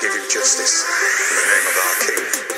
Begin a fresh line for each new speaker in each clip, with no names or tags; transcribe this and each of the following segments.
give you justice in the name of our king.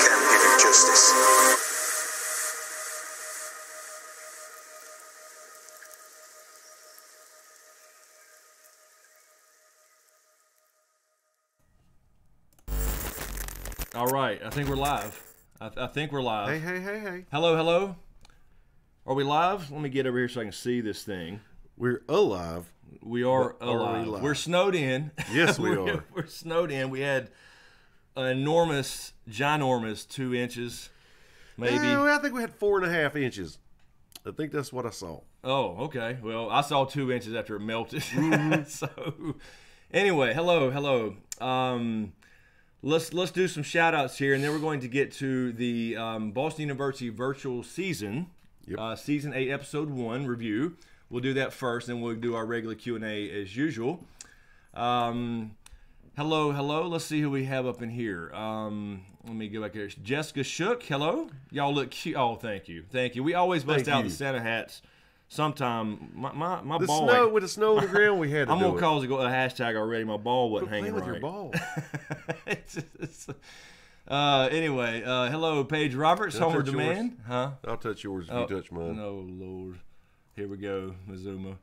can give him justice.
All right, I think we're live. I think we're live.
Hey.
Hello, hello. Are we live? Let me get over here so I can see this thing.
We're alive.
We are
But are we
alive.
live?
We're snowed in.
Yes, we are.
We're snowed in. We had an enormous, ginormous 2 inches, maybe.
I think we had 4.5 inches. I think that's what I saw.
Oh, okay. Well, I saw 2 inches after it melted.
Mm-hmm.
So, anyway, hello. Let's do some shout outs here, and then we're going to get to the Boston University virtual season, season 8, episode 1 review. We'll do that first, and we'll do our regular Q&A as usual. Hello. Let's see who we have up in here. Let me go back here. Jessica Shook, hello. Y'all look cute. Oh, thank you. We always bust out the Santa hats. Sometime my ball.
With the snow on the ground, we had to
I'm
do
gonna
it.
cause a hashtag already. My ball wasn't
Quit
hanging
playing
right.
with your
Anyway,
ball.
hello, Paige Roberts,
Can I
Homer
touch
Demand.
yours?
Huh?
I'll touch yours if you touch mine.
No, Lord. Here we go, Mizuma.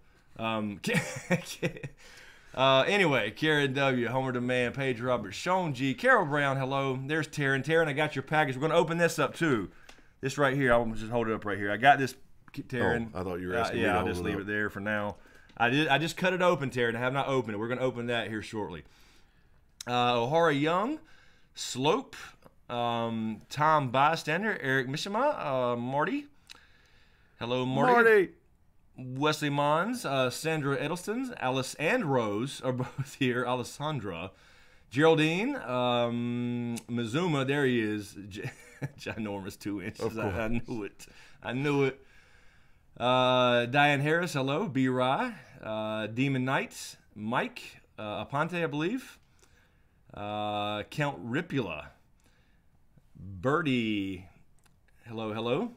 Anyway, Karen W, Homer Demand, Paige Roberts, Sean G, Carol Brown, hello. There's Taryn. Taryn, I got your package. We're gonna open this up too. This right here, I'll just hold it up right here. I got this, Taryn.
Oh, I thought you were asking me to
I'll
hold
just
it
leave
up.
it there for now. I just cut it open, Taryn. I have not opened it. We're gonna open that here shortly. O'Hara Young, Slope, Tom Bystander, Eric Mishima, Marty. Hello, Marty. Wesley Mons, Sandra Edelston, Alice and Rose are both here. Alessandra, Geraldine, Mizuma, there he is. Ginormous 2 inches. I knew it. Diane Harris, hello. B. Rye, Demon Knight, Mike, Aponte, I believe. Count Ripula, Birdie, hello.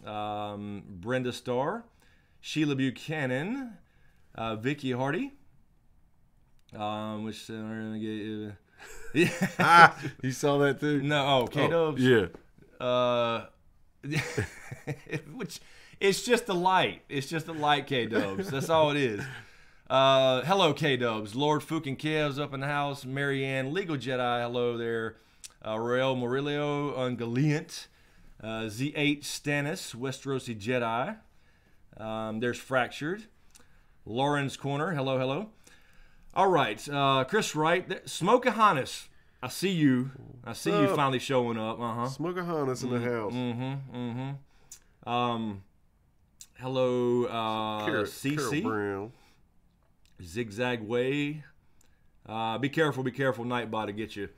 Brenda Starr, Sheila Buchanan, Vicky Hardy, which
You saw that too?
no, K-Dubs.
Yeah.
Which it's just the light. It's just the light, K-Dubs. That's all it is. Hello, K-Dubs. Lord Fukin Kev's up in the house. Marianne, Legal Jedi, hello there. Royal Murillo, Ungaliant. Z8 Stannis, Westerosi Jedi. There's Fractured. Lauren's Corner, hello. All right, Chris Wright. Smokeahonis, I see you. I see you finally showing up.
Smokeahonis in the house.
Hello,
Carol
CC.
Brown.
Zigzag Way. Be careful, Nightbot to get you.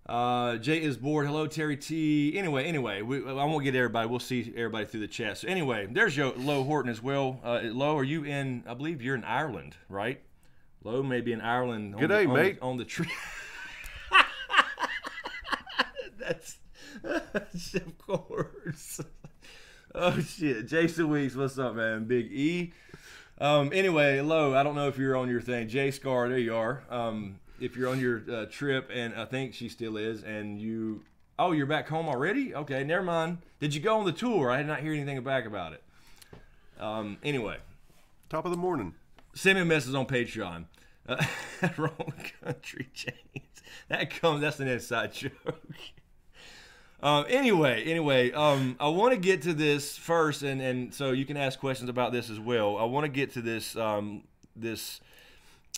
Jay is bored. Hello, Terry T. Anyway, I won't get everybody. We'll see everybody through the chat. So anyway, there's Lo Horton as well. Lo, are you in? I believe you're in Ireland, right? Lo may be in Ireland.
G'day, mate.
On the tree. That's of course. Oh shit, Jason Weeks, what's up, man? Big E. Anyway, Lo, I don't know if you're on your thing. Jay Scar, there you are. If you're on your trip, and I think she still is, and you're back home already? Okay, never mind. Did you go on the tour? I did not hear anything back about it. Anyway.
Top of the morning.
Send me a message on Patreon. Wrong country, James. That's an inside joke. Anyway, I want to get to this first, and so you can ask questions about this as well. I want to get to this this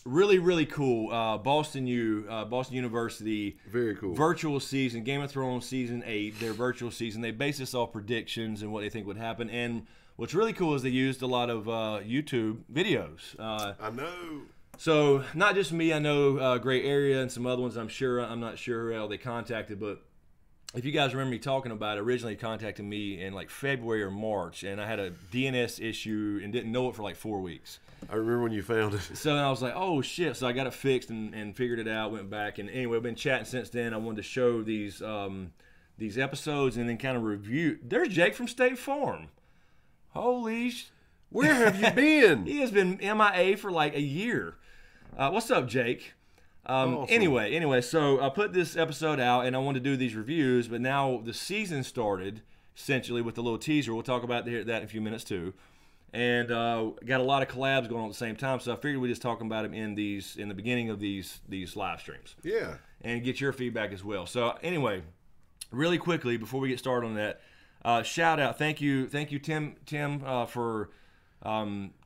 really cool Boston University
Very cool
virtual season, Game of Thrones season 8, their virtual season. They based this off predictions and what they think would happen. And what's really cool is they used a lot of YouTube videos.
I know.
So not just me, I know Gray Area and some other ones. I'm not sure how they contacted, but if you guys remember me talking about it, originally contacted me in like February or March, and I had a DNS issue and didn't know it for like 4 weeks.
I remember when you found it.
So I was like, oh shit. So I got it fixed and figured it out, went back. And anyway, I've been chatting since then. I wanted to show these episodes and then kind of review. There's Jake from State Farm. Holy
Where have you been?
He has been MIA for like a year. What's up, Jake?
Awesome.
Anyway, so I put this episode out, and I wanted to do these reviews, but now the season started, essentially, with a little teaser. We'll talk about that in a few minutes, too. And got a lot of collabs going on at the same time, so I figured we'd just talk about them in the beginning of these live streams.
Yeah.
And get your feedback as well. So anyway, really quickly, before we get started on that, shout out, thank you, Tim, for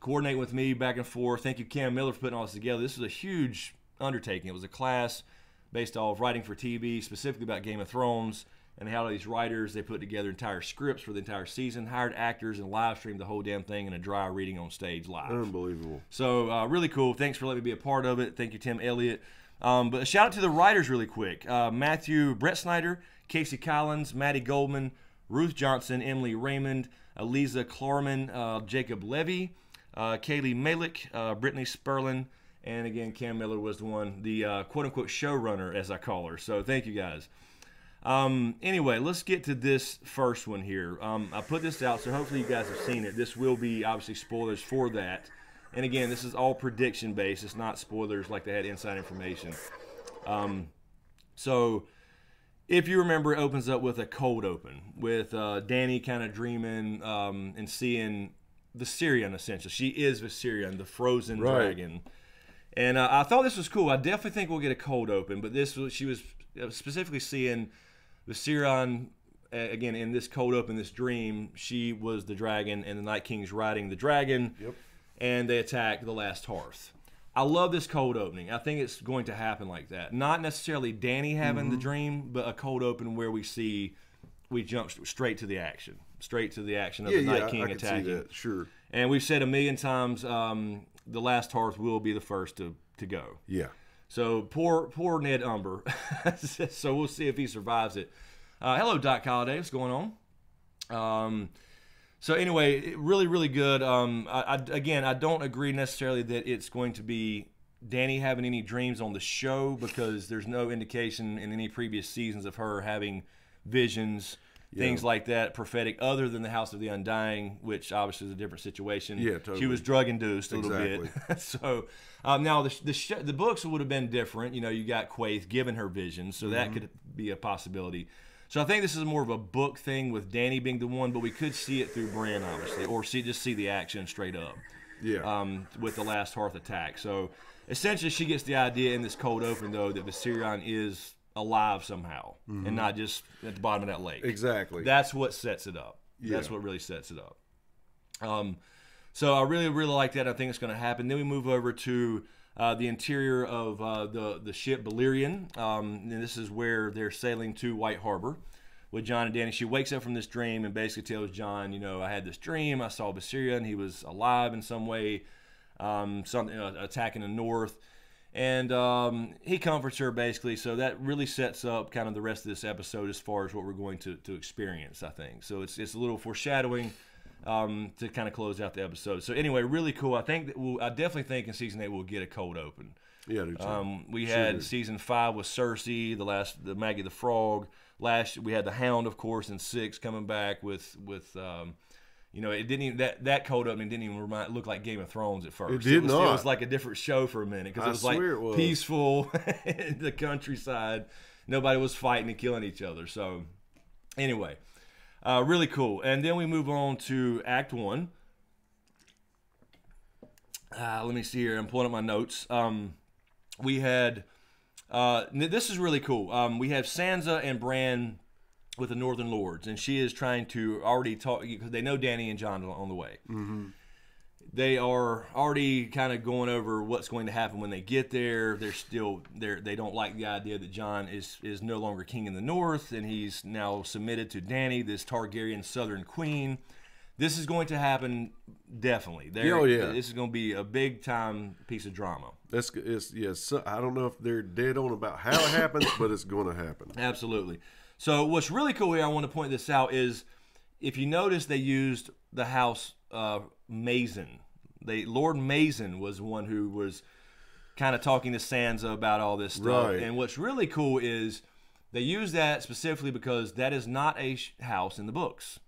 coordinating with me back and forth. Thank you, Cam Miller, for putting all this together. This was a huge undertaking. It was a class based off writing for TV, specifically about Game of Thrones, and how these writers, they put together entire scripts for the entire season, hired actors, and live streamed the whole damn thing in a dry reading on stage live.
Unbelievable.
So really cool. Thanks for letting me be a part of it. Thank you, Tim Elliott. But a shout out to the writers really quick. Matthew Brett Snyder, Casey Collins, Maddie Goldman, Ruth Johnson, Emily Raymond, Eliza Klarman, Jacob Levy, Kaylee Malik, Brittany Sperlin, and again, Cam Miller was the one, the quote-unquote showrunner, as I call her. So thank you, guys. Anyway, let's get to this first one here. I put this out, so hopefully you guys have seen it. This will be, obviously, spoilers for that. And again, this is all prediction-based. It's not spoilers like they had inside information. So if you remember, it opens up with a cold open, with Dany kind of dreaming and seeing Viserion, essentially. She is Viserion, the frozen dragon. And I thought this was cool. I definitely think we'll get a cold open, but she was specifically seeing Viserion, again, in this cold open, this dream. She was the dragon, and the Night King's riding the dragon, and they attack the last hearth. I love this cold opening. I think it's going to happen like that. Not necessarily Dany having the dream, but a cold open where we jump straight to the action. Straight to the action of the Night King attacking.
See that. Sure.
And we've said a million times, the last hearth will be the first to go.
Yeah.
So poor Ned Umber. So we'll see if he survives it. Hello, Doc Holliday. What's going on? So anyway, really, really good. Again, I don't agree necessarily that it's going to be Dany having any dreams on the show, because there's no indication in any previous seasons of her having visions, things like that, prophetic, other than the House of the Undying, which obviously is a different situation.
Yeah, totally.
She was drug-induced a little bit. So now the books would have been different. You know, you got Quaithe giving her visions, so that could be a possibility. So I think this is more of a book thing with Dany being the one, but we could see it through Bran, obviously, or just see the action straight up. Yeah. With the last hearth attack. So essentially, she gets the idea in this cold open, though, that Viserion is alive somehow and not just at the bottom of that lake.
Exactly.
That's what sets it up. Yeah. That's what really sets it up. So I really, really like that. I think it's going to happen. Then we move over to the interior of the ship Balerion. And this is where they're sailing to White Harbor with Jon and Dany. She wakes up from this dream and basically tells Jon, you know, I had this dream. I saw Viserion. He was alive in some way, attacking the north. And he comforts her, basically. So that really sets up kind of the rest of this episode as far as what we're going to experience, I think. So it's a little foreshadowing to kind of close out the episode. So anyway, really cool. I definitely think in season 8 we'll get a cold open.
Yeah, I do too.
We had season 5 with Cersei, the Maggie the Frog. We had the Hound, of course, in 6 coming back with you know, it didn't even, that cold opening didn't even look like Game of Thrones at first.
It was
like a different show for a minute, because it was peaceful in the countryside. Nobody was fighting and killing each other. So anyway, really cool. And then we move on to Act 1. Let me see here. I'm pulling up my notes. We had this is really cool. We have Sansa and Bran with the Northern Lords, and she is trying to already talk, because they know Dany and Jon are on the way. They are already kind of going over what's going to happen when they get there. They don't like the idea that Jon is no longer king in the north, and he's now submitted to Dany, this Targaryen Southern queen. This is going to happen, definitely. This is going to be a big time piece of drama. I don't know if they're dead on about how it happens, but it's going to happen. Absolutely. So what's really cool here, I want to point this out, is if you notice they used the house Mazon. Lord Mazon was one who was kind of talking to Sansa about all this stuff. Right. And what's really cool is they use that specifically because that is not a house in the books.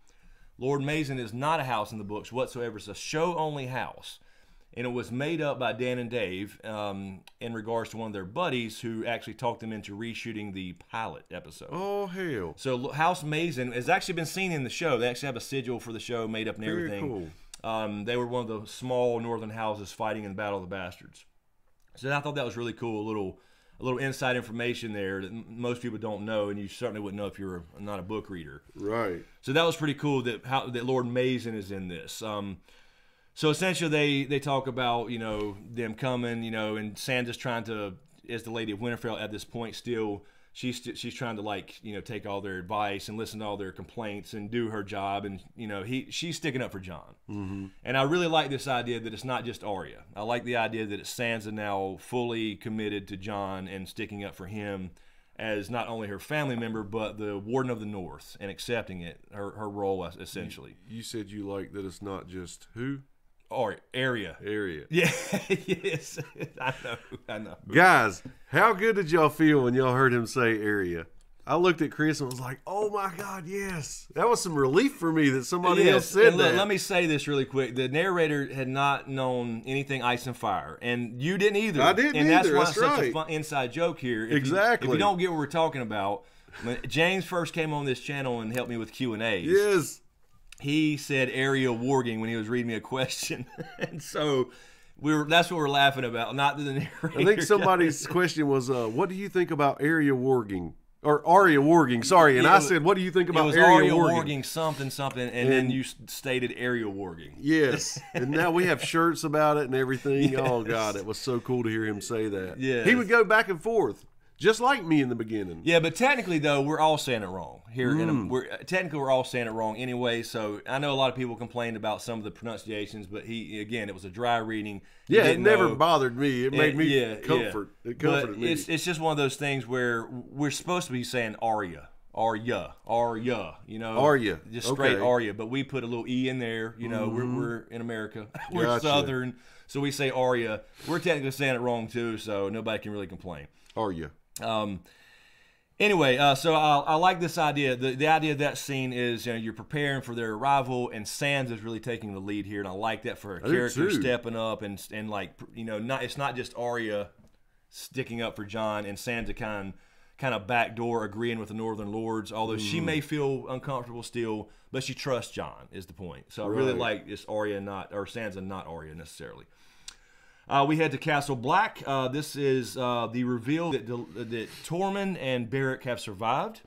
Lord Mazon is not a house in the books whatsoever. It's a show-only house. and it was made up by Dan and Dave in regards to one of their buddies who actually talked them into reshooting the pilot episode.
Oh, hell.
So House Mason has actually been seen in the show. They actually have a sigil for the show made up and everything.
Very cool.
They were one of the small northern houses fighting in the Battle of the Bastards. So I thought that was really cool, a little inside information there that most people don't know, and you certainly wouldn't know if you're not a book reader.
Right.
So that was pretty cool that Lord Mason is in this. So essentially, they talk about them coming, and Sansa's trying to, as the Lady of Winterfell at this point, still she's trying to take all their advice and listen to all their complaints and do her job, and she's sticking up for Jon.
Mm-hmm.
And I really like this idea that it's not just Arya. I like the idea that it's Sansa now fully committed to Jon and sticking up for him as not only her family member but the Warden of the North, and accepting it, her role essentially.
You said you like that it's not just who?
Or Arya. Yeah, yes. I know.
Guys, how good did y'all feel when y'all heard him say Arya? I looked at Chris and was like, oh my God, yes. That was some relief for me that somebody else said that.
Let me say this really quick. The narrator had not known anything Ice and Fire, and you didn't either.
I didn't either.
And that's why
That's
it's such
right.
a fun inside joke here.
Exactly.
If you don't get what we're talking about, when James first came on this channel and helped me with Q&As.
Yes.
He said Arya warging when he was reading me a question. And so that's what we're laughing about, not the narrator.
I think somebody's question was, what do you think about Arya warging? Or Arya warging, sorry. And I said, what do you think about Arya warging?
Something, and then you stated Arya warging.
Yes. And now we have shirts about it and everything. Yes. Oh, God, it was so cool to hear him say that.
Yeah.
He would go back and forth, just like me in the beginning.
Yeah, but technically, though, we're all saying it wrong here. Technically, we're all saying it wrong anyway. So I know a lot of people complained about some of the pronunciations, but it was a dry reading.
Yeah, it never bothered me. It made me comfort.
Yeah.
It comforted me.
It's just one of those things where we're supposed to be saying Arya, Arya,
Arya,
just straight Arya. But we put a little e in there. We're in America. We're
Gotcha.
Southern, so we say Arya. We're technically saying it wrong too, so nobody can really complain.
Arya.
Anyway, so I like this idea. The idea of that scene is you're preparing for their arrival, and Sansa's really taking the lead here, and I like that for her character stepping up and it's not just Arya sticking up for Jon and Sansa kind of backdoor agreeing with the Northern Lords, although she may feel uncomfortable still, but she trusts Jon is the point. So I really like this Sansa, not Arya necessarily. We head to Castle Black. This is the reveal that Tormund and Beric have survived.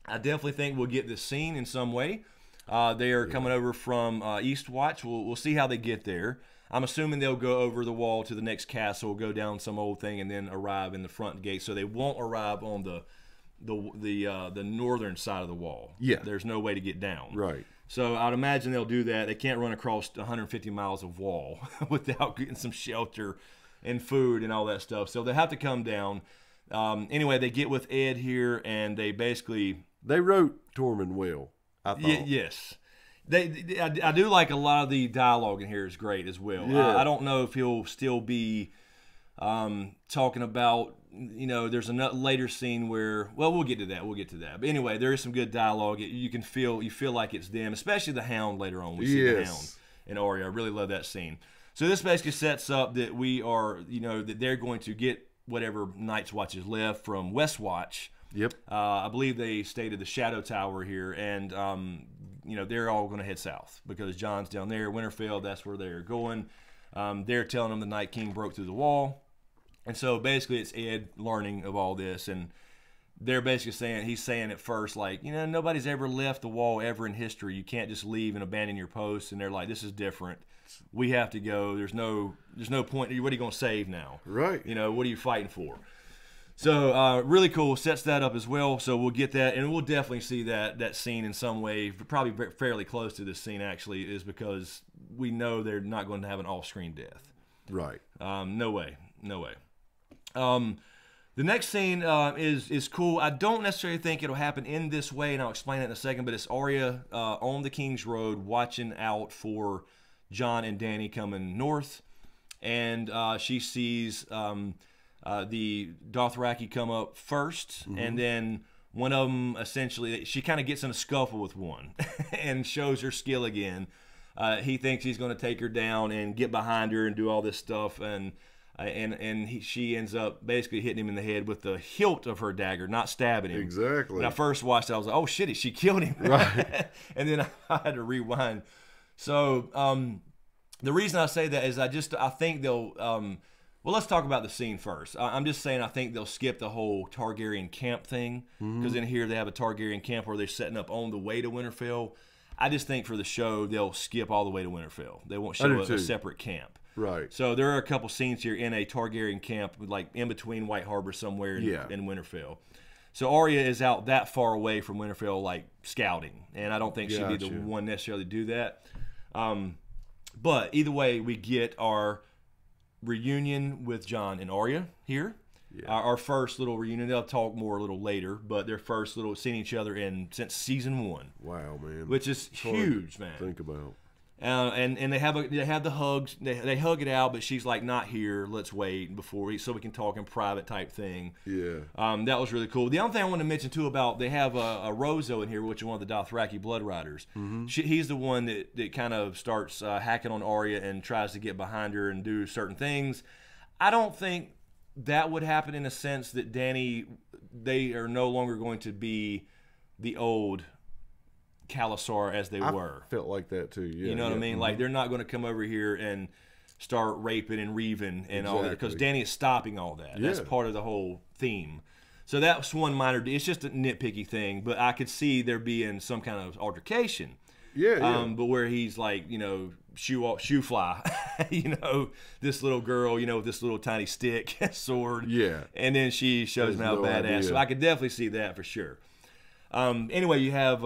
I definitely think we'll get this scene in some way. They are coming over from Eastwatch. We'll see how they get there. I'm assuming they'll go over the wall to the next castle, go down some old thing, and then arrive in the front gate. So they won't arrive on the northern side of the wall.
Yeah,
there's no way to get down.
Right.
So I'd imagine they'll do that. They can't run across 150 miles of wall without getting some shelter and food and all that stuff. So they have to come down. Anyway, they get with Ed here, and they
wrote Tormund well, I thought.
Yes. I do like a lot of the dialogue in here is great as well.
Yeah.
I don't know if he'll still be talking about, there's a later scene where, well, we'll get to that. But anyway, there is some good dialogue. You feel like it's them, especially the Hound later on. We see the Hound and Arya. I really love that scene. So this basically sets up that we are, that they're going to get whatever Night's Watch is left from Westwatch.
Yep.
I believe they stayed at the Shadow Tower here, and they're all going to head south because Jon's down there, Winterfell. That's where they're going. They're telling them the Night King broke through the wall. And so basically it's Ed learning of all this, and they're basically he's saying at first, like, nobody's ever left the wall ever in history. You can't just leave and abandon your post. And they're like, this is different. We have to go. There's no point. What are you going to save now?
Right.
What are you fighting for? So really cool. Sets that up as well. So we'll get that, and we'll definitely see that scene in some way, probably fairly close to this scene actually, is because we know they're not going to have an off-screen death.
Right.
No way. The next scene is cool. I don't necessarily think it'll happen in this way, and I'll explain it in a second, but it's Arya on the King's Road watching out for Jon and Dany coming north, and she sees the Dothraki come up first, and then one of them essentially, she kind of gets in a scuffle with one and shows her skill again. he thinks he's going to take her down and get behind her and do all this stuff, and she ends up basically hitting him in the head with the hilt of her dagger, not stabbing him.
Exactly.
When I first watched it, I was like, oh shit, she killed him.
Right.
And then I had to rewind. So the reason I say that is I think they'll well, let's talk about the scene first. I'm just saying I think they'll skip the whole Targaryen camp thing, because in here they have a Targaryen camp where they're setting up on the way to Winterfell. I just think for the show they'll skip all the way to Winterfell. They won't show a separate camp.
Right.
So there are a couple scenes here in a Targaryen camp, like in between White Harbor somewhere in Winterfell. So Arya is out that far away from Winterfell, like scouting, and I don't think she'd be the one necessarily to do that. But either way, we get our reunion with Jon and Arya here. Yeah. Our first little reunion. They'll talk more a little later, but their first little seeing each other since season 1.
Wow, man!
Which is huge, man.
Think about.
And they have the hugs. They hug it out, but she's like, not here. Let's wait so we can talk in private type thing.
Yeah.
That was really cool. The other thing I want to mention too about they have a Rozo in here, which is one of the Dothraki blood riders. He's the one that kind of starts hacking on Arya and tries to get behind her and do certain things. I don't think that would happen in a sense that they are no longer going to be the old Khalasar as they were.
Felt like that too. Yeah,
you know what I mean? Like they're not going to come over here and start raping and reaving and all that, because Dany is stopping all that. That's part of the whole theme. So that's one minor. It's just a nitpicky thing, but I could see there being some kind of altercation.
Yeah.
But where he's like, shoe fly, this little girl, with this little tiny stick sword.
Yeah.
And then she shows him how badass. Idea. So I could definitely see that for sure. Anyway, you have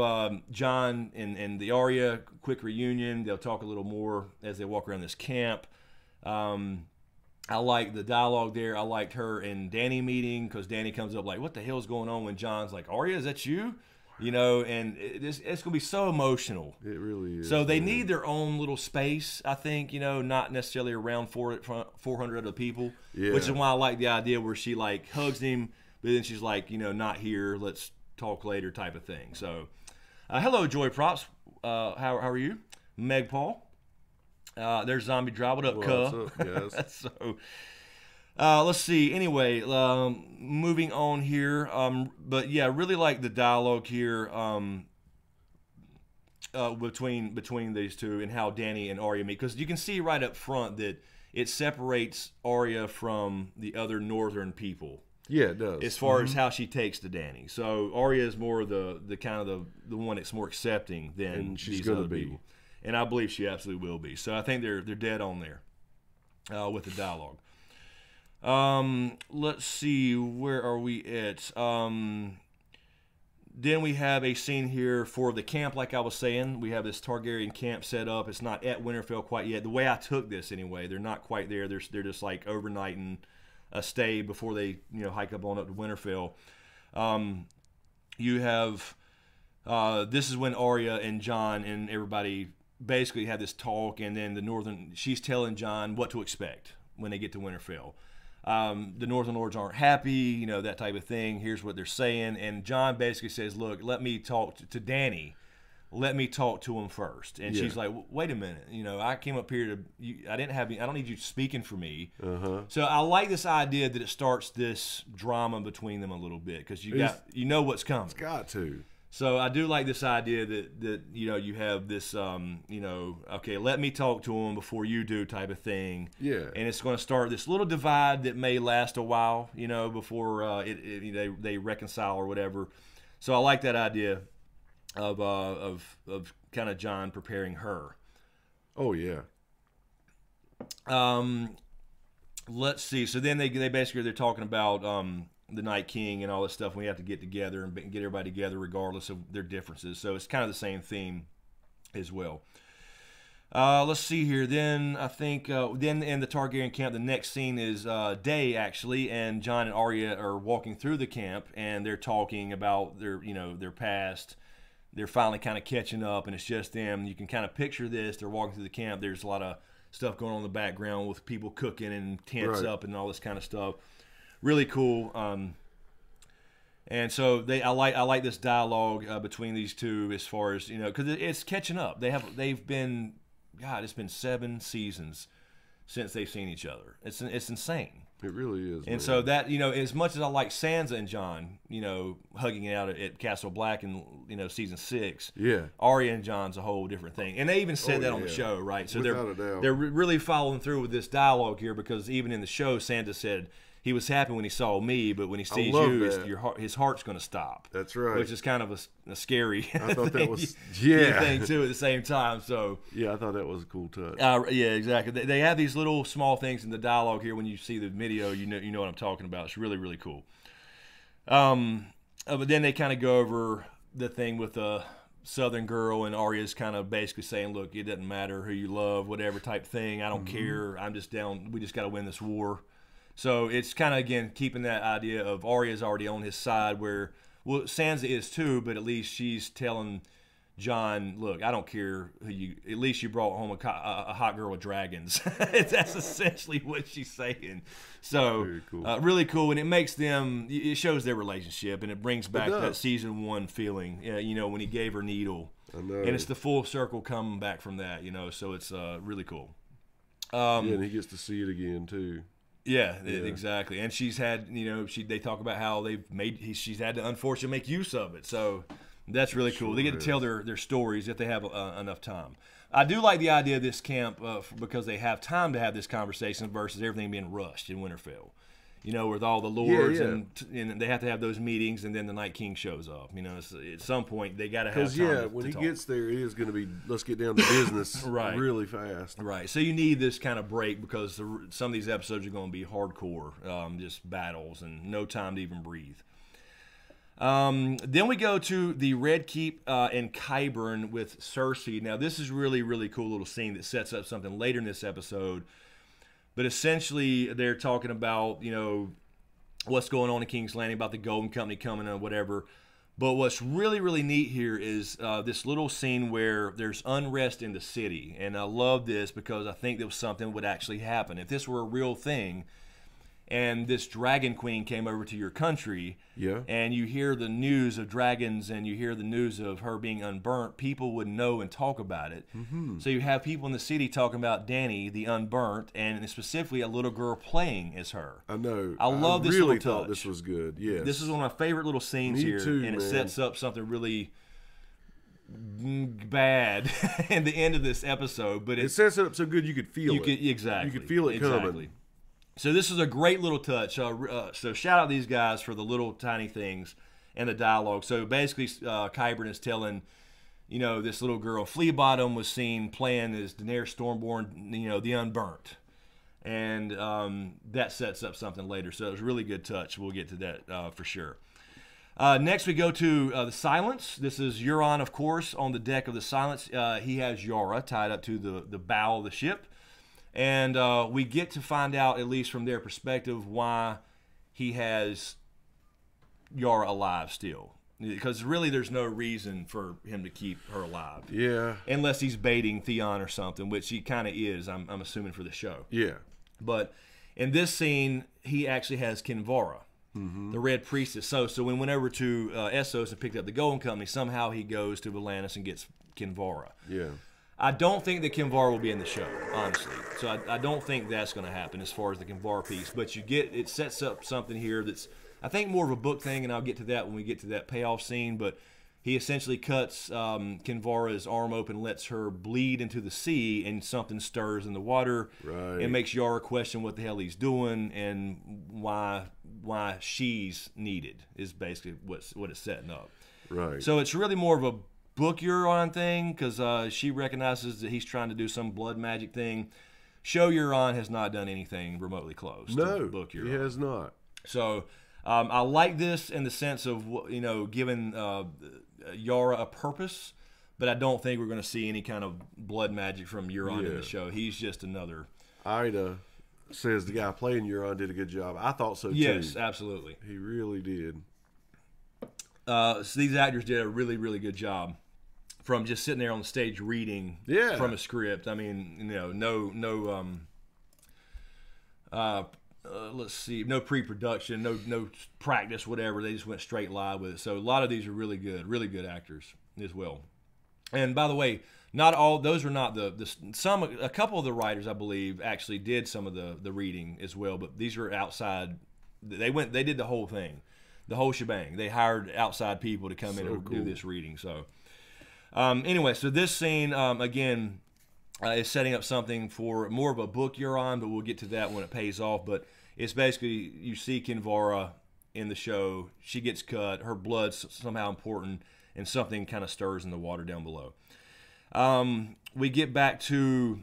Jon and the Arya, quick reunion. They'll talk a little more as they walk around this camp. I like the dialogue there. I liked her and Dany meeting, because Dany comes up like, what the hell's going on, when Jon's like, Arya, is that you? And it's going to be so emotional.
It really is.
So they need their own little space, I think, not necessarily around 400 other people, which is why I like the idea where she like hugs him, but then she's like, not here, let's talk later type of thing. So hello, Joy Props. How are you? Meg Paul. There's Zombie Drive. What up,
What's up, guys?
So let's see. Anyway, moving on here. But yeah, I really like the dialogue here between these two, and how Dany and Arya meet, because you can see right up front that it separates Arya from the other northern people.
Yeah, it does.
As far as how she takes to Dany. So Arya is more the kind of the one that's more accepting than
she's
these
gonna
other
be.
people. And I believe she absolutely will be. So I think they're dead on there with the dialogue. Let's see, where are we at? Then we have a scene here for the camp, like I was saying. We have this Targaryen camp set up. It's not at Winterfell quite yet. The way I took this anyway, they're not quite there. They're just like overnighting a stay before they hike up to Winterfell. You have this is when Arya and Jon and everybody basically have this talk, and then she's telling Jon what to expect when they get to Winterfell. The Northern Lords aren't happy, that type of thing. Here's what they're saying, and Jon basically says, "Look, let me talk to Dany. Let me talk to him first." And she's like, "Wait a minute, I came up here I don't need you speaking for me." So I like this idea that it starts this drama between them a little bit, because you know what's coming.
It's got to.
So I do like this idea that you have this okay, let me talk to him before you do type of thing.
Yeah.
And it's going to start this little divide that may last a while, before they reconcile or whatever. So I like that idea of kind of Jon preparing her.
Oh yeah.
Let's see. So then they're talking about the Night King and all this stuff. We have to get together and get everybody together regardless of their differences. So it's kind of the same theme as well. Let's see here. Then I think then in the Targaryen camp, the next scene is day actually, and Jon and Arya are walking through the camp, and they're talking about their past. They're finally kind of catching up, and it's just them. You can kind of picture this. They're walking through the camp. There's a lot of stuff going on in the background with people cooking and tents up and all this kind of stuff. Really cool. And so I like this dialogue between these two, as far as because it's catching up. They've been God, it's been 7 seasons since they've seen each other. It's insane.
It really is.
And so that, as much as I like Sansa and Jon, hugging it out at Castle Black in, season 6.
Yeah.
Arya and Jon's a whole different thing. And they even said that on the show, right? So
Without a doubt.
they're really following through with this dialogue here, because even in the show, Sansa said he was happy when he saw me, but when he sees you, his heart's going to stop.
That's right.
Which is kind of a scary
I thought
thing,
that was, yeah.
thing, too, at the same time. So
yeah, I thought that was a cool touch.
yeah, exactly. They have these little small things in the dialogue here. When you see the video, you know what I'm talking about. It's really, really cool. But then they kind of go over the thing with the Southern girl, and Arya's kind of basically saying, look, it doesn't matter who you love, whatever type thing. I don't care. I'm just down. We just got to win this war. So it's kind of, again, keeping that idea of Arya's already on his side, where, well, Sansa is too, but at least she's telling Jon, look, I don't care who you, at least you brought home a hot girl with dragons. That's essentially what she's saying. So
very cool.
Really cool, and it makes them, it shows their relationship, and it brings back that season 1 feeling, when he gave her needle.
I know.
And it's the full circle coming back from that, so it's really cool.
Yeah, and he gets to see it again too.
Yeah, exactly. And she's had, they talk about how she's had to unfortunately make use of it. So that's really cool. They get to tell their stories if they have enough time. I do like the idea of this camp because they have time to have this conversation versus everything being rushed in Winterfell. With all the lords and they have to have those meetings, and then the Night King shows up. At some point they got to have time. Because
when he gets there, it is going to be, let's get down to business really fast.
Right. So you need this kind of break, because some of these episodes are going to be hardcore, just battles and no time to even breathe. Then we go to the Red Keep in Qyburn with Cersei. Now this is really, really cool little scene that sets up something later in this episode. But essentially, they're talking about, what's going on in King's Landing, about the Golden Company coming and whatever. But what's really, really neat here is this little scene where there's unrest in the city. And I love this because I think that was something that would actually happen. If this were a real thing, and this dragon queen came over to your country, and you hear the news of dragons and you hear the news of her being unburnt, people would know and talk about it. So you have people in the city talking about Dany, the unburnt, and specifically a little girl playing as her.
I know.
I love this
really
little touch.
Thought this was good. Yes.
This is one of my favorite little scenes
Me
here,
too,
and it
man.
sets up something really bad in the end of this episode. But
it sets it up so good you could feel it.
Exactly.
You could feel it coming.
So this is a great little touch. So shout out these guys for the little tiny things and the dialogue. So basically, Qyburn is telling, this little girl, Fleabottom, was seen playing as Daenerys Stormborn, the Unburnt. And that sets up something later. So it was a really good touch. We'll get to that for sure. Next, we go to the Silence. This is Euron, of course, on the deck of the Silence. He has Yara tied up to the bow of the ship. And we get to find out, at least from their perspective, why he has Yara alive still. Because really there's no reason for him to keep her alive.
Yeah.
Unless he's baiting Theon or something, which he kind of is, I'm assuming, for the show.
Yeah.
But in this scene, he actually has Kinvara, the Red Priestess. So when went over to Essos and picked up the Golden Company, somehow he goes to Volantis and gets Kinvara.
Yeah.
I don't think that Kinvara will be in the show, honestly. So I don't think that's going to happen as far as the Kinvara piece. But it sets up something here that's, I think, more of a book thing, and I'll get to that when we get to that payoff scene. But he essentially cuts Kinvara's arm open, lets her bleed into the sea, and something stirs in the water.
Right.
And makes Yara question what the hell he's doing and why she's needed, is basically what it's setting up.
Right.
So it's really more of a book Euron thing, because she recognizes that he's trying to do some blood magic thing. Show Euron has not done anything remotely close to book Euron.
He has not.
So I like this in the sense of, giving Yara a purpose, but I don't think we're going to see any kind of blood magic from Euron in the show. He's just another.
Ida says the guy playing Euron did a good job. I thought so too.
Yes, absolutely.
He really did.
So these actors did a really, really good job from just sitting there on the stage reading from a script. I mean, let's see, no pre-production, no practice, whatever. They just went straight live with it. So a lot of these are really good actors as well. And by the way, not all those are not a couple of the writers, I believe, actually did some of the reading as well, but these are outside. They did the whole thing, the whole shebang. They hired outside people to come in and do this reading. So anyway, so this scene again is setting up something for more of a book Euron, but we'll get to that when it pays off. But it's basically, you see Kinvara in the show. She gets cut. Her blood's somehow important, and something kind of stirs in the water down below. We get back to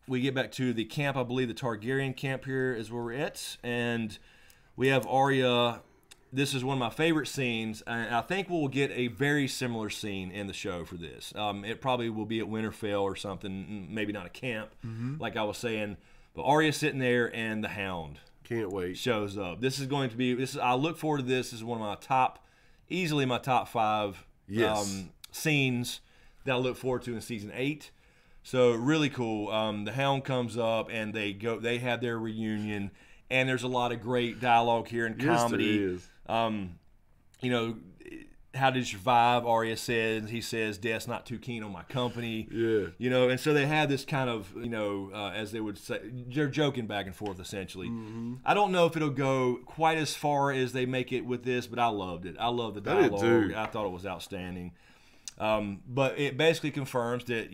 the camp. I believe the Targaryen camp here is where we're at, and we have Arya. This is one of my favorite scenes, and I think we'll get a very similar scene in the show for this. It probably will be at Winterfell or something, maybe not a camp, like I was saying. But Arya's sitting there, and the Hound
can't wait
shows up. This is going to be. I look forward to this. This is one of my easily my top 5 scenes that I look forward to in season 8. So really cool. The Hound comes up, and they have their reunion, and there's a lot of great dialogue here and comedy.
Yes, there is.
You know, how did you survive? Arya says, he says, Death's not too keen on my company.
Yeah.
You know, and so they have this kind of, as they would say, they're joking back and forth essentially. I don't know if it'll go quite as far as they make it with this, but I loved it. I love the dialogue. I thought it was outstanding. But it basically confirms that,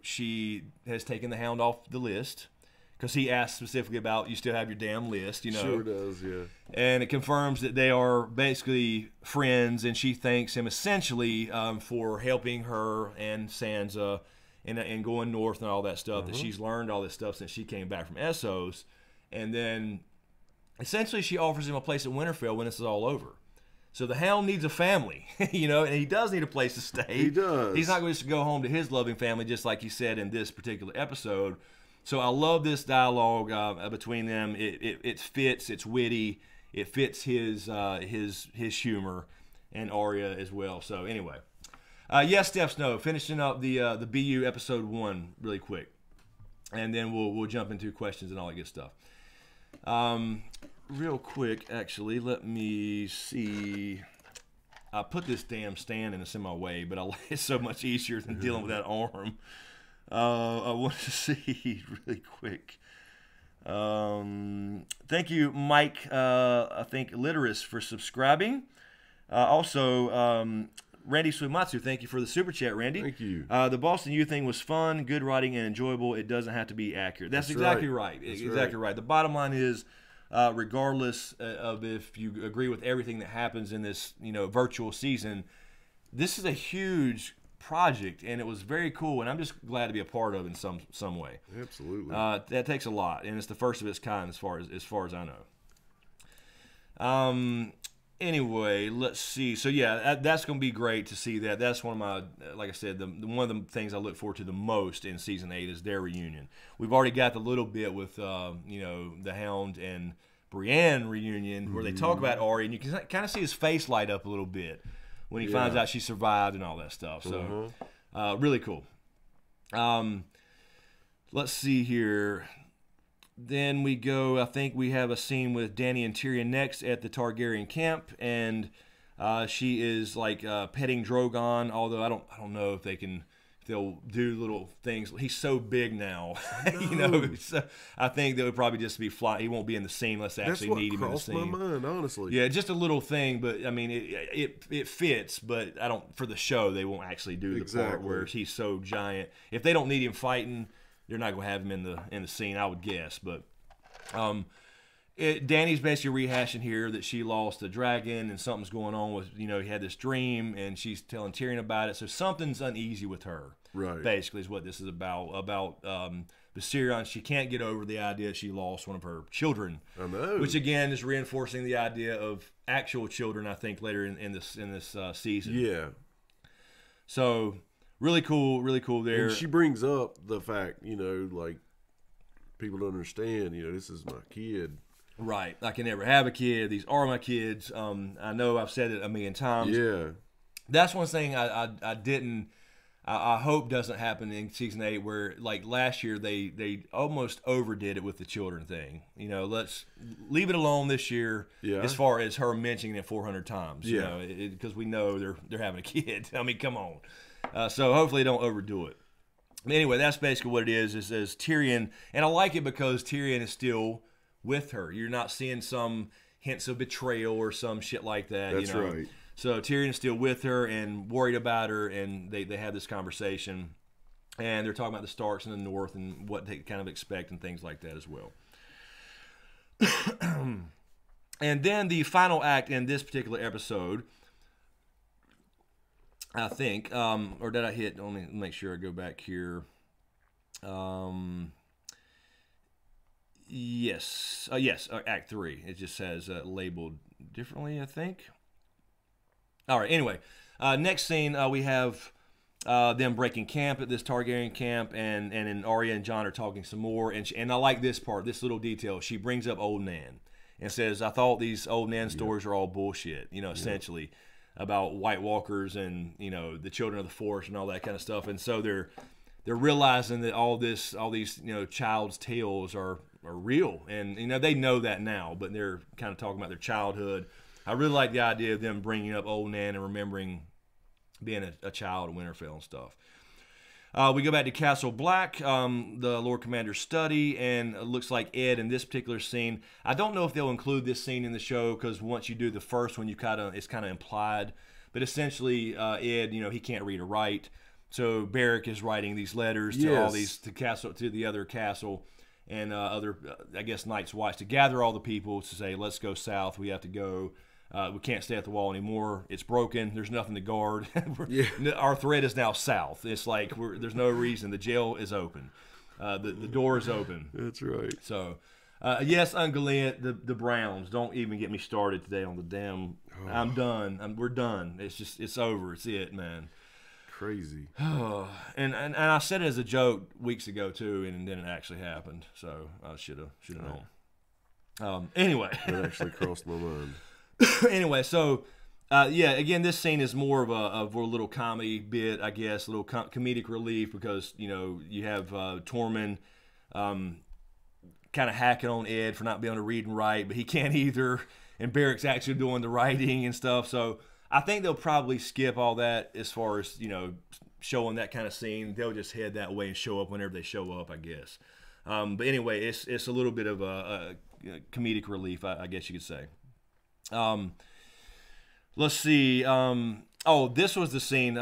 she has taken the Hound off the list, because he asked specifically about, you still have your damn list,
Sure does, yeah.
And it confirms that they are basically friends, and she thanks him essentially for helping her and Sansa and going north and all that stuff, that she's learned all this stuff since she came back from Essos. And then essentially she offers him a place at Winterfell when this is all over. So the Hound needs a family, and he does need a place to stay.
He does.
He's not going to go home to his loving family, just like he said in this particular episode. So I love this dialogue between them. It fits. It's witty. It fits his humor, and Arya as well. So anyway, yes, Steph Snow, finishing up the BU episode 1 really quick, and then we'll jump into questions and all that good stuff. Real quick, actually, let me see. I put this damn stand in my way, but it's so much easier than dealing with that arm. I want to see really quick. Thank you, Mike. I think Literus, for subscribing. Also, Randy Suimatsu, thank you for the super chat, Randy.
Thank you.
The Boston U thing was fun, good writing, and enjoyable. It doesn't have to be accurate. That's exactly right. Exactly right. The bottom line is, regardless of if you agree with everything that happens in this, virtual season, this is a huge project, and it was very cool, and I'm just glad to be a part of it in some way.
Absolutely.
That takes a lot, and it's the first of its kind as far as I know. Anyway, let's see. So yeah, that's going to be great to see that. That's one of my, like I said, one of the things I look forward to the most in season 8 is their reunion. We've already got the little bit with the Hound and Brienne reunion where they talk about Arya, and you can kind of see his face light up a little bit when he finds out she survived and all that stuff. So really cool. Let's see here. Then we go, I think we have a scene with Dany and Tyrion next at the Targaryen camp, and she is like petting Drogon, although I don't know if they'll do little things. He's so big now, so I think that would probably just be fly. He won't be in the scene unless they actually need him in the scene.
That's what crossed my mind, honestly.
Yeah, just a little thing, but I mean, it fits. But for the show, they won't actually do the part where he's so giant. If they don't need him fighting, they're not going to have him in the scene, I would guess. But Dany's basically rehashing here that she lost the dragon and something's going on with, he had this dream, and she's telling Tyrion about it. So something's uneasy with her. Right. Basically is what this is about. About Viserion, she can't get over the idea that she lost one of her children.
I know.
Which again is reinforcing the idea of actual children, I think, later in this season. Yeah. So really cool there.
And she brings up the fact, like people don't understand, this is my kid.
Right. I can never have a kid. These are my kids. I know I've said it a million times.
Yeah.
That's one thing I hope doesn't happen in season 8, where like last year they almost overdid it with the children thing. Let's leave it alone this year. Yeah. As far as her mentioning it 400 times. Yeah. Because we know they're having a kid. I mean, come on. So hopefully they don't overdo it. But anyway, that's basically what it is. It says Tyrion, and I like it because Tyrion is still with her. You're not seeing some hints of betrayal or some shit like that.
That's right.
So Tyrion's still with her and worried about her, and they have this conversation, and they're talking about the Starks in the North and what they kind of expect and things like that as well. And then the final act in this particular episode, I think, or did I hit? Let me make sure I go back here. Yes, Act 3. It just says labeled differently, I think. All right. Anyway, next scene we have them breaking camp at this Targaryen camp, and then Arya and Jon are talking some more. And I like this part, this little detail. She brings up Old Nan and says, "I thought these Old Nan stories are all bullshit." Essentially about White Walkers and the children of the Forest and all that kind of stuff. And so they're realizing that all these child's tales are real, and they know that now, but they're kind of talking about their childhood. I really like the idea of them bringing up Old Nan and remembering being a child of Winterfell and stuff. We go back to Castle Black, the Lord Commander's study, and it looks like Ed in this particular scene. I don't know if they'll include this scene in the show, because once you do the first one, it's kind of implied. But essentially, Ed, he can't read or write, so Beric is writing these letters to all these to the other castle and other, I guess, Night's Watch, to gather all the people to say, let's go south. We have to go. We can't stay at the wall anymore. It's broken. There's nothing to guard. Our threat is now south. It's like there's no reason. The jail is open. The door is open.
That's right.
So, yes, Ungoliant, the Browns. Don't even get me started today on the damn. Oh. I'm done. We're done. It's over. It's it, man.
Crazy.
and I said it as a joke weeks ago too, and then it actually happened. So I should have known. Anyway,
that actually crossed my mind.
Anyway, so again, this scene is more of a little comedy bit, I guess, a little comedic relief, because you have Tormund kind of hacking on Ed for not being able to read and write, but he can't either, and Beric's actually doing the writing and stuff. So I think they'll probably skip all that as far as showing that kind of scene. They'll just head that way and show up whenever they show up, I guess. But anyway, it's a little bit of a comedic relief, I guess you could say. Let's see. This was the scene.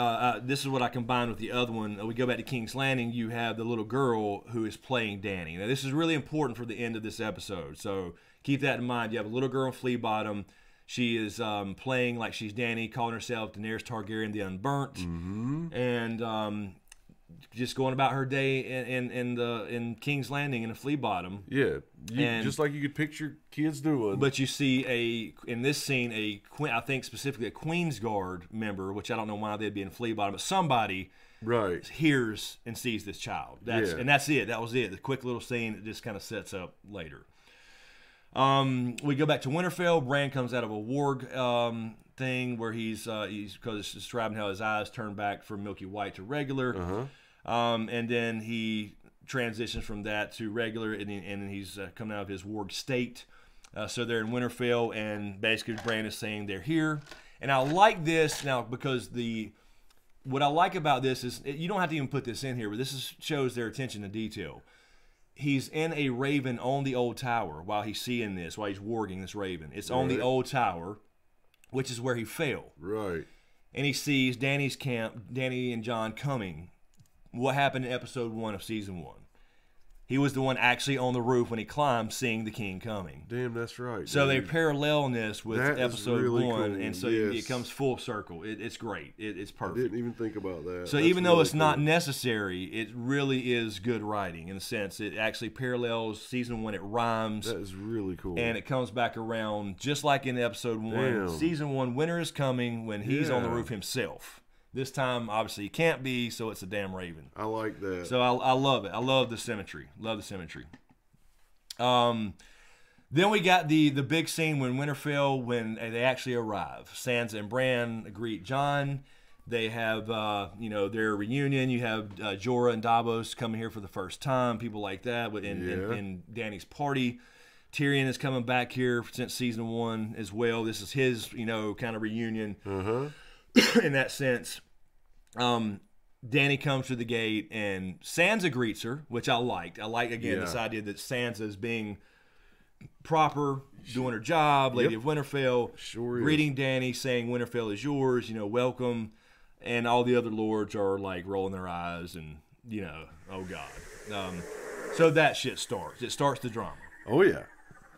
This is what I combined with the other one. We go back to King's Landing. You have the little girl who is playing Dany. Now, this is really important for the end of this episode, so keep that in mind. You have a little girl in Flea Bottom. She is playing like she's Dany, calling herself Daenerys Targaryen the Unburnt, and just going about her day in King's Landing in a Flea Bottom.
Yeah, just like you could picture kids doing.
But you see in this scene I think specifically a Queen's Guard member, which I don't know why they'd be in Flea Bottom, but somebody hears and sees this child. And that's it. That was it. The quick little scene that just kind of sets up later. We go back to Winterfell. Bran comes out of a warg thing where he's because it's describing how his eyes turn back from milky white to regular, and then he transitions from that to regular, and then he's coming out of his warg state. So they're in Winterfell, and basically Bran is saying they're here. And I like this now because what I like about this is you don't have to even put this in here, but this shows their attention to detail. He's in a raven on the old tower while he's seeing this, while he's warging this raven. It's on the old tower, which is where he fell.
Right.
And he sees Dany's camp, Dany and Jon coming. What happened in episode 1 of season 1? He was the one actually on the roof when he climbed, seeing the king coming.
Damn, that's right.
So they parallel this with episode
really
1,
cool.
and so it comes full circle. It's great. It's perfect.
I didn't even think about that.
So even though it's not necessary, it really is good writing in a sense. It actually parallels season 1. It rhymes.
That is really cool.
And it comes back around just like in episode 1.
Damn.
Season 1, winter is coming when he's on the roof himself. This time, obviously, he can't be, so it's a damn raven.
I like that.
So I love it. I love the symmetry. Love the symmetry. Then we got the big scene when they actually arrive. Sansa and Bran greet Jon. They have their reunion. You have Jorah and Davos coming here for the first time. People like that. In Dany's party. Tyrion is coming back here since season 1 as well. This is his kind of reunion in that sense. Dany comes to the gate, and Sansa greets her, which I liked. I like, again, this idea that Sansa is being proper, doing her job, Lady of Winterfell, greeting Dany, saying Winterfell is yours, welcome. And all the other lords are like rolling their eyes and, oh God. So that shit starts. It starts the drama.
Oh, yeah.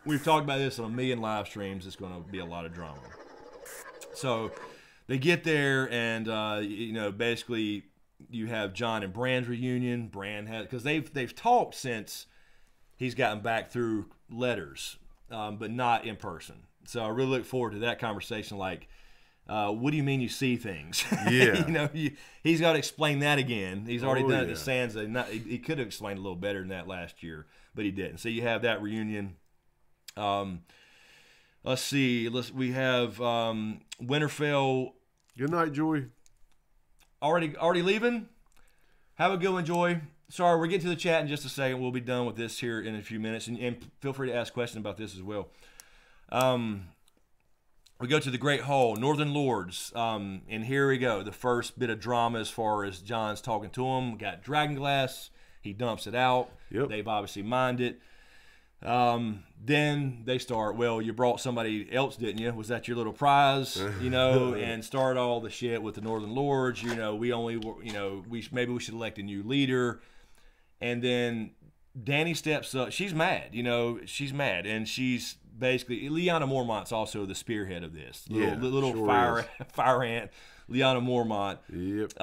We've talked about this on a million live streams. It's going to be a lot of drama. So they get there, and, basically you have Jon and Bran's reunion. Bran has, because they've talked since he's gotten back through letters, but not in person. So I really look forward to that conversation. Like, what do you mean you see things?
Yeah.
He's got to explain that again. He's already done it to Sansa. He could have explained a little better than that last year, but he didn't. So you have that reunion. Let's see. We have Winterfell.
Good night, Joy.
Already leaving? Have a good one, Joy. Sorry, we'll get to the chat in just a second. We'll be done with this here in a few minutes. And feel free to ask questions about this as well. We go to the Great Hall, Northern Lords. And here we go. The first bit of drama as far as Jon's talking to him. Got dragonglass. He dumps it out.
Yep.
They've obviously mined it. Then they start, well, you brought somebody else, didn't you? Was that your little prize? And start all the shit with the Northern Lords. Maybe we should elect a new leader. And then Dany steps up. She's mad. She's mad. And she's basically, Lyanna Mormont's also the spearhead of this. Little fire ant, Lyanna Mormont.
Yep.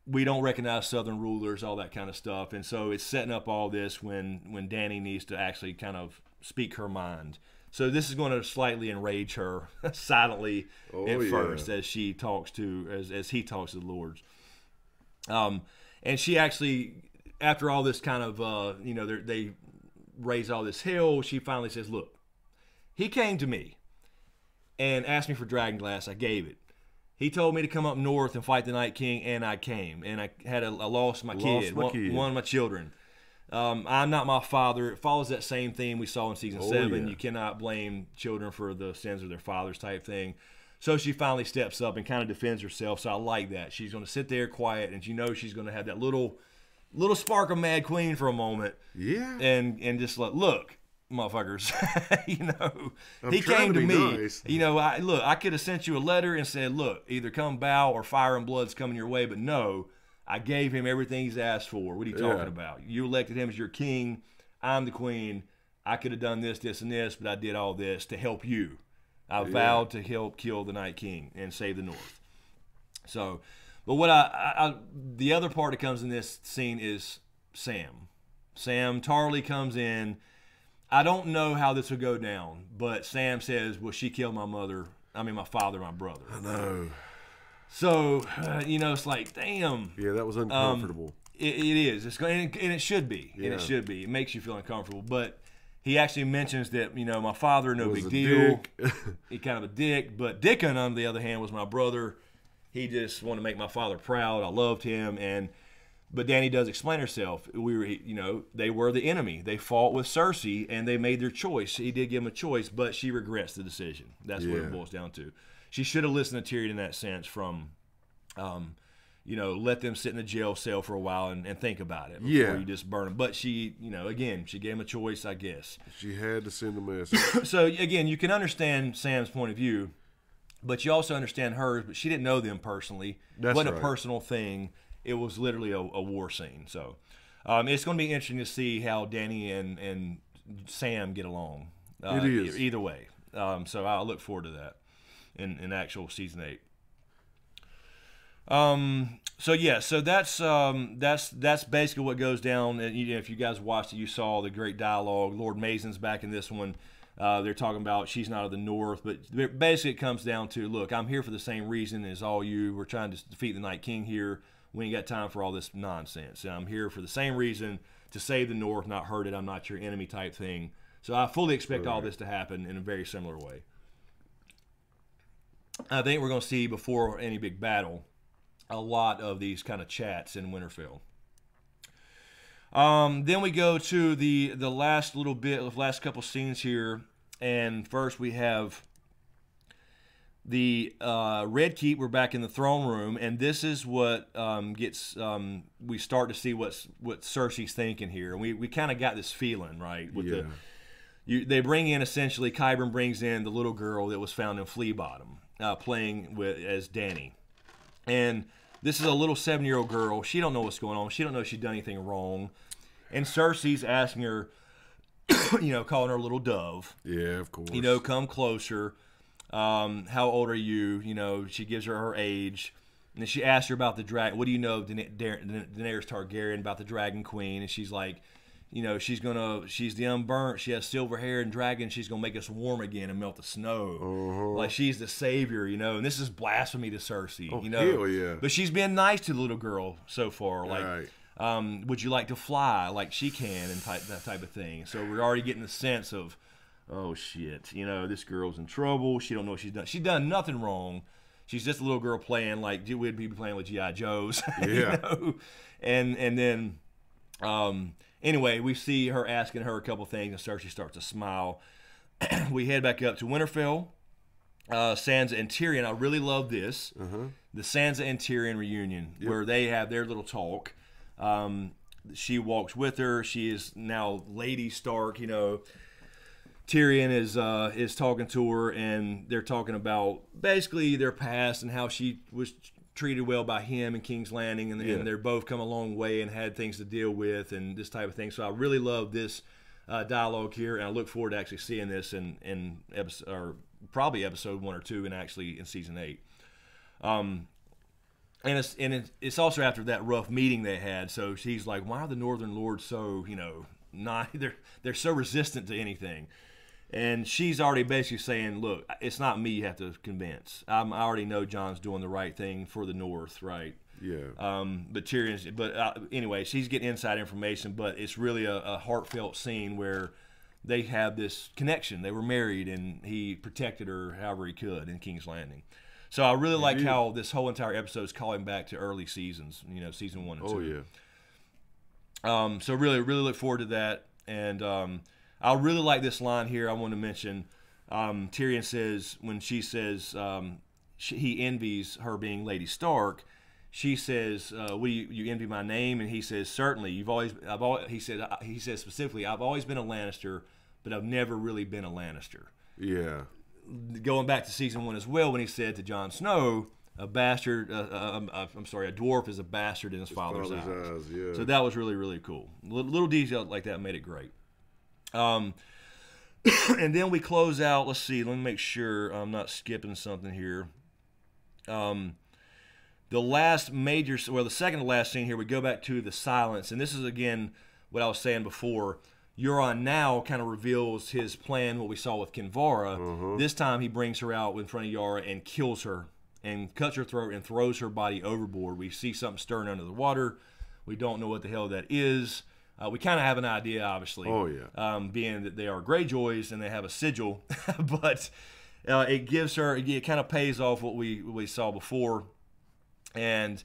We don't recognize Southern rulers, all that kind of stuff. And so it's setting up all this when Dany needs to actually kind of speak her mind. So this is going to slightly enrage her silently first as she talks as he talks to the lords. And she actually, after all this kind of, they raise all this hell, she finally says, look, he came to me and asked me for dragonglass. I gave it. He told me to come up north and fight the Night King, and I came. And I lost my kid, one of my children. I'm not my father. It follows that same theme we saw in season 7. Yeah. You cannot blame children for the sins of their fathers type thing. So she finally steps up and kind of defends herself. So I like that. She's going to sit there quiet, and she's going to have that little spark of Mad Queen for a moment.
Yeah.
And just look, motherfuckers, he came to me. Nice. I could have sent you a letter and said, look, either come bow or fire and blood's coming your way, but no, I gave him everything he's asked for. What are you talking about? You elected him as your king. I'm the queen. I could have done this, this, and this, but I did all this to help you. I vowed to help kill the Night King and save the North. So, but what the other part that comes in this scene is Sam. Sam Tarly comes in. I don't know how this will go down, but Sam says, well, she killed my father, my brother.
I know.
So, it's like, damn.
Yeah, that was uncomfortable.
It is. And it should be. Yeah. And it should be. It makes you feel uncomfortable. But he actually mentions that, my father, no big deal. He kind of a dick. But Dickon, on the other hand, was my brother. He just wanted to make my father proud. I loved him. But Dany does explain herself. They were the enemy. They fought with Cersei, and they made their choice. He did give them a choice, but she regrets the decision. That's what it boils down to. She should have listened to Tyrion in that sense from, let them sit in the jail cell for a while and think about it before you just burn them. But she, again, she gave him a choice, I guess.
She had to send a message.
So, again, you can understand Sam's point of view, but you also understand hers, but she didn't know them personally. It wasn't a personal thing. It was literally a war scene. So it's going to be interesting to see how Dany and Sam get along.
It is.
Either way. So I'll look forward to that in actual season 8. So that's basically what goes down. And if you guys watched it, you saw the great dialogue. Lord Maison's back in this one. They're talking about she's not of the North, but basically it comes down to, look, I'm here for the same reason as all you. We're trying to defeat the Night King here. We ain't got time for all this nonsense. And I'm here for the same reason, to save the North, not hurt it. I'm not your enemy type thing. So I fully expect all this to happen in a very similar way. I think we're going to see, before any big battle, a lot of these kind of chats in Winterfell. Then we go to the last couple scenes here. And first we have The Red Keep, we're back in the throne room, and this is what we start to see what Cersei's thinking here. And we kind of got this feeling, right? With they bring in, essentially, Qyburn brings in the little girl that was found in Flea Bottom, playing as Dany. And this is a little 7-year-old girl. She don't know what's going on. She don't know she's done anything wrong. And Cersei's asking her, calling her a little dove.
Yeah, of course.
Come closer. How old are you? She gives her age. And then she asks her about the dragon. What do you know, Daenerys Targaryen, about the Dragon Queen? And she's like, she's the unburnt. She has silver hair and dragon. She's going to make us warm again and melt the snow. Like she's the savior, And this is blasphemy to Cersei,
Hell yeah.
But she's been nice to the little girl so far. Like,
right.
Would you like to fly like she can and that type of thing. So we're already getting the sense of, oh, shit. This girl's in trouble. She don't know what she's done. She's done nothing wrong. She's just a little girl playing like we'd be playing with G.I. Joes.
Yeah.
And then... Anyway, we see her asking her a couple things, and Cersei starts to smile. We head back up to Winterfell. Sansa and Tyrion. I really love this. The Sansa and Tyrion reunion, where they have their little talk. She walks with her. She is now Lady Stark. Tyrion is talking to her, and they're talking about basically their past and how she was treated well by him in King's Landing, and they're both come a long way and had things to deal with and this type of thing. So I really love this dialogue here, and I look forward to actually seeing this in episode, or probably episode 1 or 2, and actually in season 8. And it's also after that rough meeting they had. So she's like, "Why are the Northern Lords so they're so resistant to anything?" And she's already basically saying, look, it's not me you have to convince. I already know Jon's doing the right thing for the North, right?
Yeah.
Anyway, she's getting inside information, but it's really a heartfelt scene where they have this connection. They were married, and he protected her however he could in King's Landing. So I really like how this whole entire episode is calling back to early seasons, season 1 and 2.
Oh, yeah.
So really, really look forward to that. And I really like this line here. I want to mention Tyrion says, when she says he envies her being Lady Stark, she says, you envy my name? And he says, certainly. He says specifically, I've always been a Lannister, but I've never really been a Lannister.
Yeah.
Going back to season 1 as well, when he said to Jon Snow, a dwarf is a bastard in his father's eyes.
Yeah.
So that was really, really cool. Little detail like that made it great. And then we close out. Let's see. Let me make sure I'm not skipping something here. The second to last scene here, we go back to the silence. And this is, again, what I was saying before. Euron now kind of reveals his plan, what we saw with Kinvara. This time he brings her out in front of Yara and kills her and cuts her throat and throws her body overboard. We see something stirring under the water. We don't know what the hell that is. We kind of have an idea, obviously.
Oh, yeah.
Being that they are Greyjoys and they have a sigil. But it kind of pays off what we saw before. And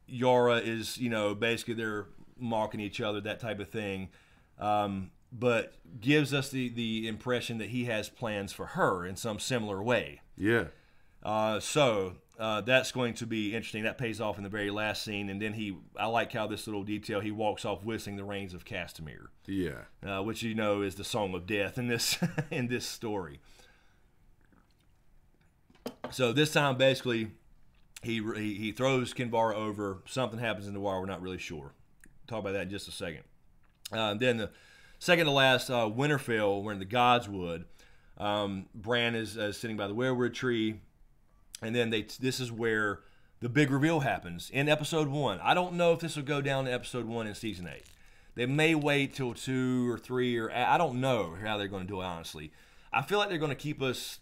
Yara is, basically they're mocking each other, that type of thing. But gives us the impression that he has plans for her in some similar way.
Yeah.
So that's going to be interesting. That pays off in the very last scene. And then I like how this little detail, he walks off whistling the Reigns of Castamere.
Yeah.
Which is the Song of Death in this in this story. So this time, basically, he throws Kinvara over. Something happens in the water. We're not really sure. Talk about that in just a second. Then the second to last, Winterfell, we're in the Godswood. Bran is sitting by the weirwood tree. And then this is where the big reveal happens in episode 1. I don't know if this will go down to episode 1 in season 8. They may wait till 2 or 3, or I don't know how they're going to do it, honestly. I feel like they're going to keep us,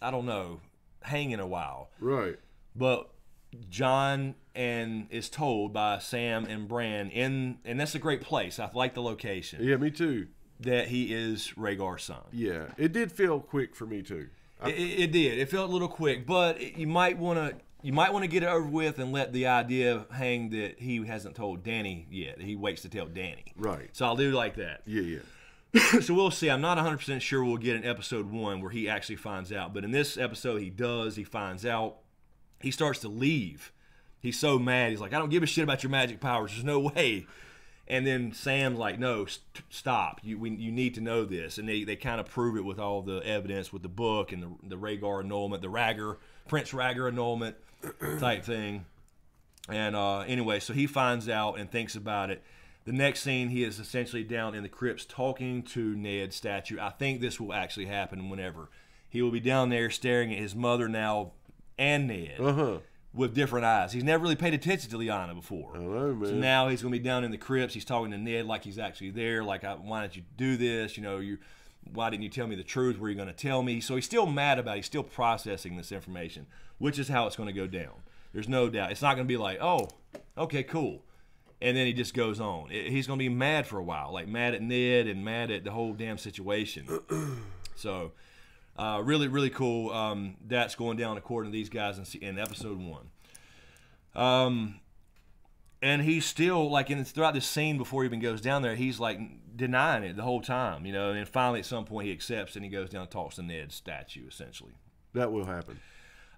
I don't know, hanging a while.
Right.
But Jon is told by Sam and Bran, and that's a great place. I like the location.
Yeah, me too.
That he is Rhaegar's son.
Yeah, it did feel quick for me too.
It did. It felt a little quick, but you might want to get it over with and let the idea hang that he hasn't told Dany yet. He waits to tell Dany.
Right.
So I'll do like that.
Yeah,
So we'll see. I'm not 100% sure we'll get in episode 1 where he actually finds out. But in this episode, he does. He finds out. He starts to leave. He's so mad. He's like, I don't give a shit about your magic powers. There's no way. And then Sam's like, no, stop. You need to know this. And they kind of prove it with all the evidence with the book and the Rhaegar annulment, the Prince Rhaegar annulment type thing. And anyway, so he finds out and thinks about it. The next scene, he is essentially down in the crypts talking to Ned's statue. I think this will actually happen whenever. He will be down there staring at his mother now and Ned with different eyes. He's never really paid attention to Lyanna before.
I know, man.
So now he's going to be down in the crypts. He's talking to Ned like he's actually there. Like, why didn't you do this? Why didn't you tell me the truth? Were you going to tell me? So he's still mad about it. He's still processing this information, which is how it's going to go down. There's no doubt. It's not going to be like, oh, okay, cool. And then he just goes on. He's going to be mad for a while, like mad at Ned and mad at the whole damn situation. So, really, really cool. That's going down according to these guys in episode 1. And he's still, like, throughout this scene before he even goes down there, he's, like, denying it the whole time, And then finally at some point he accepts and he goes down and talks to Ned's statue, essentially.
That will happen.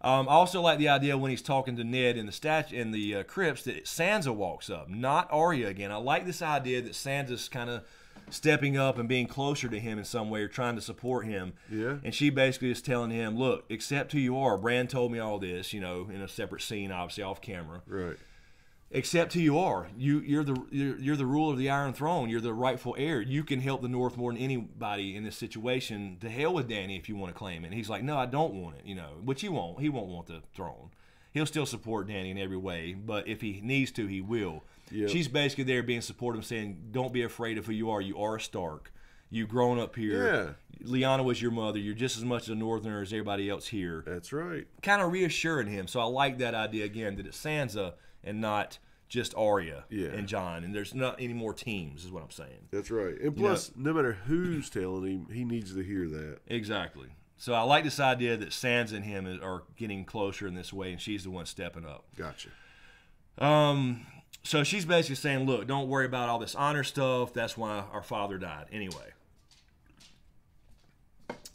I also like the idea when he's talking to Ned in the crypts that Sansa walks up, not Arya again. I like this idea that Sansa's kind of stepping up and being closer to him in some way or trying to support him.
Yeah.
And she basically is telling him, look, accept who you are. Bran told me all this, in a separate scene, obviously off camera.
Right.
Accept who you are. You're the ruler of the Iron Throne. You're the rightful heir. You can help the North more than anybody in this situation. To hell with Dany if you want to claim it. And he's like, no, I don't want it. Which he won't. He won't want the throne. He'll still support Dany in every way, but if he needs to, he will. Yep. She's basically there being supportive, saying, don't be afraid of who you are. You are a Stark. You've grown up here. Yeah. Lyanna was your mother. You're just as much a Northerner as everybody else here.
That's right.
Kind of reassuring him. So I like that idea again, that it's Sansa and not just Arya and Jon. And there's not any more teams, is what I'm saying.
That's right. And plus, no matter who's telling him, he needs to hear that.
Exactly. So I like this idea that Sansa and him are getting closer in this way, and she's the one stepping up.
Gotcha.
So she's basically saying, look, don't worry about all this honor stuff. That's why our father died. Anyway,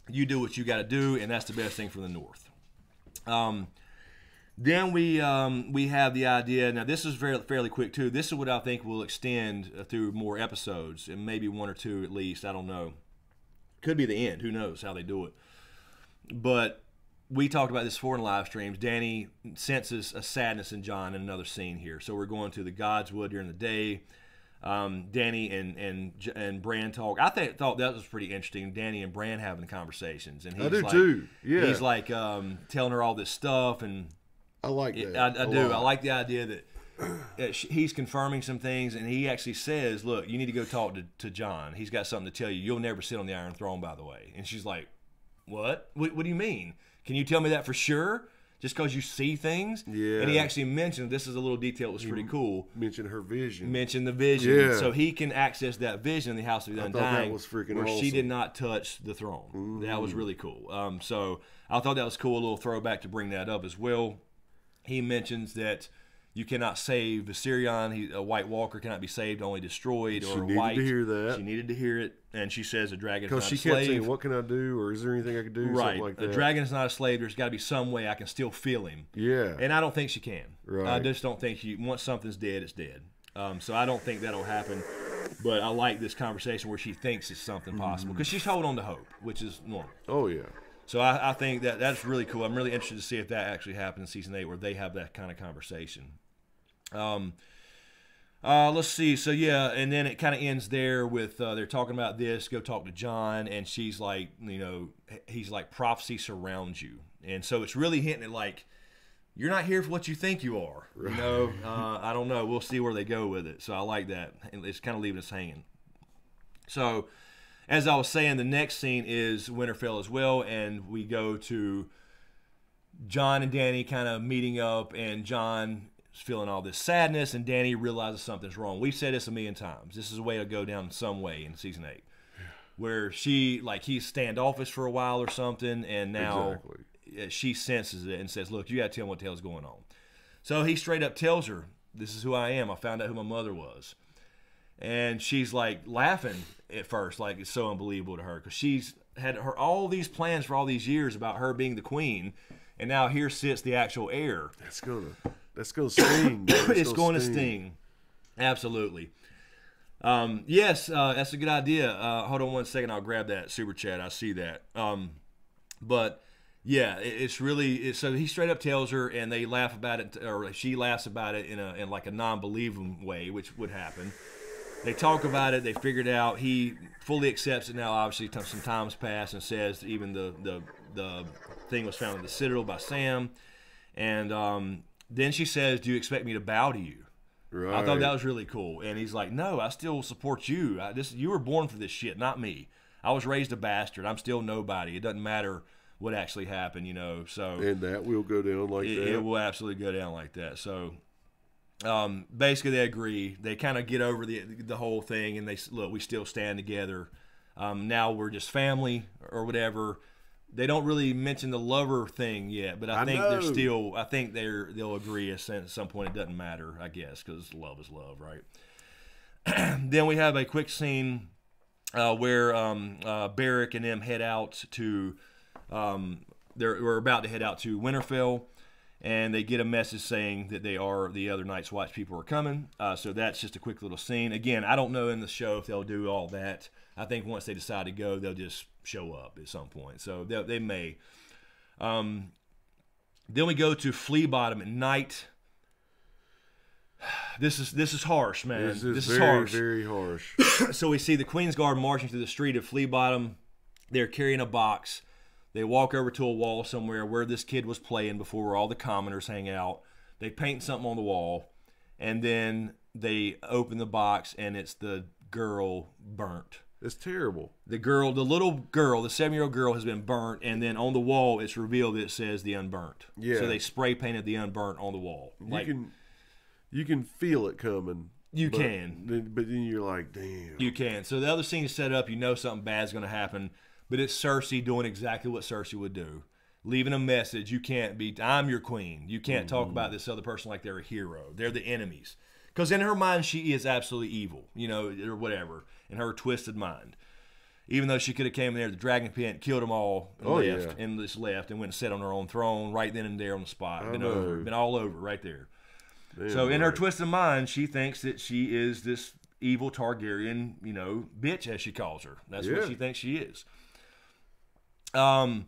you do what you got to do, and that's the best thing for the North. Then we have the idea. Now, this is fairly quick, too. This is what I think will extend through more episodes, and maybe 1 or 2 at least. I don't know. Could be the end. Who knows how they do it. But we talked about this before in live streams. Dany senses a sadness in Jon in another scene here. So we're going to the Godswood during the day. Dany and Bran talk. I thought that was pretty interesting. Dany and Bran having conversations, and
I do too. Yeah,
he's like telling her all this stuff, and
I like that.
I do. I like the idea that he's confirming some things, and he actually says, "Look, you need to go talk to Jon. He's got something to tell you. You'll never sit on the Iron Throne, by the way." And she's like, What do you mean? Can you tell me that for sure? Just because you see things?
Yeah.
And he actually mentioned, this is a little detail that was pretty cool.
Mentioned her vision.
Mentioned the vision.
Yeah.
So he can access that vision in the House of the Undying.
That was freaking
where
awesome.
She did not touch the throne. Mm-hmm. That was really cool. So I thought that was cool, a little throwback to bring that up as well. He mentions that you cannot save Viserion. A White Walker cannot be saved, only destroyed.
She
or
needed
white.
to hear that.
She needed to hear it. And she says a dragon is not a slave.
Because she kept saying, what can I do? Or is there anything I can do?
Right.
Something like that.
A dragon is not a slave. There's got to be some way I can still feel him.
Yeah.
And I don't think she can.
Right.
I just don't think once something's dead, it's dead. So I don't think that'll happen. But I like this conversation where she thinks it's something possible. Because she's holding on to hope, which is normal.
Oh, yeah.
So I think that's really cool. I'm really interested to see if that actually happens in Season 8 where they have that kind of conversation. Let's see. So, yeah, and then it kind of ends there with they're talking about this. Go talk to Jon, and she's like, he's like, prophecy surrounds you. And so it's really hitting it like, you're not here for what you think you are. Right. I don't know. We'll see where they go with it. So I like that. It's kind of leaving us hanging. So, as I was saying, the next scene is Winterfell as well, and we go to Jon and Dany kind of meeting up, and Jon is feeling all this sadness, and Dany realizes something's wrong. We've said this a million times. This is a way to go down some way in Season 8, where he's standoffish for a while or something, and now she senses it and says, look, you got to tell him what the hell's going on. So he straight up tells her, this is who I am. I found out who my mother was. and she's like laughing at first, like it's so unbelievable to her because she's had all these plans for all these years about her being the queen, and now here sits the actual heir.
That's gonna sting.
It's going to sting. Absolutely. Yes, that's a good idea. Hold on one second. I'll grab that super chat. I see that. But yeah, it's really so he straight up tells her, and they laugh about it, or she laughs about it in like a non-believing way, which would happen. They talk about it. They figure it out. He fully accepts it now. Obviously, some time's passed, and says that even the thing was found in the Citadel by Sam. And then she says, "Do you expect me to bow to you?"
Right.
I thought that was really cool. And he's like, "No, I still support you. You were born for this shit, not me. I was raised a bastard. I'm still nobody. It doesn't matter what actually happened, you know." So
and that will go down like that.
It will absolutely go down like that. So basically, they agree. They kind of get over the whole thing, and they look. We still stand together. Now we're just family or whatever. They don't really mention the lover thing yet, but I think they're still. I think they'll agree at some point. It doesn't matter, I guess, because love is love, right? Then we have a quick scene where Beric and them head out to. We're about to head out to Winterfell, and they get a message saying that the other Night's Watch people are coming. So that's just a quick little scene. Again, I don't know in the show if they'll do all that. I think once they decide to go, they'll just show up at some point. So they may. Then we go to Flea Bottom at night. This is harsh, man.
This is
very, harsh.
Very harsh.
So we see the Queen's Guard marching through the street of Flea Bottom. They're carrying a box. They walk over to a wall somewhere where this kid was playing before, where all the commoners hang out. They paint something on the wall, and then they open the box, and it's the girl burnt.
It's terrible.
The little girl, the 7-year-old girl has been burnt, and then on the wall it's revealed that it says the unburnt.
Yeah.
So they spray painted the unburnt on the wall.
You can feel it coming.
But
then you're like, damn.
You can. So the other scene is set up. You know something bad's going to happen, but it's Cersei doing exactly what Cersei would do, leaving a message. You can't be. I'm your queen. You can't talk about this other person like they're a hero. They're the enemies. Because in her mind, she is absolutely evil, you know, or whatever, in her twisted mind. Even though she could have came in there, the dragon pit, killed them all, and just left, and went and sat on her own throne right then and there on the spot. Been all over right there. Damn, so in her twisted mind, she thinks that she is this evil Targaryen, you know, bitch, as she calls her. That's what she thinks she is. Then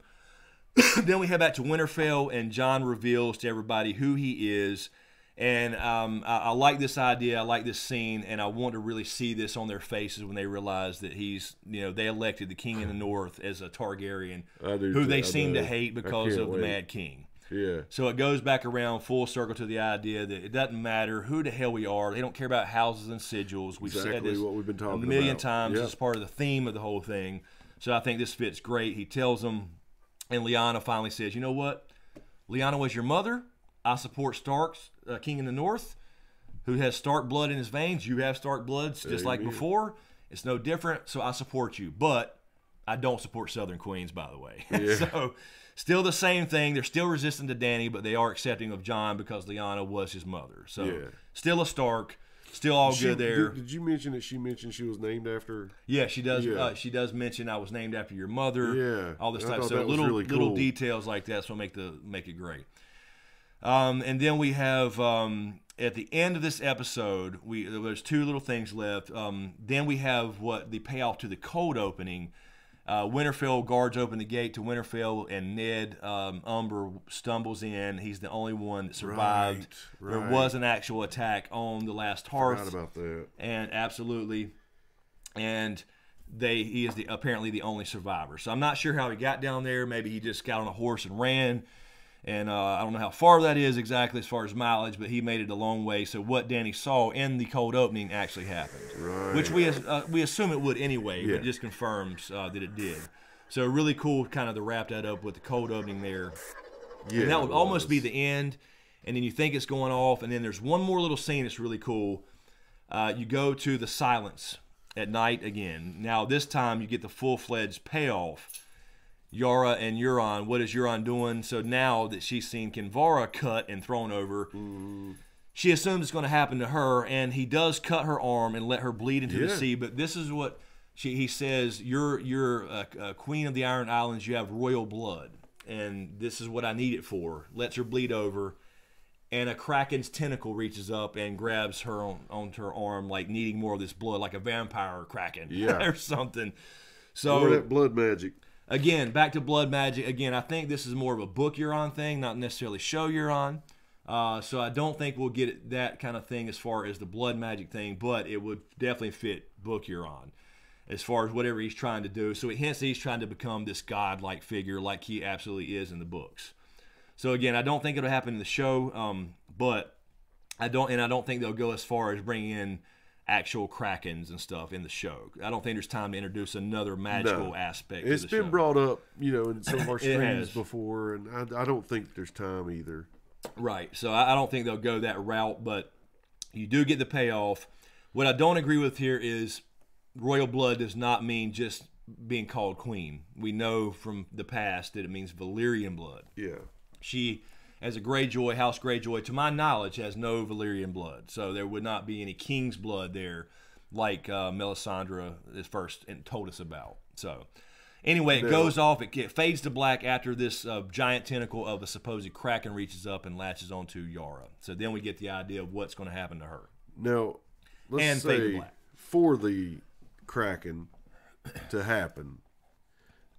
we head back to Winterfell, and Jon reveals to everybody who he is. And I like this idea. I like this scene, and I want to really see this on their faces when they realize that he's, you know, they elected the king in the north as a Targaryen, who they seem to hate because of the Mad King.
Yeah.
So it goes back around full circle to the idea that it doesn't matter who the hell we are. They don't care about houses and sigils. We've said this
what we've been talking
a million
about.
times. It's part of the theme of the whole thing. So I think this fits great. He tells them, and Lyanna finally says, "You know what? Lyanna was your mother. I support Stark's king in the north, who has Stark blood in his veins. You have Stark blood, just like before. It's no different, so I support you. But I don't support Southern Queens, by the way."
Yeah.
So still the same thing. They're still resistant to Dany, but they are accepting of Jon because Lyanna was his mother. So still a Stark. Still all good there.
Did you mention that she mentioned she was named after?
Yeah, she does. Yeah. She does mention I was named after your mother.
Yeah,
all this stuff. So
really cool.
little details like that. So make it great. And then we have at the end of this episode, there's two little things left. Then we have the payoff to the cold opening. Winterfell guards open the gate to Winterfell, and Ned Umber stumbles in. He's the only one that survived.
Right.
There was an actual attack on the last hearth.
Forgot about that.
And absolutely, and he is apparently the only survivor. So I'm not sure how he got down there. Maybe he just got on a horse and ran. And I don't know how far that is exactly as far as mileage, but he made it a long way. So what Dany saw in the cold opening actually happened,
right.
Which we assume it would anyway, but it just confirms that it did. So really cool, kind of to wrap that up with the cold opening there. Yeah, and that would almost be the end. And then you think it's going off, and then there's one more little scene that's really cool. You go to the silence at night again. Now this time you get the full-fledged payoff. Yara and Euron, what is Euron doing? So now that she's seen Kinvara cut and thrown over, she assumes it's going to happen to her, and he does cut her arm and let her bleed into the sea. But this is what he says: "You're a queen of the Iron Islands. You have royal blood, and this is what I need it for." Lets her bleed over, and a kraken's tentacle reaches up and grabs her onto her arm, like needing more of this blood, like a vampire kraken, or something. So
or that blood magic.
Again, back to blood magic. Again, I think this is more of a book Euron thing, not necessarily show Euron. So I don't think we'll get that kind of thing as far as the blood magic thing, but it would definitely fit book Euron as far as whatever he's trying to do. So it hints that he's trying to become this godlike figure like he absolutely is in the books. So again, I don't think it'll happen in the show, but I don't think they'll go as far as bringing in actual krakens and stuff in the show. I don't think there's time to introduce another magical aspect.
It's
to the
been
show.
brought up, in some of our streams before, and I don't think there's time either.
Right. So I don't think they'll go that route, but you do get the payoff. What I don't agree with here is royal blood does not mean just being called queen. We know from the past that it means Valyrian blood.
Yeah.
She, as a Greyjoy, House Greyjoy, to my knowledge, has no Valyrian blood. So there would not be any king's blood there like Melisandre is first told us about. So anyway, it goes off. It fades to black after this giant tentacle of a supposed kraken reaches up and latches onto Yara. So then we get the idea of what's going to happen to her.
Now, let's say for the kraken to happen,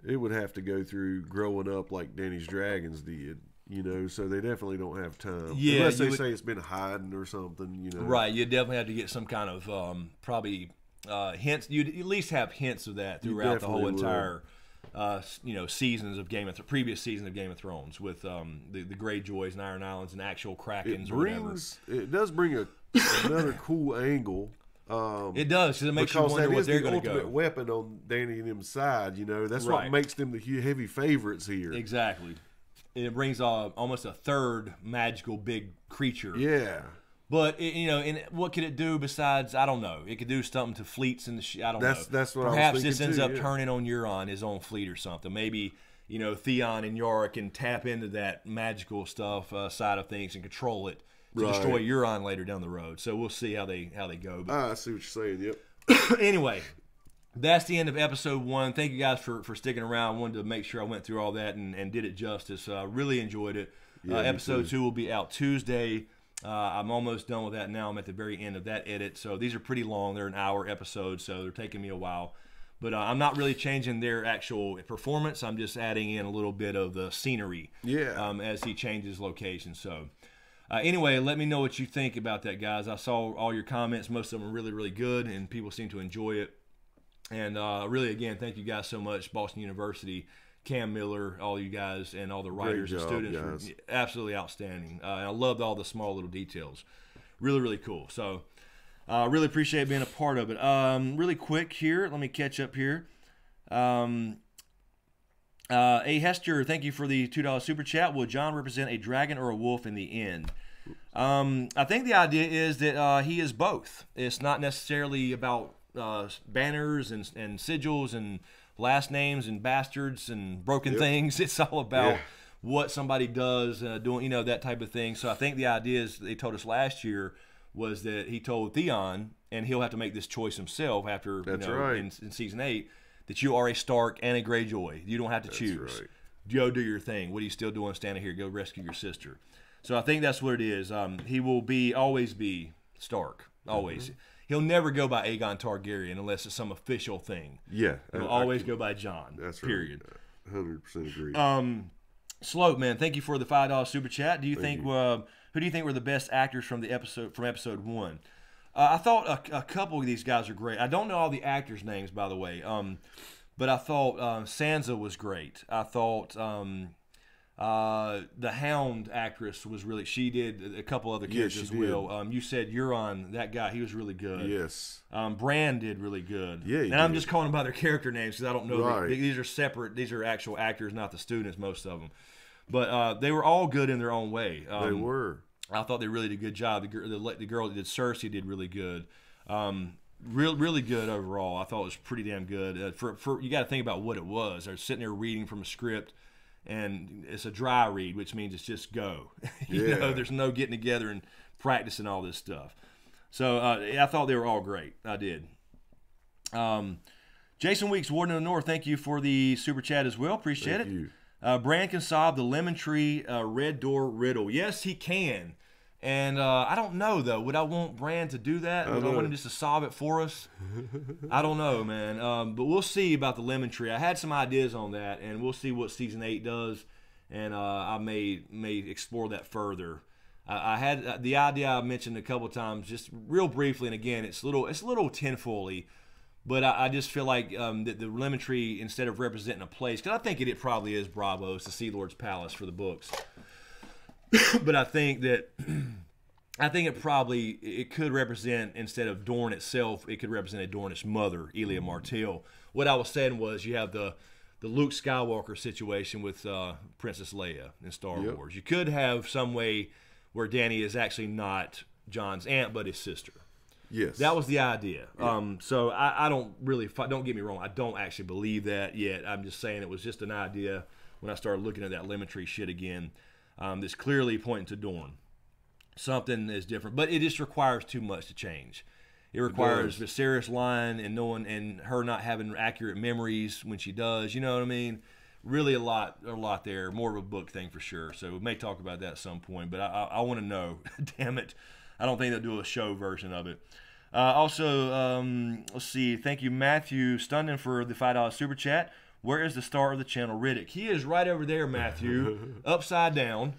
it would have to go through growing up like Dany's dragons did. So they definitely don't have time.
Yeah,
unless they say it's been hiding or something.
Right, you definitely have to get some kind of probably hints. You'd at least have hints of that throughout the whole entire seasons of previous seasons of Game of Thrones with the Greyjoys and Iron Islands and actual krakens or whatever.
It does bring another cool angle.
It does, because it makes you wonder what they're going to go.
Ultimate weapon on Dany and them's side. That's what makes them the heavy favorites here.
Exactly. It brings almost a third magical big creature.
Yeah.
But and what could it do besides? I don't know. It could do something to fleets and I don't know.
That's what
perhaps
I was thinking
this ends
too,
up turning on Euron, his own fleet or something. Maybe Theon and Yara can tap into that magical stuff side of things and control it to destroy Euron later down the road. So we'll see how they go. But,
I see what you're saying. Yep.
Anyway. That's the end of episode 1. Thank you guys for sticking around. I wanted to make sure I went through all that and did it justice. Really enjoyed it.
Yeah,
episode 2 will be out Tuesday. I'm almost done with that now. I'm at the very end of that edit. So these are pretty long. They're an hour episodes, so they're taking me a while. But I'm not really changing their actual performance. I'm just adding in a little bit of the scenery as he changes location. So anyway, let me know what you think about that, guys. I saw all your comments. Most of them are really, really good, and people seem to enjoy it. And really, again, thank you guys so much, Boston University, Cam Miller, all you guys, and all the writers and students were absolutely outstanding. And I loved all the small little details. Really, really cool. So really appreciate being a part of it. Really quick here, let me catch up here. A Hester, thank you for the $2 super chat. Will Jon represent a dragon or a wolf in the end? I think the idea is that he is both. It's not necessarily about banners and sigils and last names and bastards and broken things. It's all about what somebody does, doing that type of thing. So I think the idea is they told us last year was that he told Theon, and he'll have to make this choice himself after in season 8, that you are a Stark and a Greyjoy. You don't have to choose.
Right.
Go do your thing. What are you still doing standing here? Go rescue your sister. So I think that's what it is. He will always be Stark. Always. He'll never go by Aegon Targaryen unless it's some official thing.
Yeah.
He'll always go by Jon.
That's
period.
Right. 100% agree.
Slope, man, thank you for the $5 super chat. Do you think who do you think were the best actors from episode 1? I thought a couple of these guys are great. I don't know all the actors' names, by the way. But I thought Sansa was great. I thought the Hound actress was really. She did a couple other characters as well. You said Euron, that guy, he was really good.
Yes.
Bran did really good.
Yeah,
and I'm just calling them by their character names because I don't know.
Right.
These are separate. These are actual actors, not the students. Most of them, but they were all good in their own way.
They were.
I thought they really did a good job. The girl that did Cersei did really good. Really good overall. I thought it was pretty damn good. For you got to think about what it was. They're sitting there reading from a script. And it's a dry read, which means it's just go. you know, there's no getting together and practicing all this stuff. So I thought they were all great. I did. Jason Weeks, Warden of the North, thank you for the super chat as well. Appreciate it.
You.
Bran can solve the lemon tree red door riddle. Yes, he can. And I don't know, though. Would I want Bran to do that? Would I want him just to solve it for us? I don't know, man. But we'll see about the lemon tree. I had some ideas on that, and we'll see what Season 8 does. And I may explore that further. I had the idea I mentioned a couple times, just real briefly, and again, it's a little tinfoily, but I just feel like that the lemon tree, instead of representing a place, because I think it probably is Braavos, the Sea Lord's Palace for the books, but I think it could represent, instead of Dorne itself, it could represent a Dornish mother, Elia Martell. What I was saying was you have the Luke Skywalker situation with Princess Leia in Star Wars. You could have some way where Dany is actually not Jon's aunt, but his sister.
Yes.
That was the idea.
Yeah.
So I don't really, don't get me wrong, I don't actually believe that yet. I'm just saying it was just an idea when I started looking at that lemon tree shit again. That's clearly pointing to Dorne. Something is different, but it just requires too much to change. It requires Viserys lying and her not having accurate memories when she does. You know what I mean? Really a lot there. More of a book thing for sure. So we may talk about that at some point. But I want to know. Damn it. I don't think they'll do a show version of it. Also, let's see. Thank you, Matthew Stunden, for the $5 super chat. Where is the star of the channel, Riddick? He is right over there, Matthew. Upside down.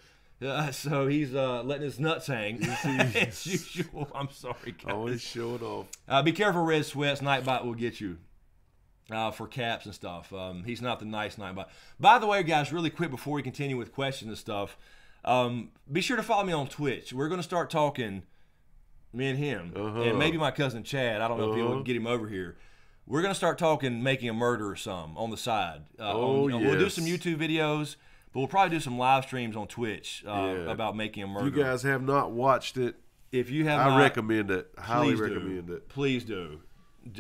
So he's letting his nuts hang as usual. I'm sorry, guys.
Always showing off.
Be careful, Red Sweats. Nightbot will get you. For caps and stuff. He's not the nice Nightbot. By the way, guys, really quick before we continue with questions and stuff, be sure to follow me on Twitch. We're going to start talking, me and him, and maybe my cousin Chad. I don't know if you'll get him over here. We're going to start talking making a murder or some on the side. We'll do some YouTube videos, but we'll probably do some live streams on Twitch about making a murder.
If you guys have not watched it,
if you have,
I recommend it. Highly recommend it.
Please do.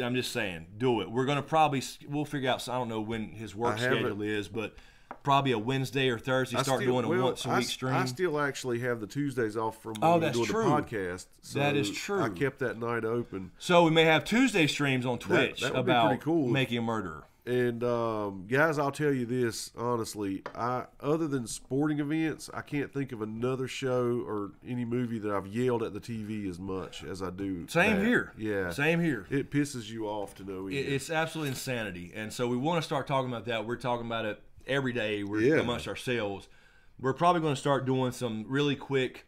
I'm just saying, do it. We're going to we'll figure out, I don't know when his work schedule is, but probably a Wednesday or Thursday, doing a once-a-week stream.
I still actually have the Tuesdays off from
doing
the podcast. So
that is true.
I kept that night open.
So we may have Tuesday streams on Twitch
that would
about
be pretty cool.
making a murderer.
And guys, I'll tell you this honestly. Other than sporting events, I can't think of another show or any movie that I've yelled at the TV as much as I do.
Same here.
Yeah,
same here.
It pisses you off to no end.
It's absolute insanity, and so we want to start talking about that. We're talking about it every day. We're amongst ourselves. We're probably going to start doing some really quick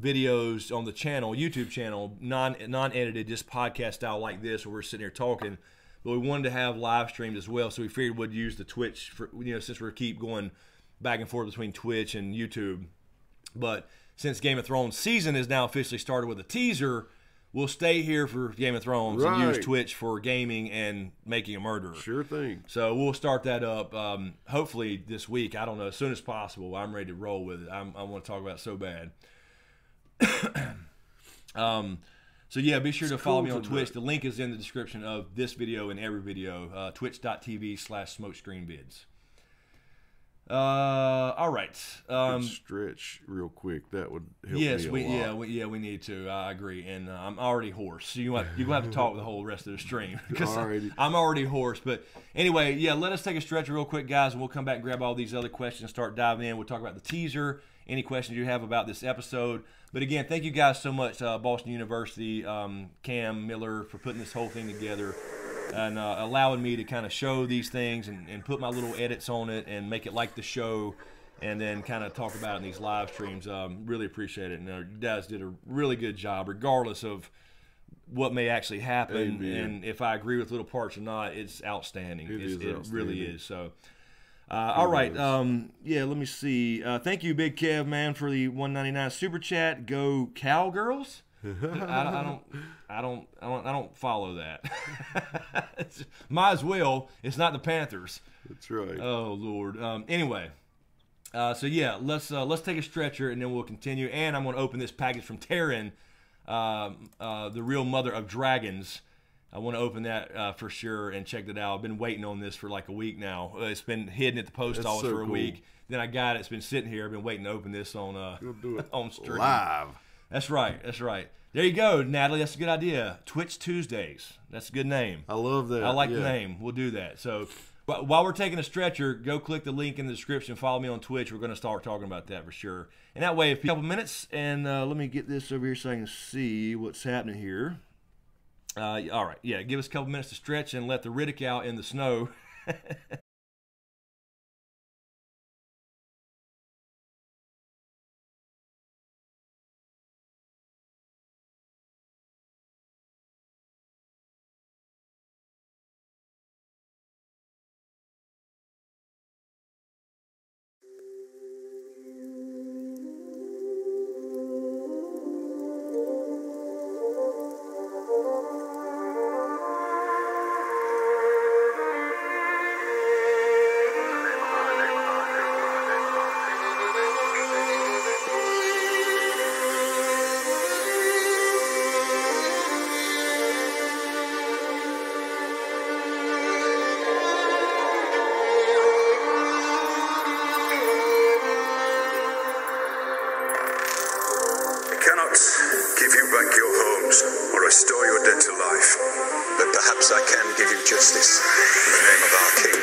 videos on the channel, YouTube channel, non-edited, just podcast style like this, where we're sitting here talking. But we wanted to have live streams as well, so we figured we'd use the Twitch for, since we keep going back and forth between Twitch and YouTube. But since Game of Thrones season is now officially started with a teaser, we'll stay here for Game of Thrones and use Twitch for gaming and making a murderer.
Sure thing.
So we'll start that up hopefully this week. I don't know, as soon as possible. I'm ready to roll with it. I want to talk about it so bad. So yeah, be sure to follow me on Twitch. The link is in the description of this video and every video. Twitch.tv/smokescreenvids. All right.
Stretch real quick. That would help
me
a lot.
We need to. I agree. And I'm already hoarse. So you're going to have to talk the whole rest of the stream. Because I'm already hoarse. But anyway, let us take a stretch real quick, guys, and we'll come back and grab all these other questions and start diving in. We'll talk about the teaser, any questions you have about this episode. But again, thank you guys so much, Boston University, Cam Miller, for putting this whole thing together and allowing me to kind of show these things and put my little edits on it and make it like the show and then kind of talk about it in these live streams. Really appreciate it. And you guys did a really good job, regardless of what may actually happen.
Amen.
And if I agree with little parts or not, it's outstanding. It really is. So. All right. Let me see. Thank you, Big Kev, man, for the $1.99 super chat. Go Cowgirls. I don't follow that. Might as well. It's not the Panthers.
That's right.
Oh Lord. Anyway. Let's take a stretcher and then we'll continue. And I'm going to open this package from Tyrion, the real mother of dragons. I want to open that for sure and check that out. I've been waiting on this for like a week now. It's been hidden at the post office for a week. Then I got it. It's been sitting here. I've been waiting to open this on stream.
Live.
That's right. That's right. There you go, Natalie. That's a good idea. Twitch Tuesdays. That's a good name.
I love that.
I like the name. We'll do that. So, but while we're taking a stretcher, go click the link in the description. Follow me on Twitch. We're going to start talking about that for sure. And that way, a couple minutes, and let me get this over here so I can see what's happening here. All right. Yeah, give us a couple minutes to stretch and let the Riddick out in the snow.
Restore your dead to life, but perhaps I can give you justice in the name of our king.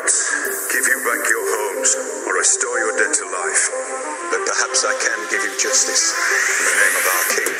cannot give you back your homes or restore your dead to life, but perhaps I can give you justice in the name of our king.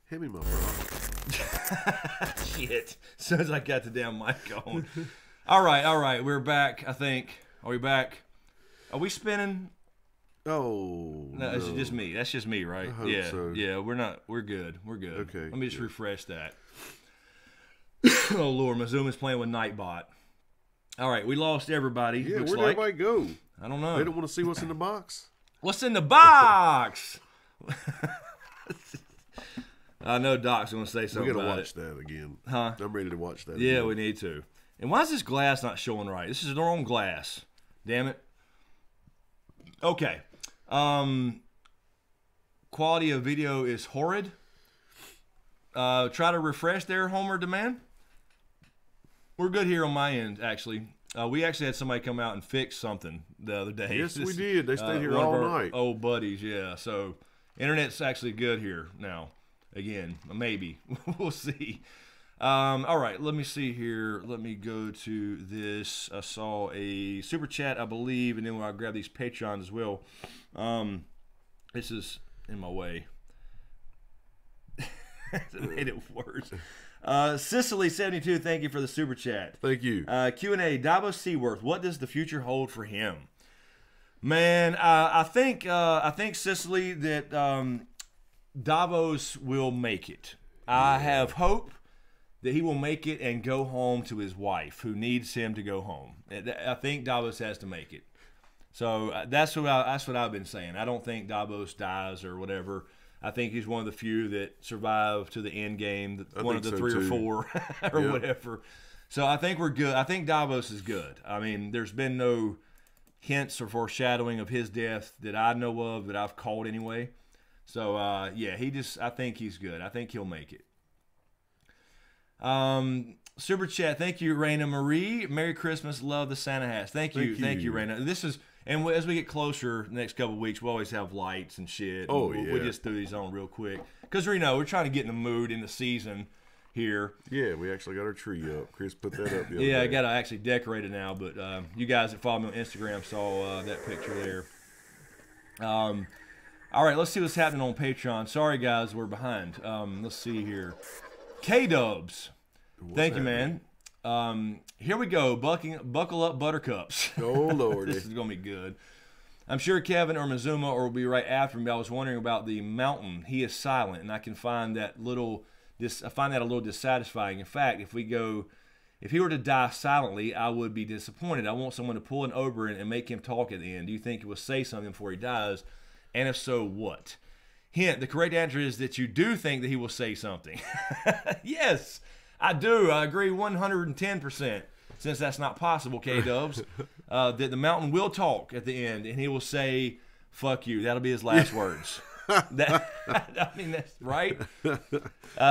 Hit me, my bro.
Shit. As soon as I got the damn mic on. All right. We're back, I think. Are we back? Are we spinning?
Oh,
no. It's just me. That's just me, right?
I hope
yeah.
so.
Yeah, we're not. We're good. We're good.
Okay.
Let me just refresh that. Oh, Lord. My Zoom is playing with Nightbot. All right. We lost everybody.
Yeah,
looks
where'd
like.
everybody go?
I don't know.
They don't want to see what's in the box?
What's in the box? I know Doc's going to say something
We got to
about
watch
it.
that again.
Huh?
I'm ready to watch that
Yeah,
again.
we need to. And why is this glass not showing right? This is the wrong glass. Damn it. Okay. Quality of video is horrid. Try to refresh there, Homer Demand. We're good here on my end, actually. We actually had somebody come out and fix something the other day.
Yes, we did. They stayed here all night.
Old buddies, yeah. So, internet's actually good here now. Again, maybe. We'll see. All right, let me see here. Let me go to this. I saw a super chat, I believe, and then I'll grab these Patreons as well. This is in my way. It made it worse. Sicily72, thank you for the super chat.
Thank you.
Q&A, Davos Seaworth, what does the future hold for him? Man, I think Sicily, that Davos will make it. I have hope that he will make it and go home to his wife, who needs him to go home. I think Davos has to make it. So that's what I've been saying. I don't think Davos dies or whatever. I think he's one of the few that survive to the end game, one of the 3 or 4 or whatever. So I think we're good. I think Davos is good. I mean, there's been no hints or foreshadowing of his death that I know of, that I've called anyway. So yeah, I think he's good. I think he'll make it. Super chat. Thank you, Raina Marie. Merry Christmas. Love the Santa hats. Thank you, Raina. This is, and as we get closer, the next couple of weeks, we'll always have lights and shit.
Oh,
and
yeah.
We just threw these on real quick because we're trying to get in the mood in the season here.
Yeah, we actually got our tree up. Chris put that up the other
Yeah,
day.
I got to actually decorate it now, but you guys that follow me on Instagram saw that picture there. All right, let's see what's happening on Patreon. Sorry, guys, we're behind. Let's see here. K-Dubs. Thank you, man. Here we go. Buckle up, buttercups.
Oh, Lordy.
This is going to be good. I'm sure Kevin or Mizuma will be right after me, but I was wondering about the mountain. He is silent, and I can find that I find that a little dissatisfying. In fact, if he were to die silently, I would be disappointed. I want someone to pull an Oberyn and make him talk at the end. Do you think he will say something before he dies? And if so, what? Hint, the correct answer is that you do think that he will say something. Yes, I do. I agree 110%. Since that's not possible, K-Dubs, that the mountain will talk at the end, and he will say, fuck you. That'll be his last words. I mean, that's right.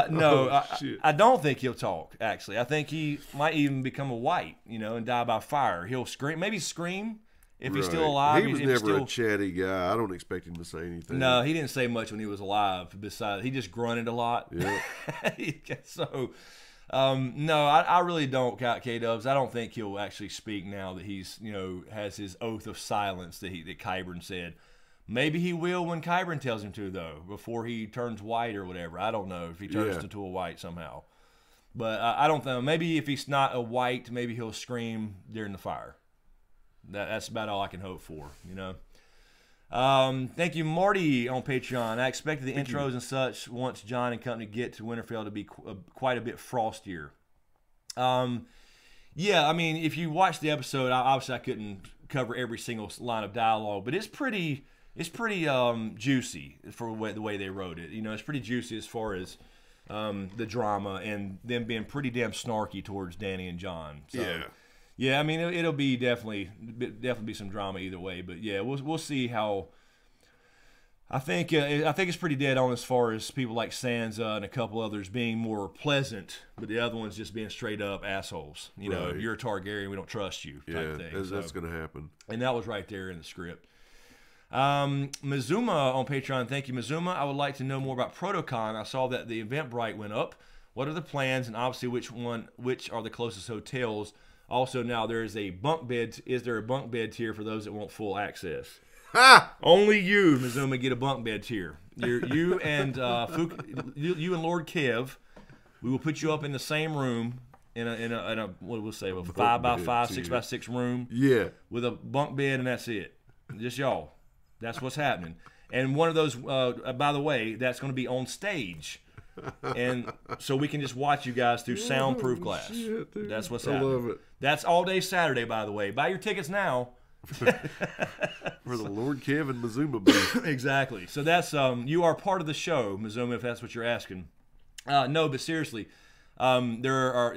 No, I don't think he'll talk, actually. I think he might even become a white, and die by fire. He'll scream. Maybe scream if he's still alive.
He was never a chatty guy. I don't expect him to say anything.
No, he didn't say much when he was alive. Besides, he just grunted a lot.
Yeah.
So, no, I really don't count K-Dubs. I don't think he'll actually speak now that he's, has his oath of silence that Qyburn said. Maybe he will when Qyburn tells him to, though, before he turns white or whatever. I don't know if he turns into a white somehow. But I don't know. Maybe if he's not a white, maybe he'll scream during the fire. That's about all I can hope for, Thank you, Marty, on Patreon. I expected the intros and such once Jon and company get to Winterfell to be quite a bit frostier. Yeah, I mean, if you watch the episode, obviously I couldn't cover every single line of dialogue, but it's pretty juicy for the way they wrote it. It's pretty juicy as far as the drama and them being pretty damn snarky towards Dany and Jon. So, yeah, I mean, it'll be definitely be some drama either way. But yeah, we'll see how. I think it's pretty dead on as far as people like Sansa and a couple others being more pleasant, but the other ones just being straight up assholes. If you're a Targaryen, we don't trust you. Type thing.
That's going to happen.
And that was right there in the script. Mizuma on Patreon, thank you, Mizuma. I would like to know more about Protocon. I saw that the Eventbrite went up. What are the plans, and obviously which are the closest hotels? Also, now there is a bunk bed. Is there a bunk bed tier for those that want full access? Only you, Mizuma, get a bunk bed tier. You and you and Lord Kev, we will put you up in the same room in a what we'll say, a 5x5, 6x6 room.
Yeah,
with a bunk bed, and that's it. Just y'all. That's what's happening. And one of those, by the way, that's going to be on stage. And so we can just watch you guys through soundproof glass.
Shit,
that's what's
I
happening.
love it.
That's all day Saturday, by the way. Buy your tickets now.
For the Lord Kev and Mizuma booth.
Exactly. So that's you are part of the show, Mizuma, if that's what you're asking. No, but seriously, there are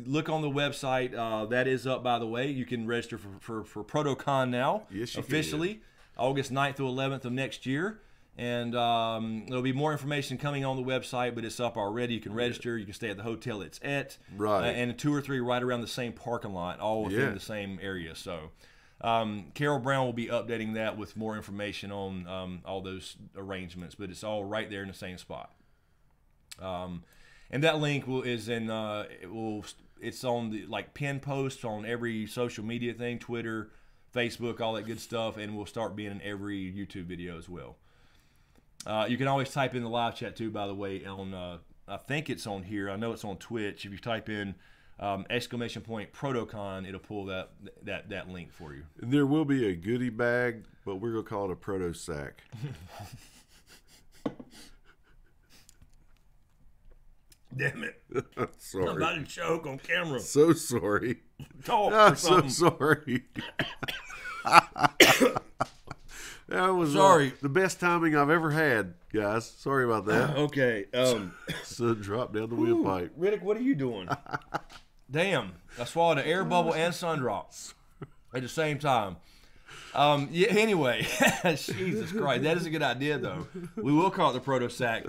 look on the website. That is up, by the way. You can register for Protocon now.
Yes, you
officially.
can.
August 9th through 11th of next year. And there'll be more information coming on the website, but it's up already. You can register. You can stay at the hotel it's at.
Right.
And 2 or 3 right around the same parking lot, all within the same area. So Carol Brown will be updating that with more information on all those arrangements, but it's all right there in the same spot. And that link it's on the pinned posts on every social media thing, Twitter, Facebook, all that good stuff, and will start being in every YouTube video as well. You can always type in the live chat too, by the way, on I think it's on here. I know it's on Twitch. If you type in !Protocon, it'll pull that link for you.
And there will be a goodie bag, but we're gonna call it a proto sack.
Damn it!
Sorry.
I'm about to choke on camera.
So sorry.
Talk
I'm
or
so
something.
sorry. That was the best timing I've ever had, guys. Sorry about that.
Okay.
So drop down the windpipe.
Riddick, what are you doing? Damn. I swallowed an air bubble and sun drop at the same time. Yeah. Anyway, Jesus Christ, that is a good idea, though. We will call it the Proto Sack.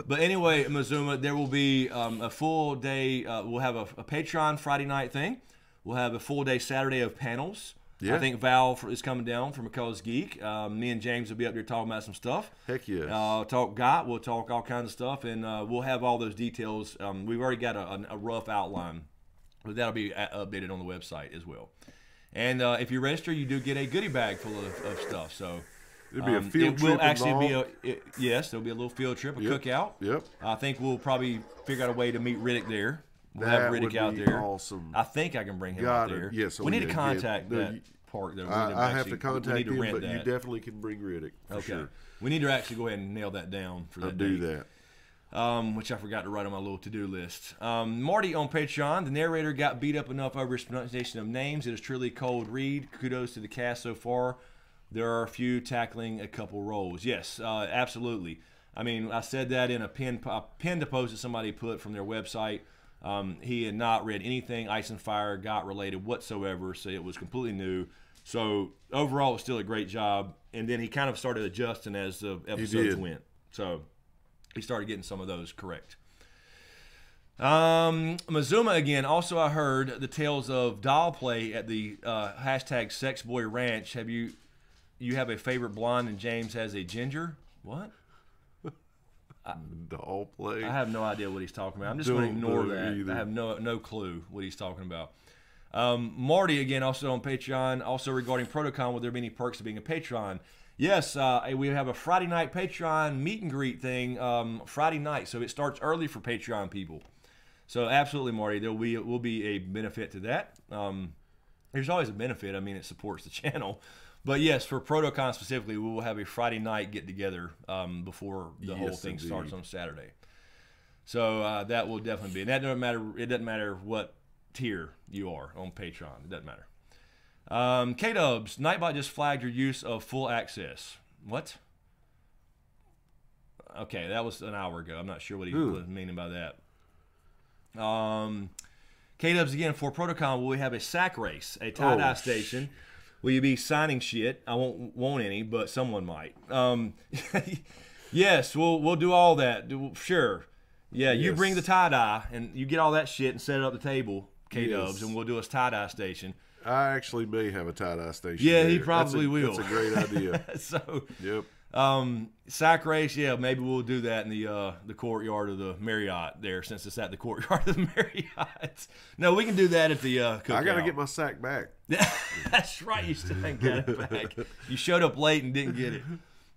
But anyway, Mazuma, there will be a full day. We'll have a Patreon Friday night thing. We'll have a full day Saturday of panels. Yeah. I think Val is coming down from McCullough's Geek. Me and James will be up there talking about some stuff.
Heck yes.
Talk GOT. We'll talk all kinds of stuff, and we'll have all those details. We've already got a rough outline, but that'll be updated on the website as well. And if you register, you do get a goodie bag full of stuff. So
it'll be a field trip.
Will actually be yes, there'll be a little field trip, a cookout.
Yep.
I think we'll probably figure out a way to meet Riddick there. We'll have Riddick out there.
Awesome.
I think I can bring him out there.
Yes,
we need to contact that park. Though.
I have to contact him, but you definitely can bring Riddick. For sure.
We need to actually go ahead and nail that down for that.
I'll do that.
Which I forgot to write on my little to-do list. Marty on Patreon, the narrator got beat up enough over his pronunciation of names. It is truly cold read. Kudos to the cast so far. There are a few tackling a couple roles. Yes, absolutely. I mean, I said that in a pinned post that somebody put from their website. He had not read anything Ice and Fire got related whatsoever, so it was completely new. So overall, it was still a great job. And then he kind of started adjusting as the episodes went. So he started getting some of those correct. Mazuma again. Also, I heard the tales of doll play at the hashtag Sexboy Ranch. Have you have a favorite blonde and James has a ginger? What?
Doll play.
I have no idea what he's talking about. I'm just going to ignore that. Either. I have no clue what he's talking about. Marty again, also on Patreon. Also regarding Protocon, will there be any perks of being a patron? Yes, we have a Friday night Patreon meet and greet thing Friday night, so it starts early for Patreon people. So absolutely, Marty, there will be a benefit to that. There's always a benefit. I mean, it supports the channel. But yes, for Protocon specifically, we will have a Friday night get together before the whole thing starts on Saturday. So that will definitely be. And that doesn't matter. It doesn't matter what tier you are on Patreon. It doesn't matter. K-Dubs, Nightbot just flagged your use of full access. What? Okay, that was an hour ago. I'm not sure what he was meaning by that. K-Dubs again, for Protocon, will we have a sack race, a tie-dye station? Will you be signing shit? I won't want any, but someone might. Yes, we'll do all that. Sure. Yeah, you bring the tie-dye, and you get all that shit and set it up the table, K-Dubs, and we'll do a tie-dye station.
I actually may have a tie-dye station.
Yeah,
there.
He probably will.
That's a great idea.
So,
yep.
Sack race, yeah, maybe we'll do that in the courtyard of the Marriott there, since it's at the courtyard of the Marriott. No, we can do that at the cookout.
I gotta get my sack back.
That's right, you still ain't got it back. You showed up late and didn't get it.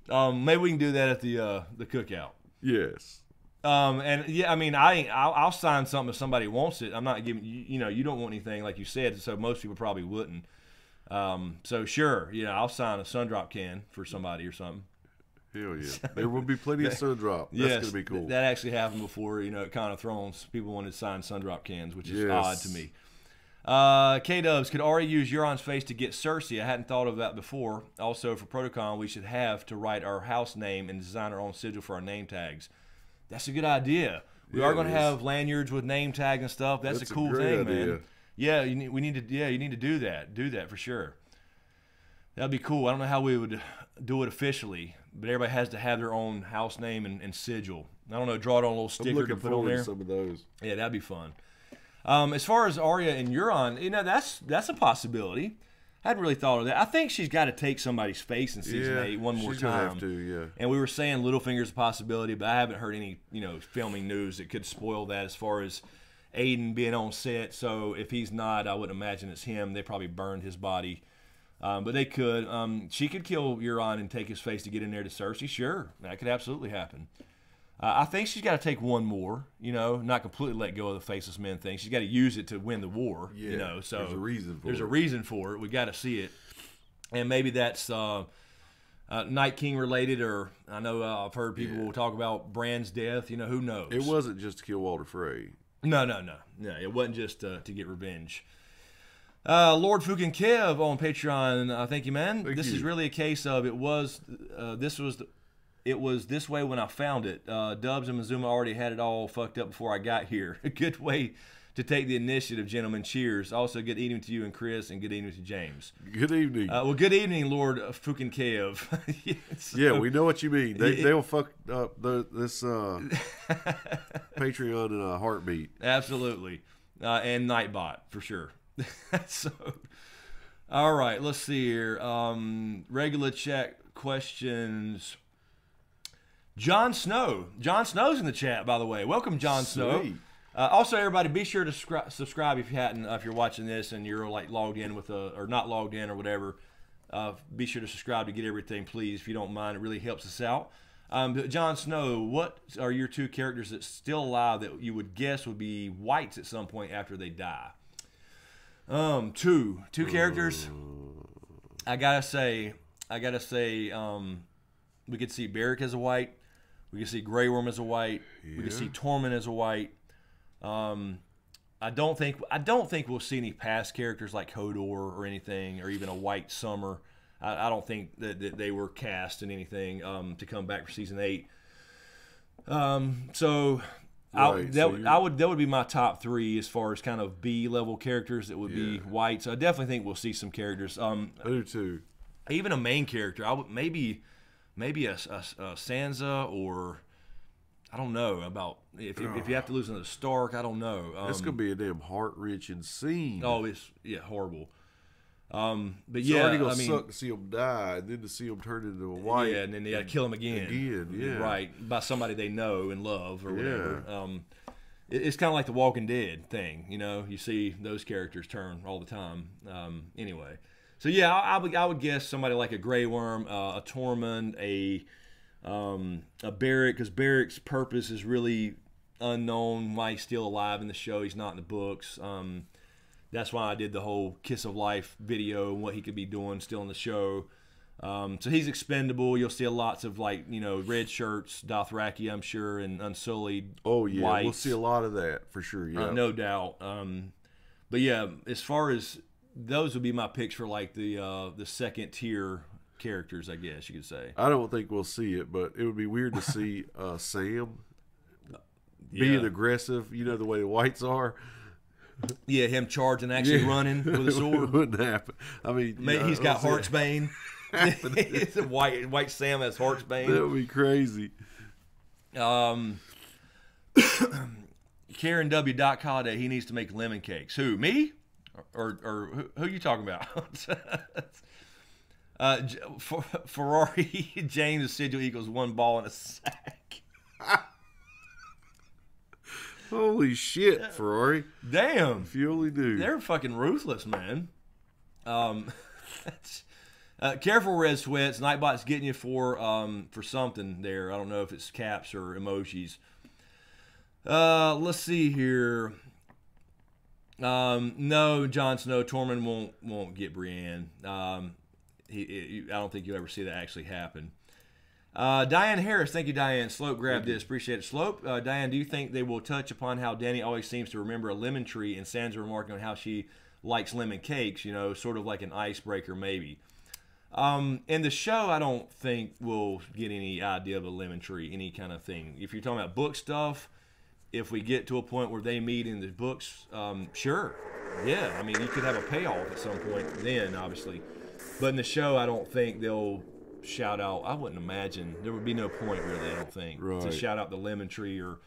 Maybe we can do that at the cookout.
Yes.
And yeah, I mean, I'll sign something if somebody wants it. I'm not giving you know, you don't want anything like you said, so most people probably wouldn't. So sure, I'll sign a Sundrop can for somebody or something.
Hell yeah. There will be plenty of Sundrop. That's going to be cool.
That actually happened before, at Con of Thrones. People wanted to sign Sundrop cans, which is odd to me. K-Dubs, could Arya use Euron's face to get Cersei? I hadn't thought of that before. Also, for Protocon, we should have to write our house name and design our own sigil for our name tags. That's a good idea. We are going to have lanyards with name tags and stuff. That's a cool thing, man. Yeah, you need to do that. Do that for sure. That'd be cool. I don't know how we would do it officially, but everybody has to have their own house name and sigil. I don't know, draw it on a little sticker to put on there.
Some of those.
Yeah, that'd be fun. As far as Arya and Euron, that's a possibility. I hadn't really thought of that. I think she's got to take somebody's face in season 8 one more time.
She's gonna have to, yeah.
And we were saying Littlefinger's a possibility, but I haven't heard any, filming news that could spoil that as far as Aiden being on set. So if he's not, I wouldn't imagine it's him. They probably burned his body. But they could. She could kill Euron and take his face to get in there to Cersei. Sure, that could absolutely happen. I think she's got to take one more, not completely let go of the faceless men thing. She's got to use it to win the war, So
there's a reason for it.
There's a reason for it. We got to see it. And maybe that's Night King related, or I know I've heard people will talk about Bran's death. Who knows?
It wasn't just to kill Walder Frey.
No. It wasn't just to get revenge. Lord Fukin Kev on Patreon, thank you, man. This is really a case of it was this way when I found it. Dubs and Mazuma already had it all fucked up before I got here. A good way to take the initiative, gentlemen. Cheers. Also, good evening to you and Chris, and good evening to James.
Good evening.
Well, good evening, Lord Fukinkev.
Yeah, we know what you mean. They'll fuck up this Patreon in a heartbeat.
Absolutely. And Nightbot, for sure. So, all right, let's see here. Regular chat questions. Jon Snow. Jon Snow's in the chat, by the way. Welcome, Jon Snow. Also, everybody, be sure to subscribe if you hadn't. If you're watching this and you're like logged in with or not logged in or whatever, be sure to subscribe to get everything, please, if you don't mind. It really helps us out. Jon Snow, what are your two characters that's still alive that you would guess would be whites at some point after they die? Two characters. I gotta say, we could see Beric as a white. We could see Grey Worm as a white. Yeah. We could see Tormund as a white. I don't think we'll see any past characters like Hodor or anything, or even a White Summer. I don't think that they were cast in anything to come back for season 8. So that would be my top 3 as far as kind of B level characters that would be white. So I definitely think we'll see some characters. I
do too.
Even a main character. I would maybe a Sansa, or I don't know about if you have to lose another Stark. I don't know.
It's gonna be a damn heart-wrenching scene.
Oh, it's horrible. But
it's already gonna suck to see him die, and then to see him turn into a white.
Yeah, and then they gotta kill him again. Right, by somebody they know and love or whatever. It's kind of like the Walking Dead thing. You know, you see those characters turn all the time. Anyway. So yeah, I would guess somebody like a Grey Worm, a Tormund, a Beric, because Beric's purpose is really unknown. Why he's still alive in the show, he's not in the books. That's why I did the whole Kiss of Life video and what he could be doing still in the show. So he's expendable. You'll see lots of red shirts, Dothraki, I'm sure, and Unsullied.
Oh yeah,
whites.
We'll see a lot of that for sure. Yeah,
no doubt. But yeah, as far as those would be my picks for like the second tier characters, I guess you could say.
I don't think we'll see it, but it would be weird to see Sam being aggressive. You know the way the whites are.
Yeah, him charging, actually running with a sword.
It wouldn't happen. I mean,
he's got Heartsbane. White Sam has Heartsbane.
That would be crazy.
Karen W. Holiday, he needs to make lemon cakes. Who, me? Or who are you talking about? Ferrari James Sigil equals 1 ball in a sack.
Holy shit, Ferrari.
Damn.
If you only knew.
They're fucking ruthless, man. Careful, Red Sweats. Nightbot's getting you for something there. I don't know if it's caps or emojis. Let's see here. No, Jon Snow. Tormund won't get Brienne. I don't think you'll ever see that actually happen. Diane Harris, thank you, Diane. Slope, grab this. Appreciate it. Slope, Diane, do you think they will touch upon how Dany always seems to remember a lemon tree and Sansa remarking on how she likes lemon cakes, sort of like an icebreaker maybe? In the show, I don't think we'll get any idea of a lemon tree, any kind of thing. If you're talking about book stuff, if we get to a point where they meet in the books, sure. Yeah, I mean, you could have a payoff at some point then, obviously. But in the show, I don't think they'll shout out. I wouldn't imagine. There would be no point, really, I don't think, to shout out the lemon tree or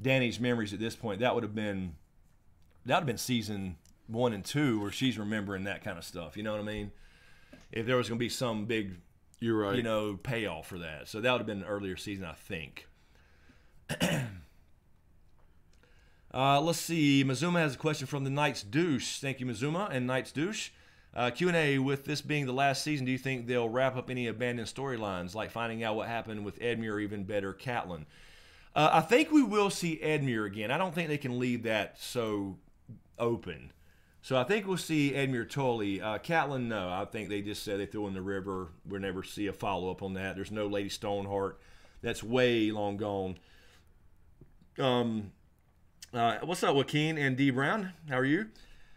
Dany's memories at this point. That would have been season 1 and 2 where she's remembering that kind of stuff. You know what I mean? If there was going to be some big,
you're right,
payoff for that. So that would have been an earlier season, I think. Let's see. Mazuma has a question from the Knight's Douche. Thank you, Mazuma and Knight's Douche. Q&A, with this being the last season, do you think they'll wrap up any abandoned storylines, like finding out what happened with Edmure, or even better, Catelyn? I think we will see Edmure again. I don't think they can leave that so open. So I think we'll see Edmure Tully. Catelyn, no. I think they just said they threw in the river. We'll never see a follow-up on that. There's no Lady Stoneheart. That's way long gone. What's up, Joaquin and D Brown? How are you?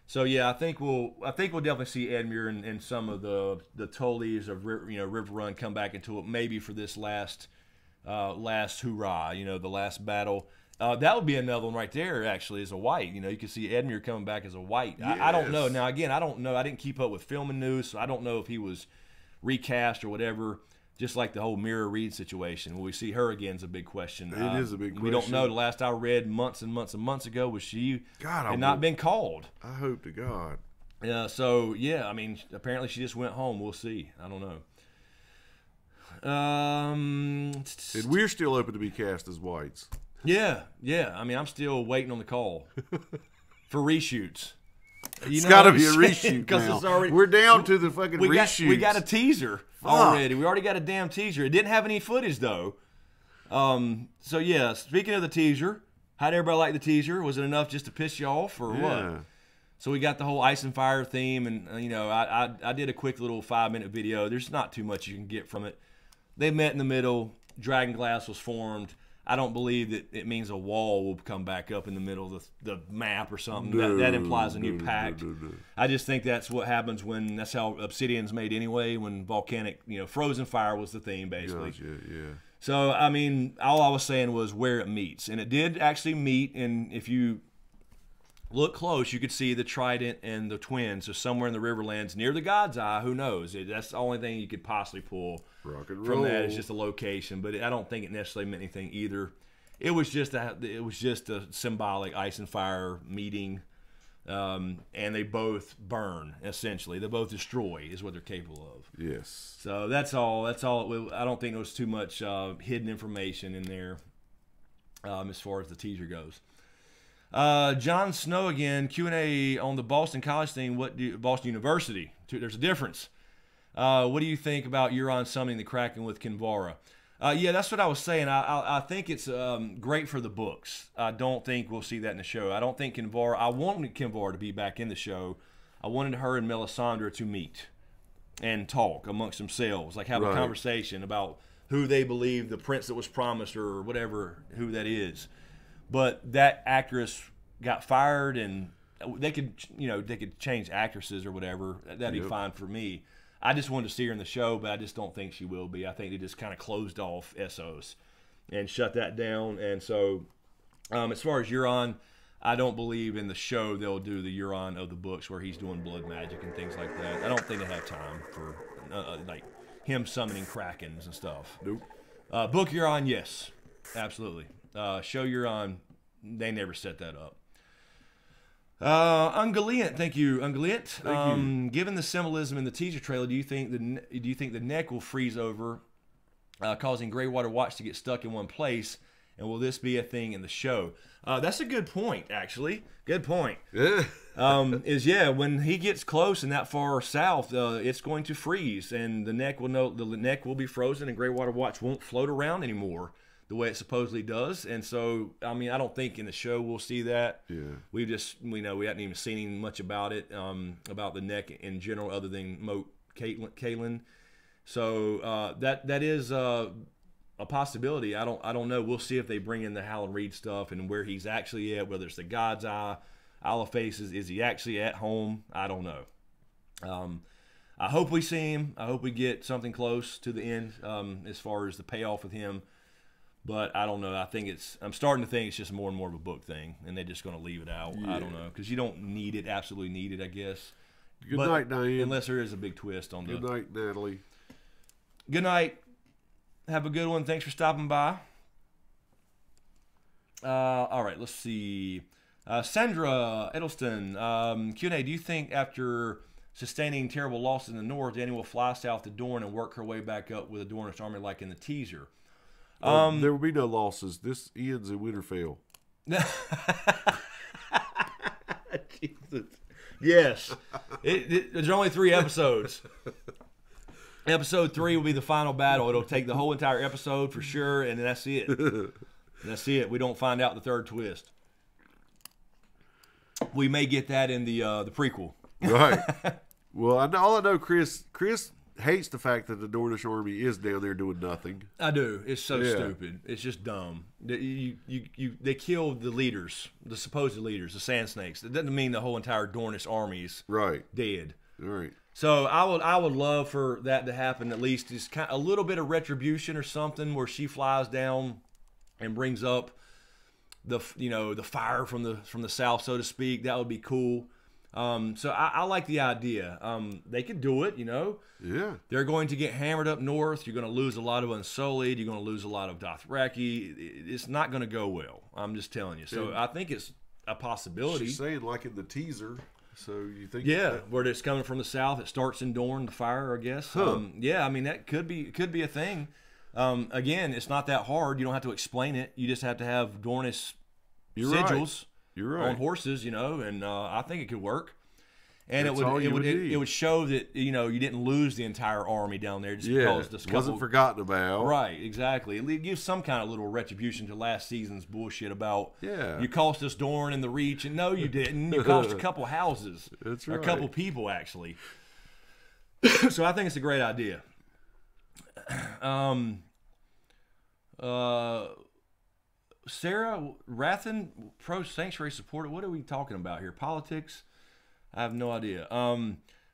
So yeah, I think we'll definitely see Edmure and some of the Tullys of River Run come back into it, maybe for this last hoorah, the last battle. That would be another one right there, actually, as a white. You know, you can see Edmure coming back as a white.
Yes.
I don't know. Now, again, I don't know. I didn't keep up with filming news, so I don't know if he was recast or whatever, just like the whole Mira Reed situation. Will we see her again is a big question.
It is a big question.
We don't know. The last I read months and months and months ago was she had not been called.
I hope to God.
So, yeah, I mean, apparently she just went home. We'll see. I don't know.
And we're still open to be cast as whites.
Yeah. I mean, I'm still waiting on the call for reshoots.
It's got to be a reshoot now. We're down to the fucking reshoots.
We got a teaser already. We already got a damn teaser. It didn't have any footage, though. So, yeah, speaking of the teaser, how did everybody like the teaser? Was it enough just to piss you off or what? So we got the whole Ice and Fire theme, and, you know, I did a quick little 5-minute video. There's not too much you can get from it. They met in the middle. Dragon Glass was formed. I don't believe that it means a wall will come back up in the middle of the map or something. That implies a new pact. I just think that's what happens when that's how Obsidian's made anyway, when volcanic, you know, frozen fire was the theme, basically.
Gotcha, yeah.
So, I mean, all I was saying was where it meets. And it did actually meet, and if you look close, you could see the Trident and the Twins. So somewhere in the Riverlands near the God's Eye, who knows? That's the only thing you could possibly pull from that. It's just a location, but I don't think it necessarily meant anything either. It was just a symbolic Ice and Fire meeting, and they both burn, essentially. They both destroy is what they're capable of.
Yes. So
that's all. I don't think there was too much hidden information in there as far as the teaser goes. Jon Snow again, Q&A on the Boston College thing. Boston University? There's a difference. What do you think about Euron summoning the Kraken with Kinvara? Yeah, that's what I was saying. I think it's great for the books. I don't think we'll see that in the show. I don't think Kinvara. I wanted Kinvara to be back in the show. I wanted her and Melisandre to meet and talk amongst themselves, like have a conversation about who they believe the prince that was promised or whatever, who that is. But that actress got fired, and they could change actresses or whatever. That'd be fine for me. I just wanted to see her in the show, but I just don't think she will be. I think they just kind of closed off Essos and shut that down. And so, as far as Euron, I don't believe in the show they'll do the Euron of the books where he's doing blood magic and things like that. I don't think they have time for like him summoning Krakens and stuff.
Nope.
Book Euron, yes, absolutely. Show Euron, they never set that up. Ungoliant, thank you, Ungoliant.
Thank you.
Given the symbolism in the teaser trailer, do you think the neck will freeze over, causing Greywater Watch to get stuck in one place? And will this be a thing in the show? That's a good point, actually. Good point. When he gets close and that far south, it's going to freeze, and the neck will be frozen, and Greywater Watch won't float around anymore the way it supposedly does. And so, I mean, I don't think in the show we'll see that. Yeah. We haven't even seen much about it, about the neck in general, other than Moat Caitlin. So that is a possibility. I don't know. We'll see if they bring in the Howland Reed stuff and where he's actually at, whether it's the God's Eye, Isle of Faces. Is he actually at home? I don't know. I hope we see him. I hope we get something close to the end as far as the payoff with him. But I don't know. I'm starting to think it's just more and more of a book thing, and they're just going to leave it out. Yeah. I don't know, because you don't absolutely need it, I guess.
Good night, Diane.
Unless there is a big twist on the.
Good night, Natalie.
Good night. Have a good one. Thanks for stopping by. All right, let's see. Sandra Edelston, Q&A. Do you think after sustaining terrible losses in the north, Dany will fly south to Dorne and work her way back up with a Dornish army like in the teaser?
There will be no losses. This ends in Winterfell.
Jesus. Yes. There's only 3 episodes. Episode 3 will be the final battle. It'll take the whole entire episode for sure, and that's it. That's it. We don't find out the third twist. We may get that in the prequel.
Right. Well, all I know, Chris hates the fact that the Dornish army is down there doing nothing.
I do. It's so stupid. It's just dumb. They killed the leaders, the supposed leaders, the Sand Snakes. It doesn't mean the whole entire Dornish army's dead.
Right.
So I would love for that to happen. At least just kind of a little bit of retribution or something, where she flies down and brings up the fire from the south, so to speak. That would be cool. So I like the idea. They could do it,
Yeah.
They're going to get hammered up north. You're going to lose a lot of Unsullied. You're going to lose a lot of Dothraki. It's not going to go well. I'm just telling you. So I think it's a possibility.
She's saying like in the teaser. So you think?
Yeah, where it's coming from the south. It starts in Dorne, the fire, I guess.
Huh.
Yeah, I mean that could be a thing. Again, it's not that hard. You don't have to explain it. You just have to have Dornish sigils on horses, and I think it could work. And
That's
it would show that you didn't lose the entire army down there just because this
wasn't forgotten about.
Right, exactly. It gives some kind of little retribution to last season's bullshit about you cost us Dorne and the Reach, and no, you didn't. You cost a couple houses.
That's right.
A couple people actually. So I think it's a great idea. Sarah Rathen, pro sanctuary supporter. What are we talking about here? Politics? I have no idea.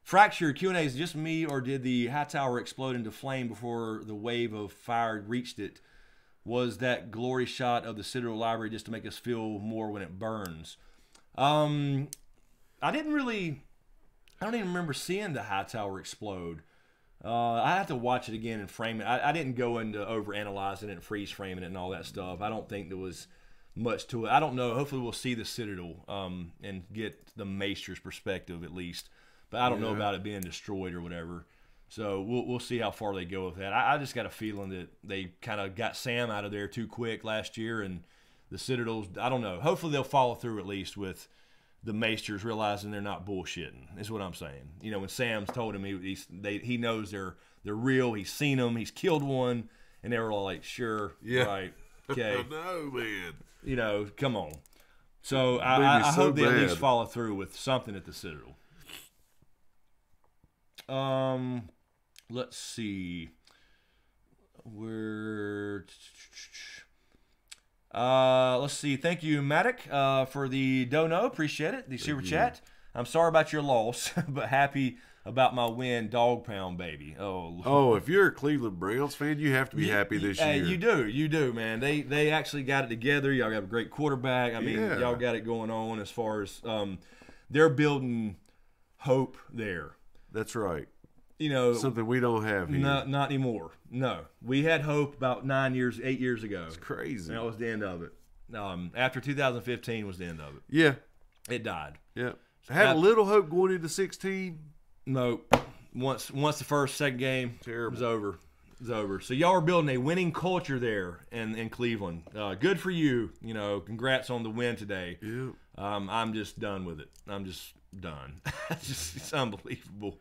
Fracture Q&A, is it just me, or did the high tower explode into flame before the wave of fire reached it? Was that glory shot of the Citadel Library just to make us feel more when it burns? I don't even remember seeing the high tower explode. I have to watch it again and frame it. I didn't go into over-analyzing it and freeze-framing it and all that stuff. I don't think there was much to it. I don't know. Hopefully we'll see the Citadel and get the Maester's perspective at least. But I don't know about it being destroyed or whatever. So we'll see how far they go with that. I just got a feeling that they kind of got Sam out of there too quick last year, and the Citadels, I don't know. Hopefully they'll follow through at least with the Maesters realizing they're not bullshitting, is what I'm saying. When Sam's told him he knows they're real, he's seen them, he's killed one, and they were all like, sure, right, okay.
I know, man.
Come on. So I hope they at least follow through with something at the Citadel. Let's see. Let's see. Thank you, Maddock, for the dono. Appreciate it. The super chat. I'm sorry about your loss, but happy about my win. Dog pound, baby.
Oh, if you're a Cleveland Browns fan, you have to be happy this year.
You do, man. They actually got it together. Y'all got a great quarterback. I mean, y'all got it going on as far as they're building hope there.
That's right. Something we don't have here.
Not anymore. No, we had hope about 8 years ago.
It's crazy.
That was the end of it. After 2015 was the end of it.
Yeah,
it died.
Yeah, I had a little hope going into 16.
Nope. Once the second game was over. It was over. So y'all are building a winning culture there in Cleveland. Good for you. Congrats on the win today.
Yeah.
I'm just done with it. I'm just done. It's unbelievable.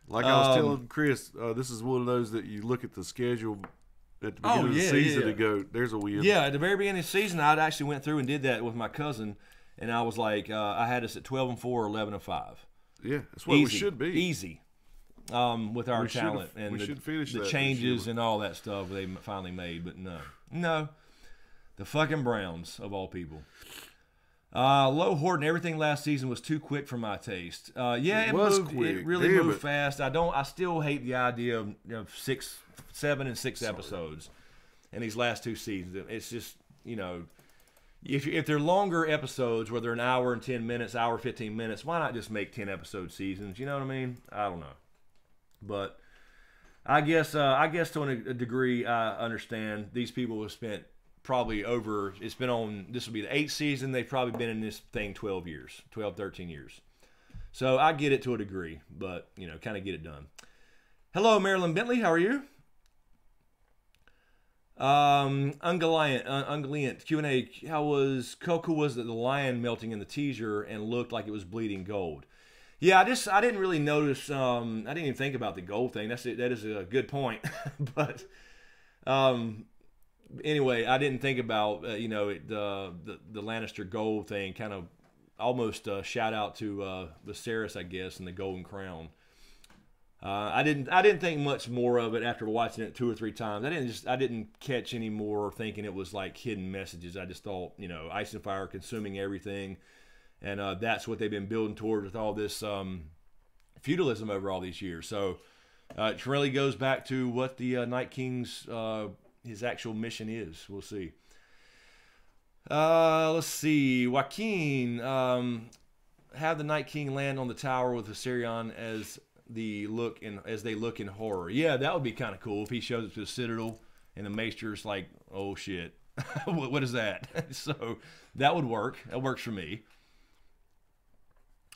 Like I was telling Chris, this is one of those that you look at the schedule at the beginning of the season and go, there's a win.
Yeah, at the very beginning of the season, I actually went through and did that with my cousin, and I was like, I had us at 12-4 or 11-5.
Yeah, that's what we should be.
Easy. With our talent and the changes and all that stuff they finally made, but no. The fucking Browns, of all people. Low Horton, everything last season was too quick for my taste. It moved. Quick. It really moved fast. I still hate the idea of 7 and 6 episodes in these last 2 seasons. It's just if they're longer episodes where they're an hour and 10 minutes, hour 15 minutes, why not just make 10 episode seasons? You know what I mean? I don't know, but I guess to a degree I understand these people have spent. Probably over, this will be the 8th season. They've probably been in this thing 12 years, 13 years. So I get it to a degree, but, kind of get it done. Hello, Marilyn Bentley. How are you? Ungoliant Q&A. How cool was the lion melting in the teaser and looked like it was bleeding gold? Yeah, I didn't really notice. I didn't even think about the gold thing. That is a good point. But, anyway, I didn't think about the Lannister gold thing. Kind of almost shout out to Viserys, I guess, and the Golden Crown. I didn't think much more of it after watching it 2 or 3 times. I didn't catch any more thinking it was like hidden messages. I just thought Ice and Fire consuming everything, and that's what they've been building towards with all this feudalism over all these years. So it really goes back to what the Night King's his actual mission is. We'll see. Let's see. Joaquin, have the Night King land on the tower with Viserion as they look in horror. Yeah, that would be kind of cool if he shows up to the Citadel and the Maester's like, oh shit, what is that? So that would work. That works for me.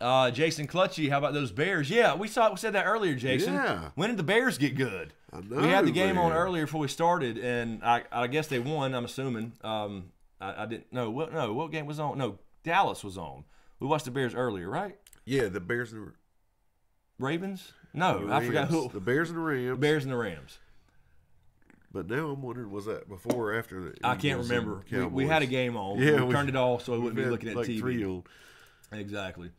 Jason Clutchy, how about those Bears? Yeah, we said that earlier, Jason.
Yeah.
When did the Bears get good?
I know,
we had the game
man.
on earlier before we started, and I guess they won. I'm assuming. I didn't know. What game was on? No, Dallas was on. We watched the Bears earlier, right?
Yeah, the Bears and the
Ravens? No,
Rams.
I forgot who.
The Bears and the Rams.
The Bears and the Rams.
But now I'm wondering, was that before or after the
I can't
Eagles
remember.
and
We had a game on.
Yeah,
we turned it off so we wouldn't be looking at
like
TV.
3 on.
Exactly.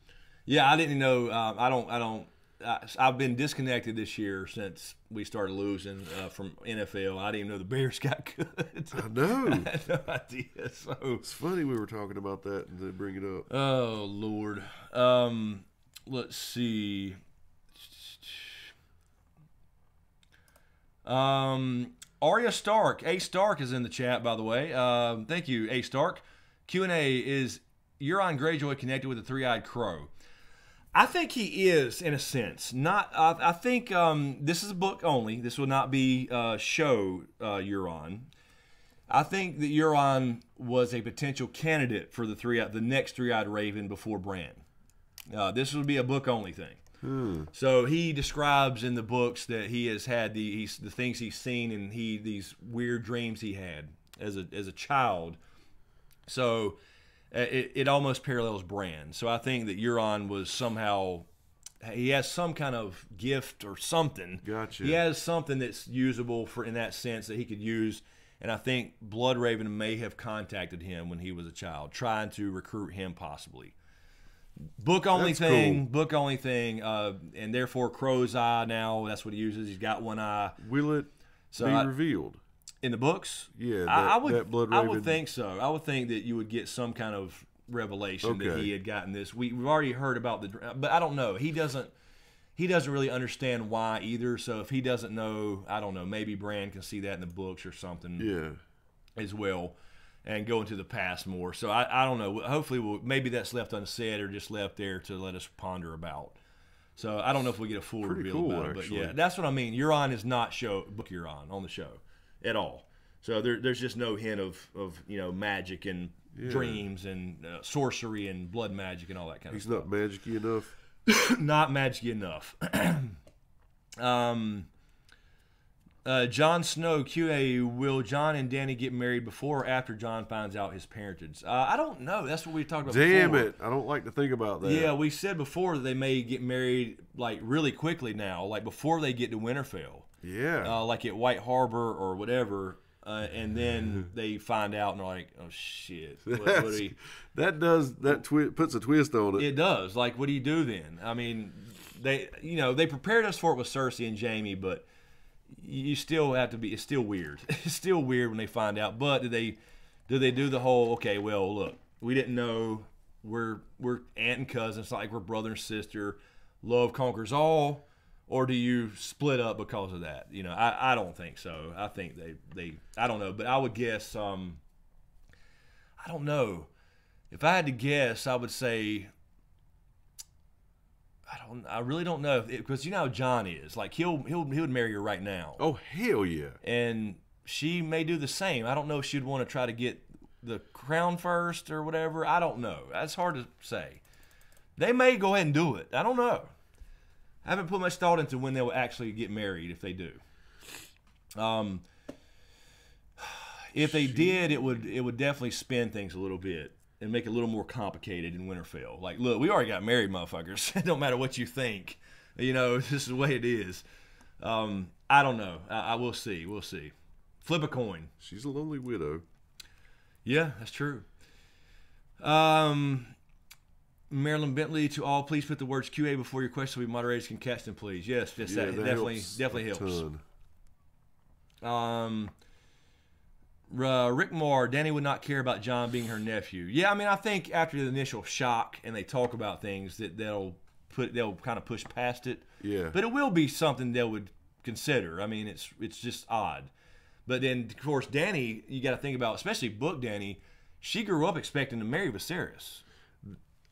Yeah, I didn't know. I've been disconnected this year since we started losing from NFL. I didn't even know the Bears got good.
I know.
I had no idea. So
It's funny we were talking about that and then bring it up.
oh Lord. Let's see. Arya Stark. A Stark is in the chat, by the way. Thank you, A Stark. Q&A, is Euron Greyjoy connected with the Three-Eyed Crow? I think he is, in a sense. Not. I think this is a book only. This will not be show Euron. I think that Euron was a potential candidate for the next Three-Eyed Raven before Bran. This would be a book only thing. So he describes in the books that he has had the things he's seen and these weird dreams he had as a child. So it almost parallels Bran. So I think that Euron was somehow, he has some kind of gift or something.
Gotcha.
He has something that's usable in that sense that he could use. And I think Bloodraven may have contacted him when he was a child, trying to recruit him possibly. Book only thing, and therefore Crow's eye now, that's what he uses. He's got one eye.
Will it be revealed?
In the books?
Yeah,
I would
Bloodraven.
think so. I would think that you would get some kind of revelation that
Okay.
he had gotten this. We've already heard about but I don't know. He doesn't really understand why either. So if he doesn't know, I don't know. Maybe Bran can see that in the books or something.
Yeah.
As well, and go into the past more. So I don't know. Hopefully, maybe that's left unsaid or just left there to let us ponder about. So I don't know if we get a full
Pretty
reveal
cool,
about it, but
actually.
yeah, that's what I mean. Euron is not book Euron on the show at all. So there's just no hint of magic and dreams and sorcery and blood magic and all that kind of
He's
stuff.
not magic-y enough.
Not magic enough. Jon Snow, QA, will Jon and Dany get married before or after Jon finds out his parentage? I don't know. That's what we talked about
Damn
before.
it. I don't like to think about that.
Yeah, we said before that they may get married like really quickly now, like before they get to Winterfell.
Yeah.
Like at White Harbor or whatever. And then they find out and they're like, oh shit.
That puts a twist on it.
It does. Like, what do you do then? I mean, they prepared us for it with Cersei and Jaime, but you still have to be. It's still weird. It's still weird when they find out. But do they do the whole? Okay, well, look, we didn't know we're aunt and cousin. It's not like we're brother and sister. Love conquers all. Or do you split up because of that? I don't think so. I think they I don't know, but I would guess. I don't know. If I had to guess, I would say. I really don't know because you know how Jon is. Like he would marry her right now.
Oh hell yeah!
And she may do the same. I don't know if she'd want to try to get the crown first or whatever. I don't know. That's hard to say. They may go ahead and do it. I don't know. I haven't put much thought into when they'll actually get married if they do. If they did, it would definitely spin things a little bit and make it a little more complicated in Winterfell. Like, look, we already got married, motherfuckers. It don't matter what you think. This is the way it is. I don't know. I will see. We'll see. Flip a coin.
She's a lonely widow.
Yeah, that's true. Marilyn Bentley, to all, please put the words QA before your question so we moderators can catch them, please. Yes, that definitely helps. Rick Moore, Dany would not care about Jon being her nephew. Yeah, I mean, I think after the initial shock and they talk about things that they'll kind of push past it.
Yeah.
But it will be something they would consider. I mean, it's just odd. But then, of course, Dany, you got to think about, especially book Dany, she grew up expecting to marry Viserys.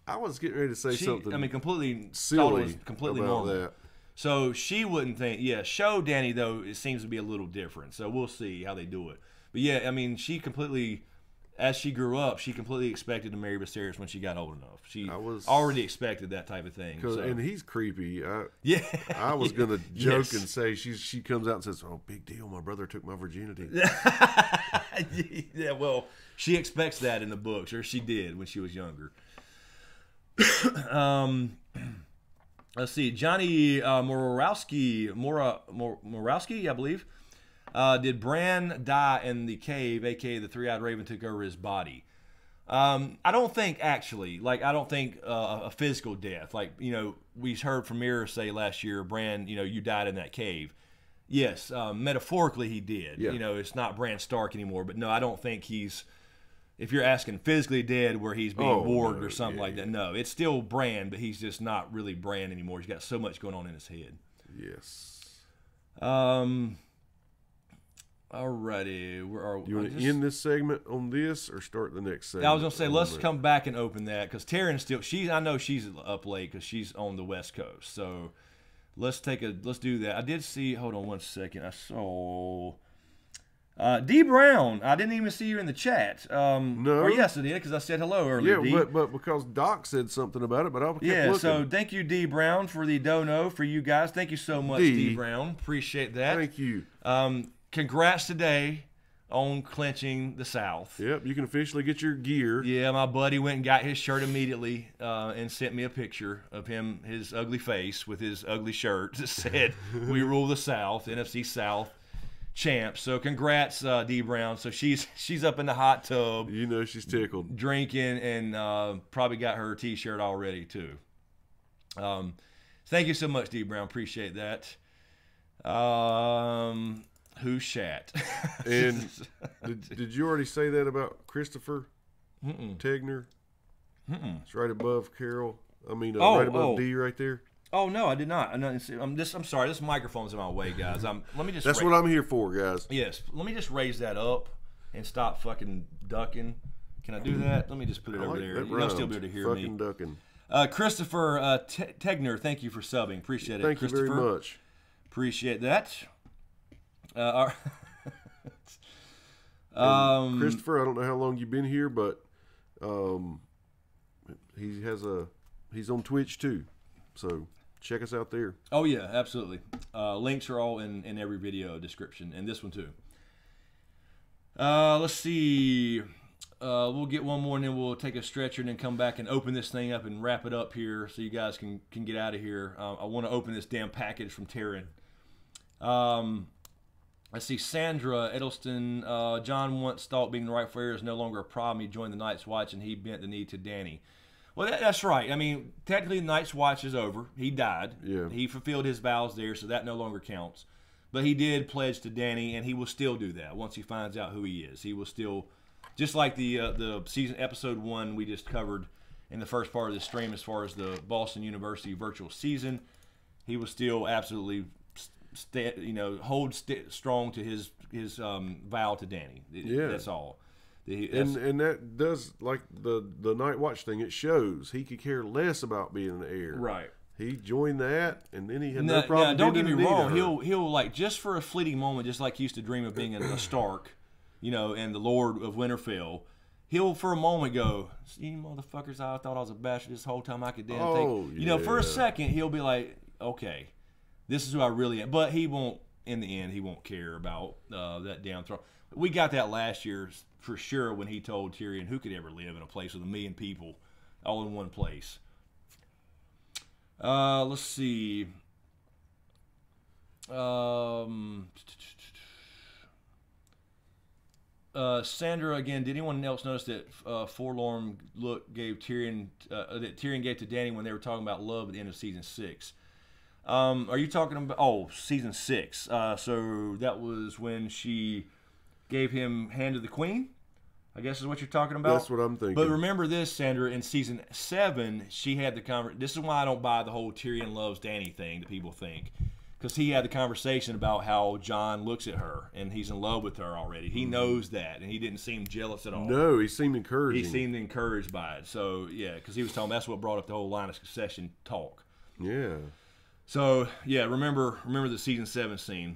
I was getting ready to say something.
I mean, completely
silly,
completely
about
normal.
that.
So she wouldn't think. Yeah, show Dany though it seems to be a little different. So we'll see how they do it. But yeah, I mean, she completely, as she grew up, she completely expected to marry Viserys when she got old enough. She already expected that type of thing. So.
And he's creepy.
Yeah,
I was gonna joke and say she comes out and says, "Oh, big deal, my brother took my virginity."
Yeah, well, she expects that in the books, or she did when she was younger. Let's see. Johnny Morowski, I believe. Did Bran die in the cave, aka the three-eyed raven took over his body? I don't think actually. Like, I don't think a physical death. Like, you know, we heard from Mirror say last year, Bran, you know, you died in that cave. Yes, metaphorically he did.
Yeah.
You know, it's not Bran Stark anymore. But no, I don't think he's. If you're asking physically dead where he's being warged or something like that, no. It's still Bran, but he's just not really Bran anymore. He's got so much going on in his head.
Yes.
Alrighty.
You want to end this segment on this or start the next segment?
I was going to say, let's come back and open that because Tyrion's still, I know she's up late because she's on the West Coast. So let's do that. I did see, hold on one second. I saw... D Brown, I didn't even see you in the chat.
No.
Or yes, I did because I said hello earlier.
Yeah,
D.
but because Doc said something about it, but I kept looking.
So thank you, D Brown, for the dono for you guys. Thank you so much, D Brown. Appreciate that.
Thank you.
Congrats today on clinching the South.
Yep, you can officially get your gear.
Yeah, my buddy went and got his shirt immediately and sent me a picture of him, his ugly face with his ugly shirt that said, "We rule the South, NFC South." Champ. So congrats, D Brown. So she's up in the hot tub.
You know she's tickled. Drinking
and probably got her t-shirt already too. Thank you so much, D Brown. Appreciate that. Who's shat?
And did you already say that about Christopher Tegner? It's right above Carol. I mean, right above D right there.
Oh no, I did not. I'm sorry. This microphone's in my way, guys. Let me just.
That's what I'm here for, guys.
Yes. Let me just raise that up and stop fucking ducking. Can I do that? Let me just put it over there. You'll still be able to hear me.
Fucking ducking.
Christopher Tegner, thank you for subbing. Appreciate it.
Thank you very much.
Appreciate that.
Christopher, I don't know how long you've been here, but he's on Twitch too, so check us out there.
Oh yeah, absolutely. Links are all in every video description, and this one too. Let's see. We'll get one more, and then we'll take a stretcher, and then come back and open this thing up and wrap it up here, so you guys can get out of here. I want to open this damn package from Tyrion. I see Sandra Edelston. John once thought being the rightful heir is no longer a problem. He joined the Night's Watch, and he bent the knee to Dany. Well, that's right. I mean, technically, the Night's Watch is over. He died.
Yeah.
He fulfilled his vows there, so that no longer counts. But he did pledge to Dany, and he will still do that once he finds out who he is. He will still, just like the season episode 1 we just covered in the first part of the stream, as far as the Boston University virtual season, he will still absolutely, hold strong to his vow to Dany.
Yeah.
That's all.
And that does, like the Night Watch thing, it shows he could care less about being an heir.
Right.
He joined that, and then he had no problem.
Now, don't get me wrong. He'll like, just for a fleeting moment, just like he used to dream of being a Stark, and the Lord of Winterfell. He'll for a moment go, "You motherfuckers! I thought I was a bastard this whole time. I could damn think." For a second, he'll be like, "Okay, this is who I really am." But he won't. In the end, he won't care about that damn throne. We got that last year for sure when he told Tyrion, "Who could ever live in a place with 1 million people all in one place?" Let's see. Sandra again. Did anyone else notice that forlorn look gave Tyrion that Tyrion gave to Dany when they were talking about love at the end of season 6? Are you talking about season 6? So that was when she gave him Hand of the Queen, I guess is what you're talking about.
That's what I'm thinking.
But remember this, Sandra, in season 7, she had the conversation. This is why I don't buy the whole Tyrion loves Dany thing that people think. because he had the conversation about how Jon looks at her and he's in love with her already. He knows that, and he didn't seem jealous at all.
No, he seemed encouraging.
He seemed encouraged by it. So yeah, because he was talking, that's what brought up the whole line of succession talk.
Yeah.
So yeah, remember the season 7 scene.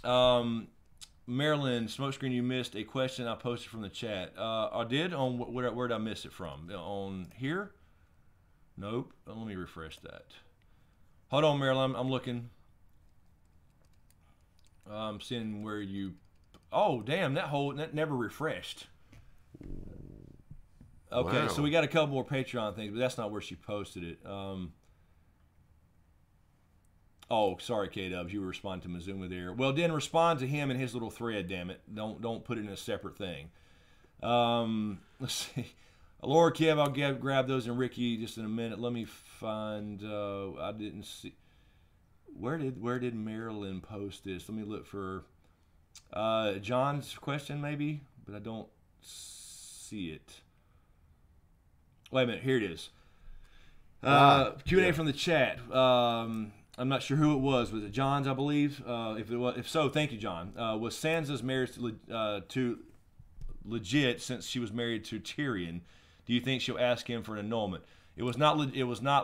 Marilyn, SmokeScreen, you missed a question I posted from the chat. I did on where did I miss it from? On here? Nope. Let me refresh that. Hold on, Marilyn. I'm looking. I'm seeing where you. Oh, damn! That never refreshed. Okay,
Wow.
So we got a couple more Patreon things, but that's not where she posted it. Oh, sorry, K-Dubs. You were responding to Mizuma there. Well, then respond to him in his little thread, damn it. Don't put it in a separate thing. Let's see. Laura Kev, I'll grab those and Ricky just in a minute. Let me find, I didn't see. Where did Marilyn post this? Let me look for John's question maybe, but I don't see it. Wait a minute, here it is. Q&A from the chat. I'm not sure who it was. Was it John's, I believe? If so, thank you, John. Was Sansa's marriage to legit since she was married to Tyrion? Do you think she'll ask him for an annulment? It was not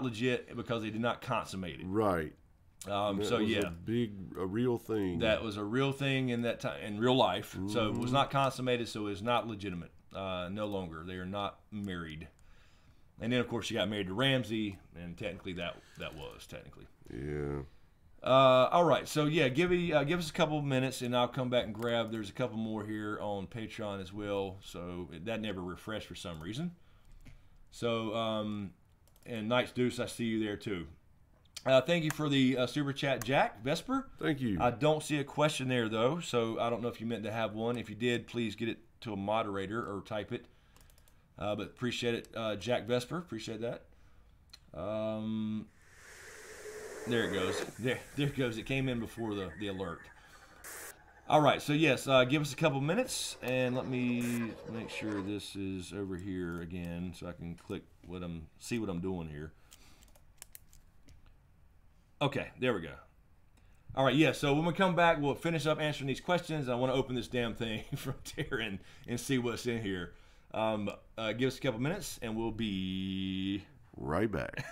legit because they did not consummate it.
Right.
So yeah,
a real thing.
That was a real thing in that time, in real life. Mm-hmm. So it was not consummated. So it's not legitimate. No longer. They are not married. And then of course she got married to Ramsay, and technically that was technically.
Yeah.
All right. So yeah, give us a couple of minutes, and I'll come back and grab. There's a couple more here on Patreon as well. So that never refreshed for some reason. So and Knights Deuce, I see you there too. Thank you for the super chat, Jack Vesper.
Thank you.
I don't see a question there though, so I don't know if you meant to have one. If you did, please get it to a moderator or type it. But appreciate it, Jack Vesper. Appreciate that. There it goes. There it goes. It came in before the alert. All right. So yes, give us a couple minutes, and let me make sure this is over here again, so I can click see what I'm doing here. Okay, there we go. All right, yeah, so when we come back, we'll finish up answering these questions. I want to open this damn thing from Tyrion and see what's in here. Give us a couple minutes, and we'll be
right back.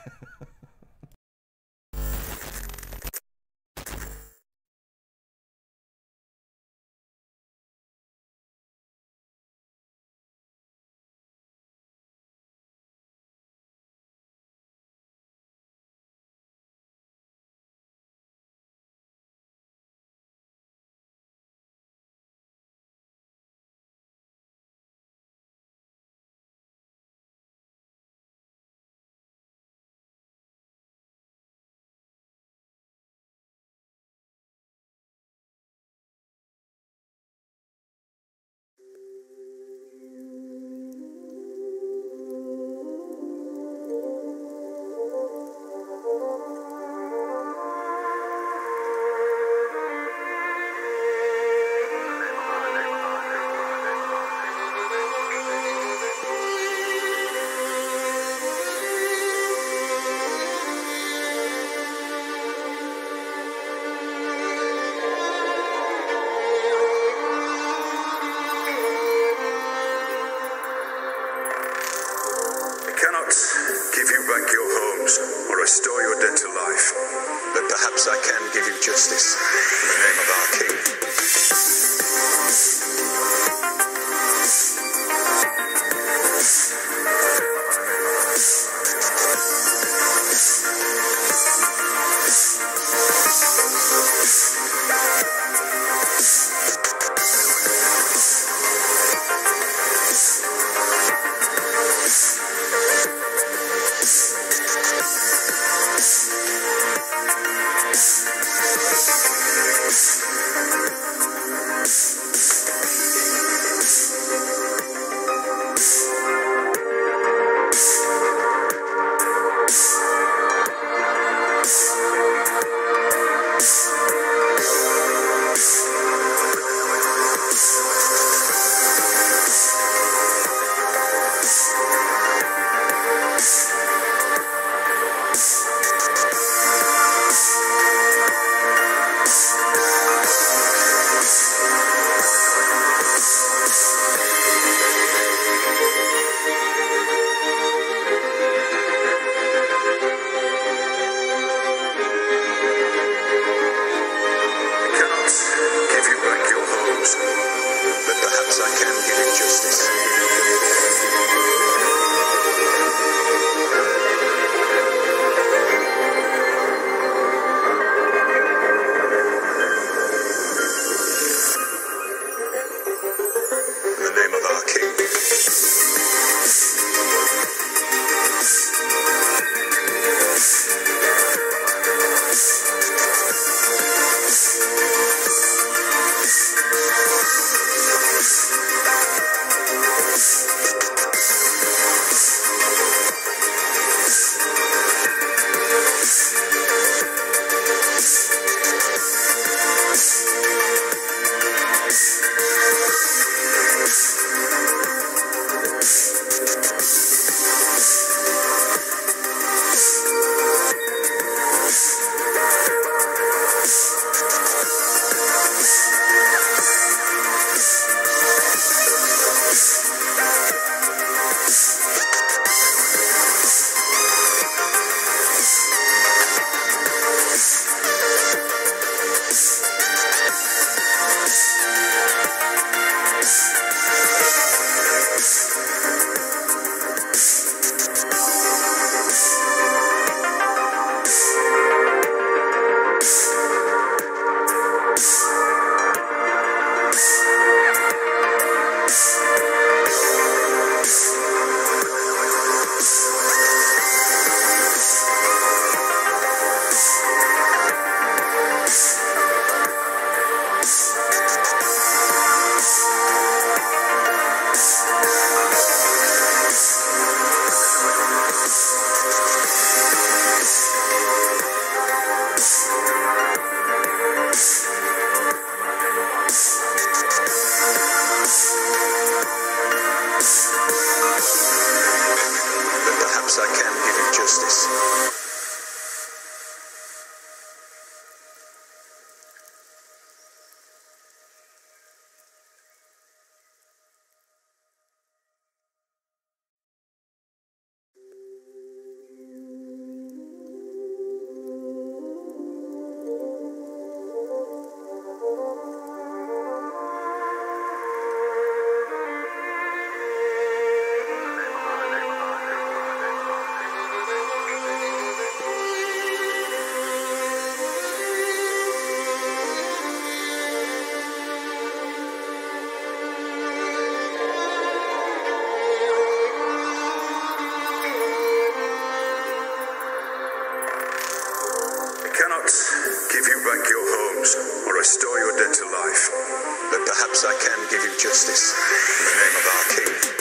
perhaps I can give you justice in the name of our king.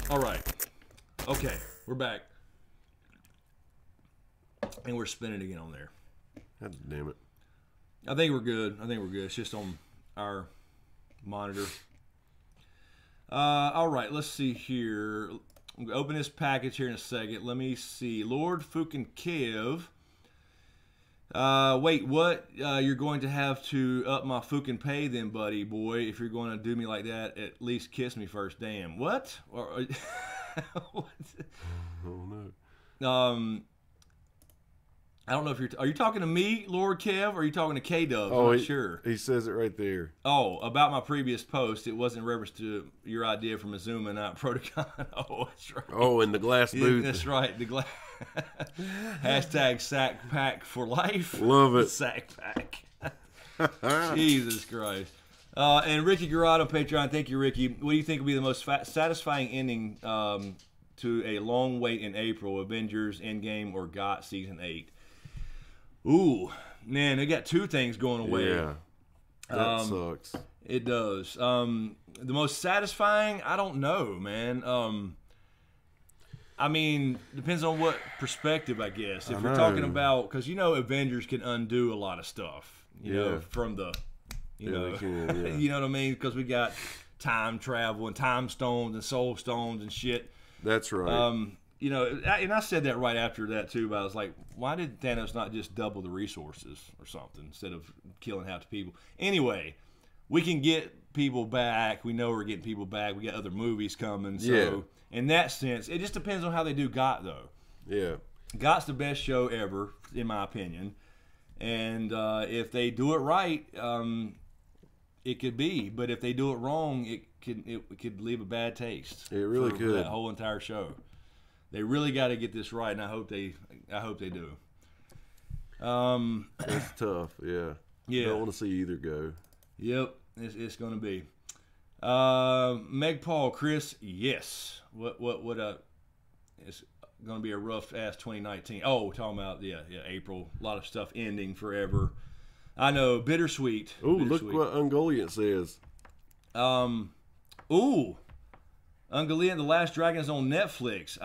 All right. Okay, we're back. And we're spinning again on there.
God damn it.
I think we're good. It's just on our monitor. All right, let's see here. I'm going to open this package here in a second. Let me see. Lord fucking Kev. Wait, what? You're going to have to up my fucking pay then, buddy boy. If you're going to do me like that, at least kiss me first. Damn. What? What?
Oh, no.
I don't know if are you talking to me, Lord Kev, or are you talking to K-Dub?
Oh,
I'm not sure.
He says it right there.
Oh, about my previous post, it wasn't in reference to your idea from Azuma, not Protocon. Oh, that's right.
Oh, in the glass booth.
Yeah, that's right. The glass. Hashtag sack pack for life.
Love it.
Sack pack. Jesus Christ. And Ricky Garrett on Patreon. Thank you, Ricky. What do you think will be the most satisfying ending to a long wait in April? Avengers, Endgame, or GOT Season 8? Ooh, man, they got two things going away.
Yeah, that sucks.
It does. The most satisfying, I don't know, man. I mean, depends on what perspective, I guess. If we're talking about, because Avengers can undo a lot of stuff, you know, from the, you know, you know what I mean? Because we got time travel and time stones and soul stones and shit.
That's right.
You know, and I said that right after that too. But I was like, why did Thanos not just double the resources or something instead of killing half the people? Anyway, we can get people back. We know we're getting people back. We got other movies coming. So in that sense, it just depends on how they do GOT though. Yeah, GOT's the best show ever, in my opinion. And if they do it right, it could be. But if they do it wrong, it could leave a bad taste.
It really
for
could.
That whole entire show. They really got to get this right, and I hope they do.
It's tough, yeah. I don't want to see either go.
Yep, it's going to be. Meg Paul, Chris, yes. What it's going to be a rough ass 2019. Oh, talking about April. A lot of stuff ending forever. I know, bittersweet.
Ooh, look what Ungoliant says.
Ungoliant, The Last Dragon is on Netflix.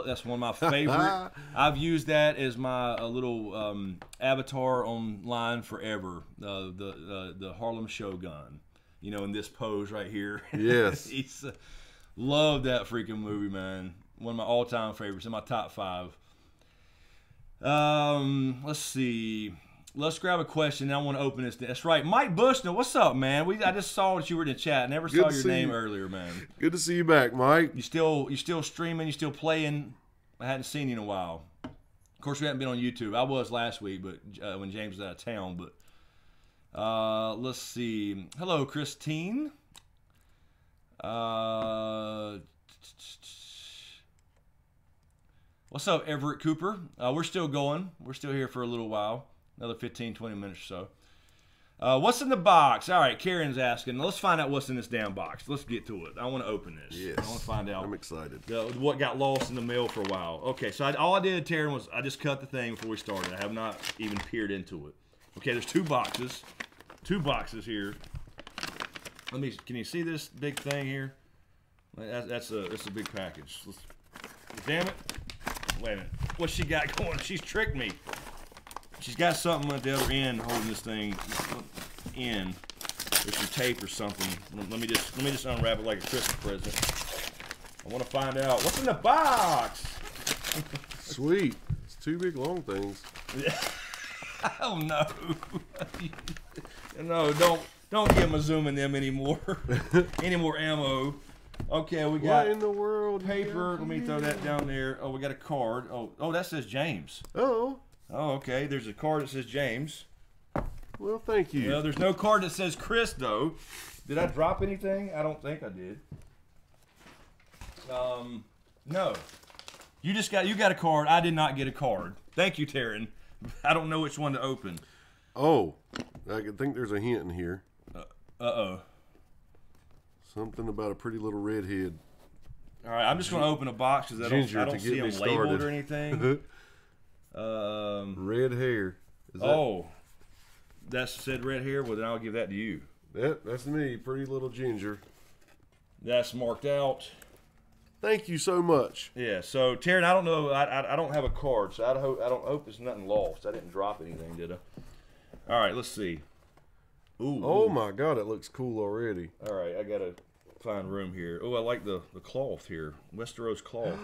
That's one of my favorite. I've used that as my little avatar online forever. The Harlem Shogun, you know, in this pose right here.
Yes,
love that freaking movie, man. One of my all-time favorites, in my top 5. Let's see. Let's grab a question. I want to open this. That's right. Mike Bushnell, what's up, man? I just saw that you were in the chat. Never saw your name earlier, man.
Good to see you back, Mike.
You still streaming? You still playing? I hadn't seen you in a while. Of course, we haven't been on YouTube. I was last week, but when James was out of town. But let's see. Hello, Christine. What's up, Everett Cooper? We're still going. We're still here for a little while. Another 15, 20 minutes or so. What's in the box? All right, Karen's asking. Let's find out what's in this damn box. Let's get to it. I want to open this.
Yes.
I want to find out.
I'm excited.
What got lost in the mail for a while. Okay, so all I did, Taryn, was I just cut the thing before we started. I have not even peered into it. Okay, there's 2 boxes. 2 boxes here. Can you see this big thing here? That's a big package. Damn it. Wait a minute. What's she got going? She's tricked me. She's got something at the other end holding this thing in. There's some tape or something. Let me just unwrap it like a Christmas present. I want to find out what's in the box.
Sweet. It's 2 big long things.
Oh no. No, don't give him a zoom in them anymore. Any more ammo. Okay, we got
what in the world
paper. Let me throw that down there. Oh, we got a card. Oh, that says James.
Oh,
okay. There's a card that says James.
Well, thank you.
Well, there's no card that says Chris, though. Did I drop anything? I don't think I did. No. You got a card. I did not get a card. Thank you, Taryn. I don't know which one to open.
Oh, I think there's a hint in here.
Uh-oh.
Something about a pretty little redhead.
All right, I'm just going to open a box because I don't see them labeled or anything.
Red hair.
That said red hair? Well, then I'll give that to you.
That's me, pretty little ginger.
That's marked out.
Thank you so much.
Yeah, so, Taryn, I don't know. I don't have a card, so I don't hope it's nothing lost. I didn't drop anything, did I? All right, let's see. Ooh.
Oh, my God, it looks cool already.
All right, I got to find room here. Oh, I like the cloth here. Westeros cloth.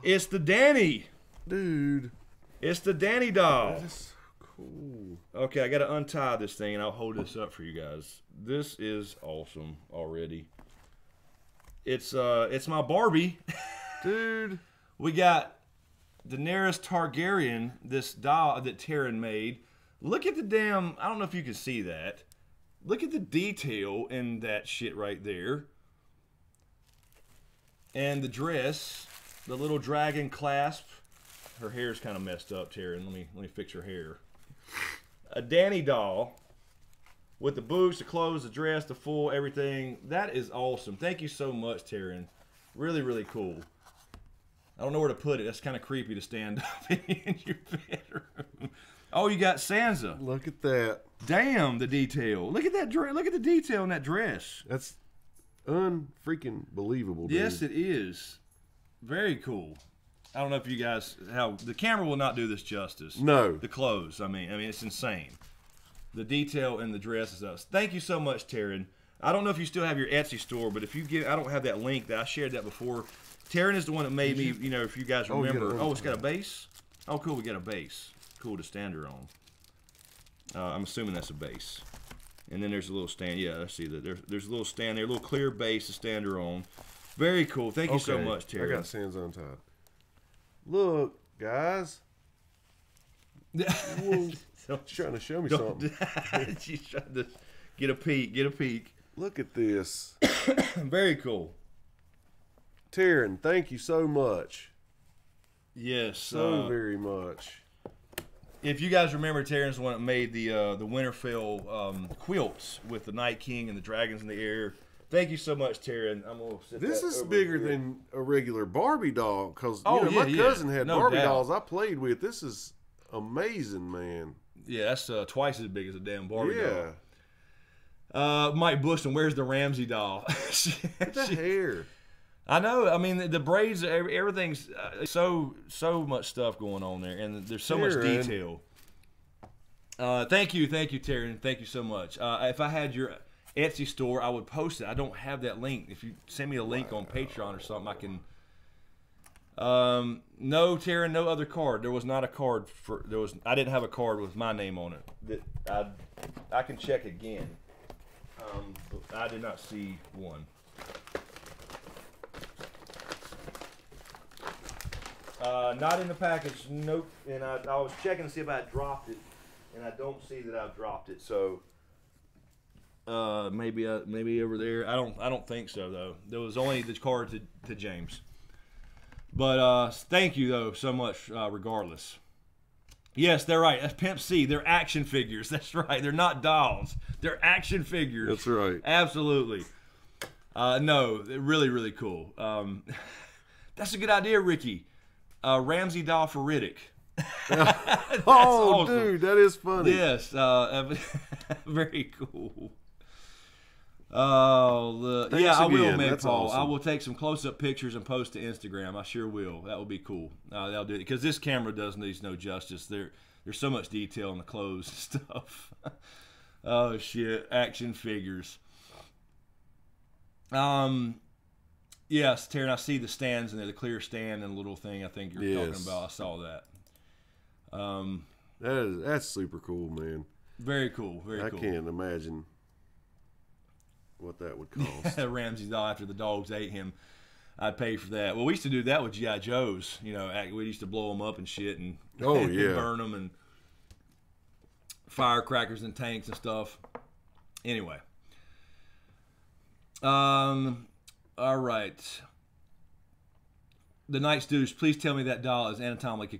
It's the Dany.
Dude.
It's the Dany doll.
That's cool.
Okay, I got to untie this thing, and I'll hold this up for you guys. This is awesome already. It's my Barbie.
Dude.
We got Daenerys Targaryen, this doll that Taryn made. Look at the damn, I don't know if you can see that. Look at the detail in that shit right there. And the dress, the little dragon clasp. Her hair's kind of messed up, Taryn. Let me fix her hair. A Dany doll with the boots, the clothes, the dress, the full everything. That is awesome. Thank you so much, Taryn. Really, really cool. I don't know where to put it. That's kind of creepy to stand up in your bedroom. Oh, you got Sansa.
Look at that.
Damn, the detail. Look at that dress. Look at the detail in that dress.
That's unfreaking believable, dude.
Yes, it is. Very cool. I don't know if you guys, how the camera will not do this justice.
No.
The clothes. I mean, it's insane. The detail in the dress is us. Thank you so much, Taryn. I don't know if you still have your Etsy store, but if you get, I don't have that link. That I shared that before. Taryn is the one that made me. You know, if you guys remember. Oh, it's got a base. Oh, cool. We got a base. Cool to stand her on. I'm assuming that's a base. And then there's a little stand. Yeah, I see that. There's a little stand there, a little clear base to stand her on. Very cool. Thank you so much, Terry.
I got sands untied. Look, guys. Trying to show me something.
She's trying to get a peek. Get a peek.
Look at this.
Very cool.
Taryn, thank you so much.
Yes.
So very much.
If you guys remember, Taryn's the one that made the Winterfell quilts with the Night King and the dragons in the air. Thank you so much, Taryn. I'm gonna sit
This
that
is
over
bigger
here.
than a regular Barbie doll because
Oh,
my cousin had
no
Barbie
doubt.
dolls I played with. This is amazing, man.
Yeah, that's twice as big as a damn Barbie
Yeah.
doll. Mike Bushton, where's the Ramsey doll?
Look at the hair.
I know. I mean, the braids, everything's so much stuff going on there, and there's so much detail. Thank you, Taryn. Thank you so much. If I had your Etsy store, I would post it. I don't have that link. If you send me a link on Patreon or something, I can. No, Taryn, no other card. There was not a card for. I didn't have a card with my name on it. I can check again. But I did not see one. Not in the package. Nope. And I was checking to see if I had dropped it, and I don't see that I've dropped it. So. Maybe over there. I don't think so though. There was only the card to James. But thank you though so much. Regardless. Yes, they're right. That's Pimp C. They're action figures. That's right. They're not dolls. They're action figures.
That's right.
Absolutely. No, really, really cool. That's a good idea, Ricky. Ramsey doll for Riddick.
Oh, awesome. Dude, that is funny.
Yes. Very cool. Oh, look. Yeah, I will, man, Paul. Awesome. I will take some close-up pictures and post to Instagram. I sure will. That will be cool. That'll do it because this camera does these no justice. There's so much detail in the clothes and stuff. Oh shit, action figures. Yes, Taryn, I see the stands and there's a clear stand and a little thing. I think you're talking about. I saw that.
That's super cool, man.
Very cool. Very cool.
I can't imagine what that would cost.
Ramsey's doll after the dogs ate him. I'd pay for that. Well, we used to do that with G.I. Joes. You know, we used to blow them up and shit and, and burn them and firecrackers and tanks and stuff. Anyway. All right. The Night Stooge, please tell me that doll is anatomically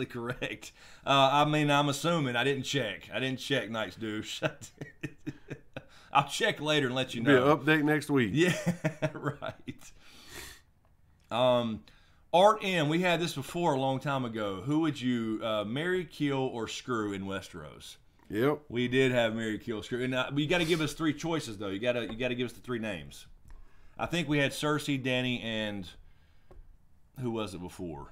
correct. I mean, I'm assuming. I didn't check. Night Stooge. I'll check later and let you know.
Be an update next week.
Yeah, right. Art M, we had this before a long time ago. Who would you marry, kill, or screw in Westeros?
Yep.
We did have marry, kill, screw. And you got to give us three choices, though. You got to give us the three names. I think we had Cersei, Dany, and who was it before?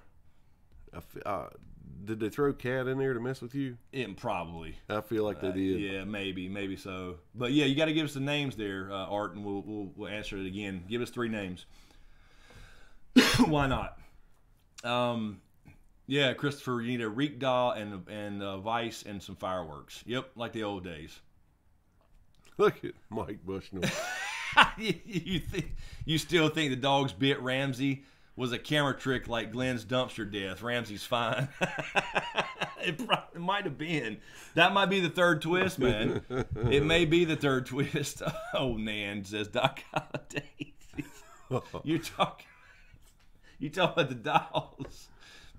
Did they throw Cat in there to mess with you?
Probably.
I feel like they did.
Yeah, maybe so. But yeah, you got to give us the names there, Art, and we'll answer it again. Give us three names. Why not? Yeah, Christopher, you need a reek doll and Vice and some fireworks. Yep, like the old days.
Look at Mike Bushnell.
You still think the dogs bit Ramsey was a camera trick like Glenn's dumpster death? Ramsey's fine. It might have been. That might be the third twist, man. It may be the third twist. Oh, Nan, says Doc Holliday. You talking about the dolls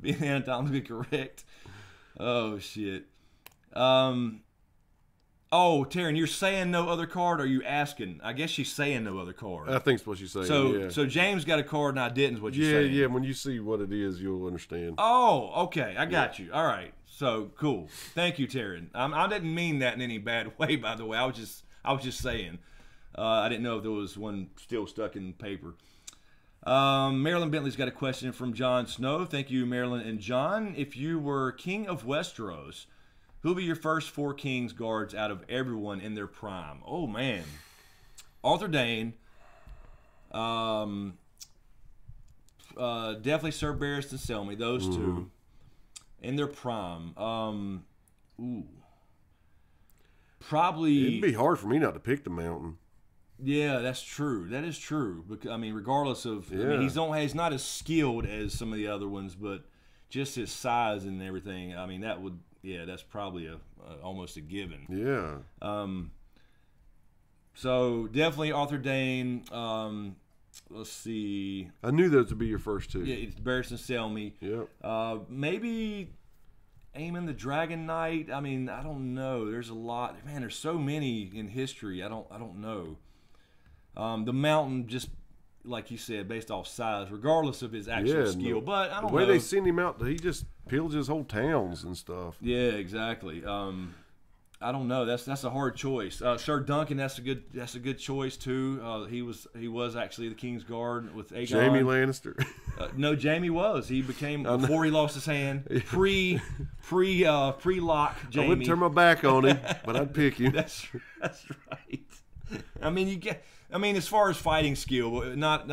being anatomically correct? Oh shit. Oh, Taryn, you're saying no other card, or are you asking? I guess she's saying no other card.
I think that's what she's saying.
So James got a card and I didn't. Is what you're saying?
Yeah. When you see what it is, you'll understand.
Oh, okay. I got you. All right. So cool. Thank you, Taryn. I didn't mean that in any bad way, by the way. I was just saying. I didn't know if there was one still stuck in paper. Marilyn Bentley's got a question from Jon Snow. Thank you, Marilyn and John. If you were king of Westeros, who would be your first 4 Kings guards out of everyone in their prime? Oh, man. Arthur Dayne. Definitely Sir Barristan Selmy. Those two. In their prime. Probably...
It'd be hard for me not to pick the Mountain.
Yeah, that's true. That is true. I mean, regardless of, I mean, he's not as skilled as some of the other ones, but just his size and everything. I mean, that's probably almost a given.
Yeah.
So definitely Arthur Dayne. Let's see.
I knew those would be your first 2.
Yeah, it's Barristan Selmy.
Yep.
Maybe Aemon the Dragon Knight. I mean, I don't know. There's a lot. Man, there's so many in history. I don't know. The Mountain, just like you said, based off size, regardless of his actual skill. But I don't know.
The way they send him out, he just pillages whole towns and stuff.
Yeah, exactly. I don't know. That's a hard choice. Sir Duncan, that's a good choice too. He was actually the King's Guard with Aegon.
Jamie Lannister.
No, Jamie was. He became before he lost his hand. Pre-lock Jamie.
I wouldn't turn my back on him, but I'd pick him.
That's right. I mean, as far as fighting skill, not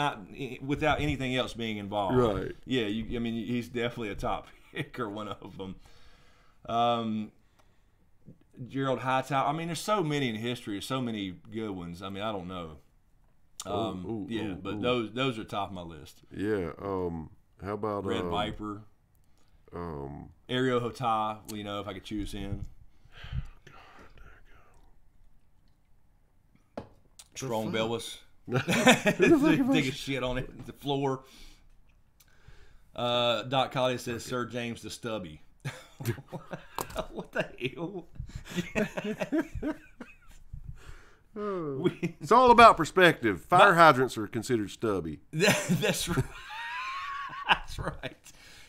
without anything else being involved.
Right.
Yeah. I mean, he's definitely a top picker, one of them. Gerald Hightower. I mean, there's so many in history. So many good ones. I mean, I don't know. Those are top of my list.
Yeah. How about
Red Viper? Ariel Hotah. Well, if I could choose him. Strong Bellis. Take a shit on it. The floor. Doc Colley says Sir James the Stubby. What the hell?
It's all about perspective. Fire hydrants are considered stubby.
That's right. That's right.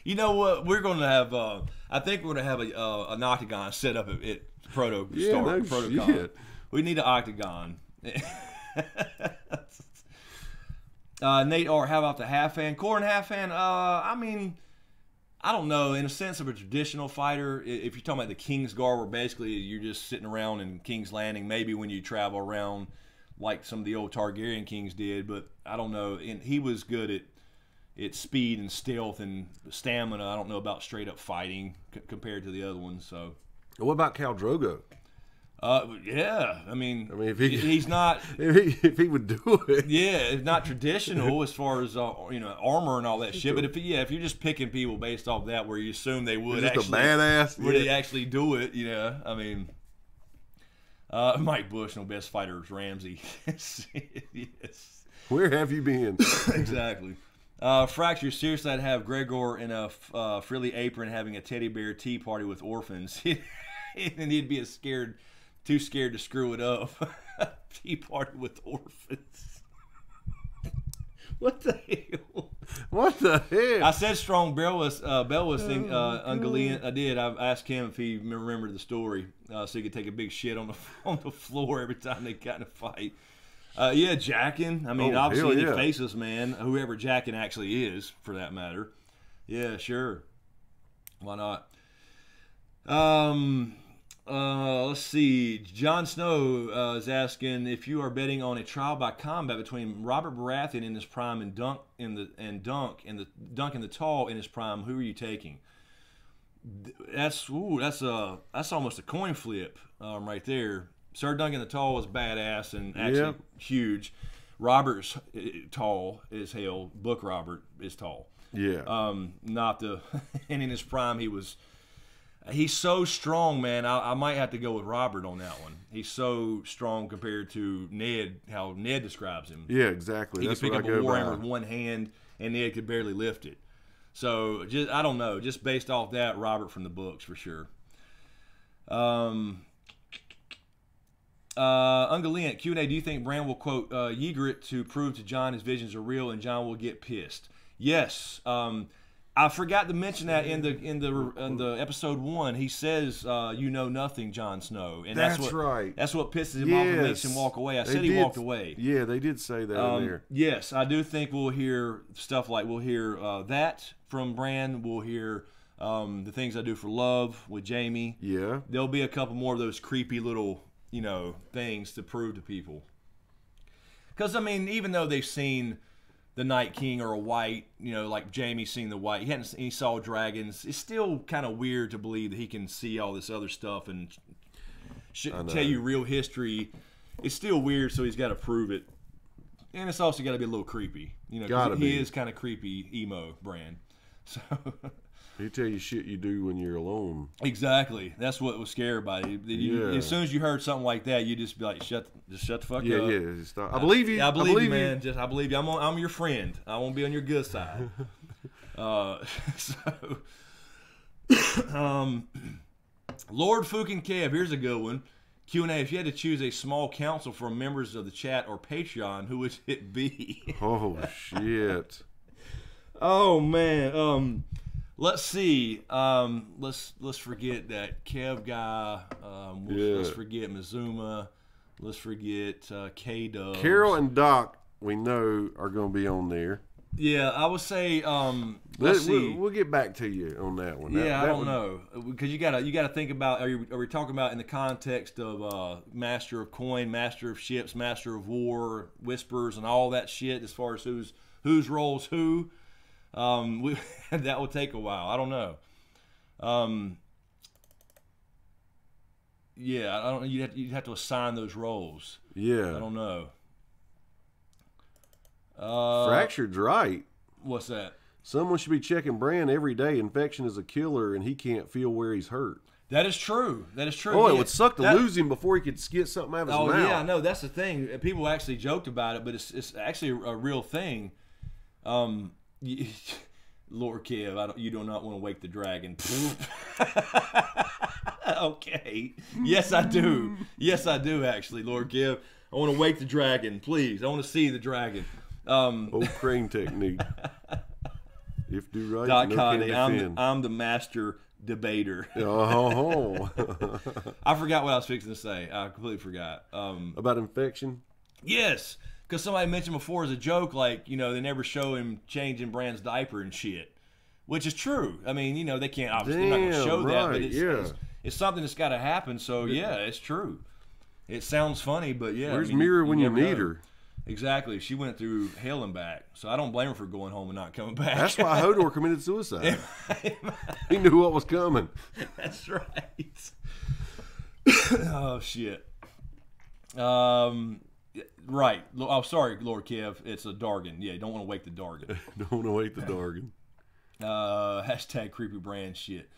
You know what? We're going to have. I think we're going to have an octagon set up at Protocon. We need an octagon. Nate R. How about the half hand? Corin half hand. I mean, I don't know. In a sense of a traditional fighter, if you're talking about the King's Guard, where basically you're just sitting around in King's Landing, maybe when you travel around like some of the old Targaryen kings did, but I don't know. And he was good at speed and stealth and stamina. I don't know about straight up fighting compared to the other ones. So,
what about Khal Drogo?
Yeah. I mean
if
he's not.
If he would do it,
yeah, it's not traditional as far as armor and all that shit. But if you're just picking people based off that, where you assume they would
just
actually
a badass,
would they actually do it? Yeah, I mean, Mike Bush, no best fighter is Ramsey. Yes.
Where have you been?
Exactly. Fracture, seriously, I'd have Gregor in a frilly apron having a teddy bear tea party with orphans, and he'd be too scared to screw it up. Tea party with orphans. What the hell?
What the hell?
I said strong Bellis thing, Ungoliant. I did. I asked him if he remembered the story, so he could take a big shit on the floor every time they got in a fight. Yeah, Jackin. I mean, obviously any faceless man, whoever Jackin actually is, for that matter. Yeah, sure. Why not? Let's see. Jon Snow is asking if you are betting on a trial by combat between Robert Baratheon in his prime and Dunk in the Tall in his prime. Who are you taking? That's almost a coin flip right there. Sir Duncan the Tall was badass and actually huge. Robert's tall as hell. Book Robert is tall.
Yeah.
Not the and in his prime he's so strong, man. I might have to go with Robert on that one. He's so strong compared to Ned, how Ned describes him.
Yeah, exactly.
He could pick up a warhammer with one hand, and Ned could barely lift it. So, I don't know. Just based off that, Robert from the books, for sure. Ungoliant, Q&A, do you think Bran will quote Ygritte to prove to Jon his visions are real and Jon will get pissed? Yes. I forgot to mention that in the episode 1, he says, "You know nothing, Jon Snow," and that's what,
right.
That's what pisses him off and makes him walk away. I said he walked away.
Yeah, they did say that in there.
Yes, I do think we'll hear stuff like that from Bran. We'll hear the things I do for love with Jaime.
Yeah,
there'll be a couple more of those creepy little things to prove to people. Because I mean, even though they've seen the Night King or a white, like Jaime seen the white. He saw dragons. It's still kind of weird to believe that he can see all this other stuff and tell you real history. It's still weird, so he's got to prove it. And it's also got to be a little creepy. He is kind of creepy, emo Bran. So
he tell you shit you do when you're alone.
Exactly. That's what was scary about it. As soon as you heard something like that, you just be like, shut the fuck up.
Yeah. I believe you.
I believe you, man. I believe you. I'm your friend. I won't be on your good side. Lord Fucking Kev, here's a good one. Q&A, if you had to choose a small council from members of the chat or Patreon, who would it be?
Oh, shit.
Oh, man. Let's see. Let's forget that Kev guy. Let's forget Mizuma. Let's forget K-Dubs.
Carol and Doc, we know, are going to be on there.
Yeah, I would say. Let's see.
We'll get back to you on that one.
I don't know, because you gotta think about. Are we talking about in the context of Master of Coin, Master of Ships, Master of War, Whispers, and all that shit? As far as whose roles who. That would take a while. I don't know. Yeah, I don't. You'd have to assign those roles.
Yeah,
I don't know.
Fractured's right.
What's that?
Someone should be checking Bran every day. Infection is a killer, and he can't feel where he's hurt.
That is true. That is true.
Oh, it would suck to lose him before he could get something out of his mouth.
Oh, yeah, I know. That's the thing. People actually joked about it, but it's actually a real thing. Lord Kev, you do not want to wake the dragon. Okay. Yes, I do. Yes, I do, actually, Lord Kev. I want to wake the dragon, please. I want to see the dragon.
Old crane technique. If do right,
Doc
no
Connie,
can defend.
I'm the master debater.
Oh.
I forgot what I was fixing to say. I completely forgot.
About infection?
Yes. Because somebody mentioned before as a joke, like, they never show him changing Bran's diaper and shit. Which is true. I mean, they can't, obviously, not going to show that, but it's something that's got to happen. So, yeah, it's true. It sounds funny, but yeah.
Where's Mira when you need her?
Exactly. She went through hell and back. So I don't blame her for going home and not coming back.
That's why Hodor committed suicide. He knew what was coming.
That's right. Oh, shit. Right. Oh, sorry, Lord Kev. It's a Dargan. Yeah, you don't want to wake the Dargan.
Don't want to wake the Dargan.
Hashtag creepy brand shit.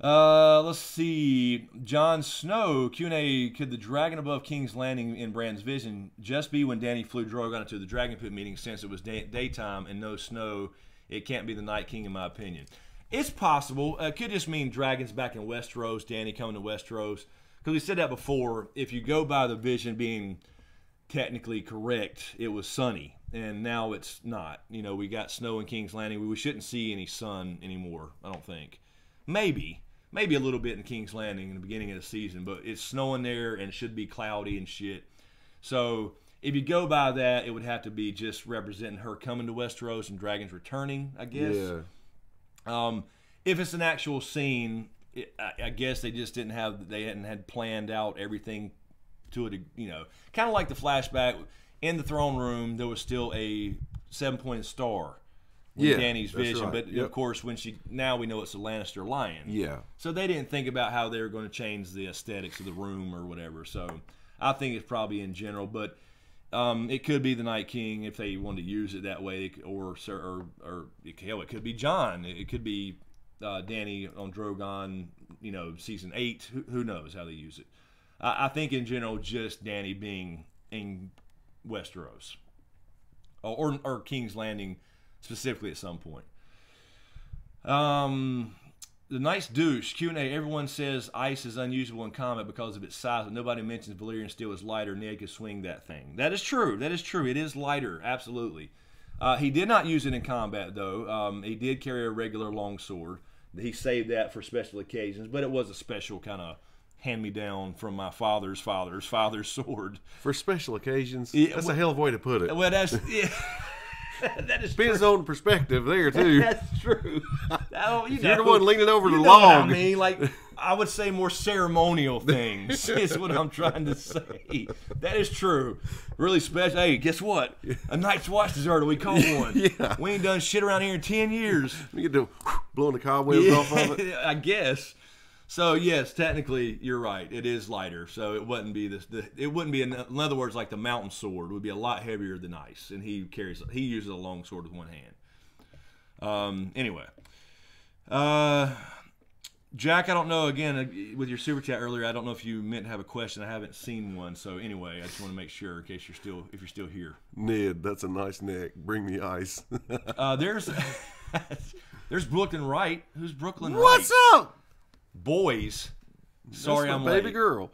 Let's see. Jon Snow, Q&A, could the dragon above King's Landing in Bran's vision just be when Dany flew Drogon into the Dragon Pit meeting, since it was daytime and no snow? It can't be the Night King, in my opinion. It's possible. It could just mean dragons back in Westeros, Dany coming to Westeros. Because we said that before. If you go by the vision being technically correct, it was sunny. And now it's not. We got snow in King's Landing. We shouldn't see any sun anymore, I don't think. Maybe a little bit in King's Landing in the beginning of the season, but it's snowing there and it should be cloudy and shit. So if you go by that, it would have to be just representing her coming to Westeros and dragons returning, I guess.
Yeah.
If it's an actual scene, I guess they just hadn't had planned out everything to it. Kind of like the flashback in the throne room. There was still a 7-pointed star. Dany's vision,
right.
But of course, now we know it's a Lannister lion.
Yeah.
So they didn't think about how they were going to change the aesthetics of the room or whatever. So I think it's probably in general, but it could be the Night King if they wanted to use it that way, or it could be Jon. It could be Dany on Drogon. Season 8. Who knows how they use it? I think in general, just Dany being in Westeros or King's Landing. Specifically at some point. The Nice Douche, Q&A, everyone says ice is unusable in combat because of its size, but nobody mentions Valyrian steel is lighter. Ned could swing that thing. That is true. That is true. It is lighter, absolutely. He did not use it in combat, though. He did carry a regular longsword. He saved that for special occasions, but it was a special kind of hand-me-down from my father's sword.
For special occasions?
Yeah,
that's a hell of a way to put it.
Well, that's... Yeah. That is
Depends
true.
on perspective there, too.
That's true.
You're the one leaning over the
know
log.
What I mean, like, I would say more ceremonial things is what I'm trying to say. That is true. Really special. Hey, guess what? A Night's Watch dessert. We caught one.
Yeah.
We ain't done shit around here in 10 years.
You get to blowing the cobwebs off of it.
I guess. So yes, technically you're right. It is lighter, so it wouldn't be it wouldn't be in other words like the mountain sword would be a lot heavier than ice, and he uses a long sword with one hand. Anyway, Jack, I don't know. Again, with your super chat earlier, I don't know if you meant to have a question. I haven't seen one, so anyway, I just want to make sure in case if you're still here.
Ned, that's a nice neck. Bring me ice.
There's Brooklyn Wright. Who's Brooklyn Wright?
What's up?
Boys. Sorry,
that's
I'm
my baby
late.
girl.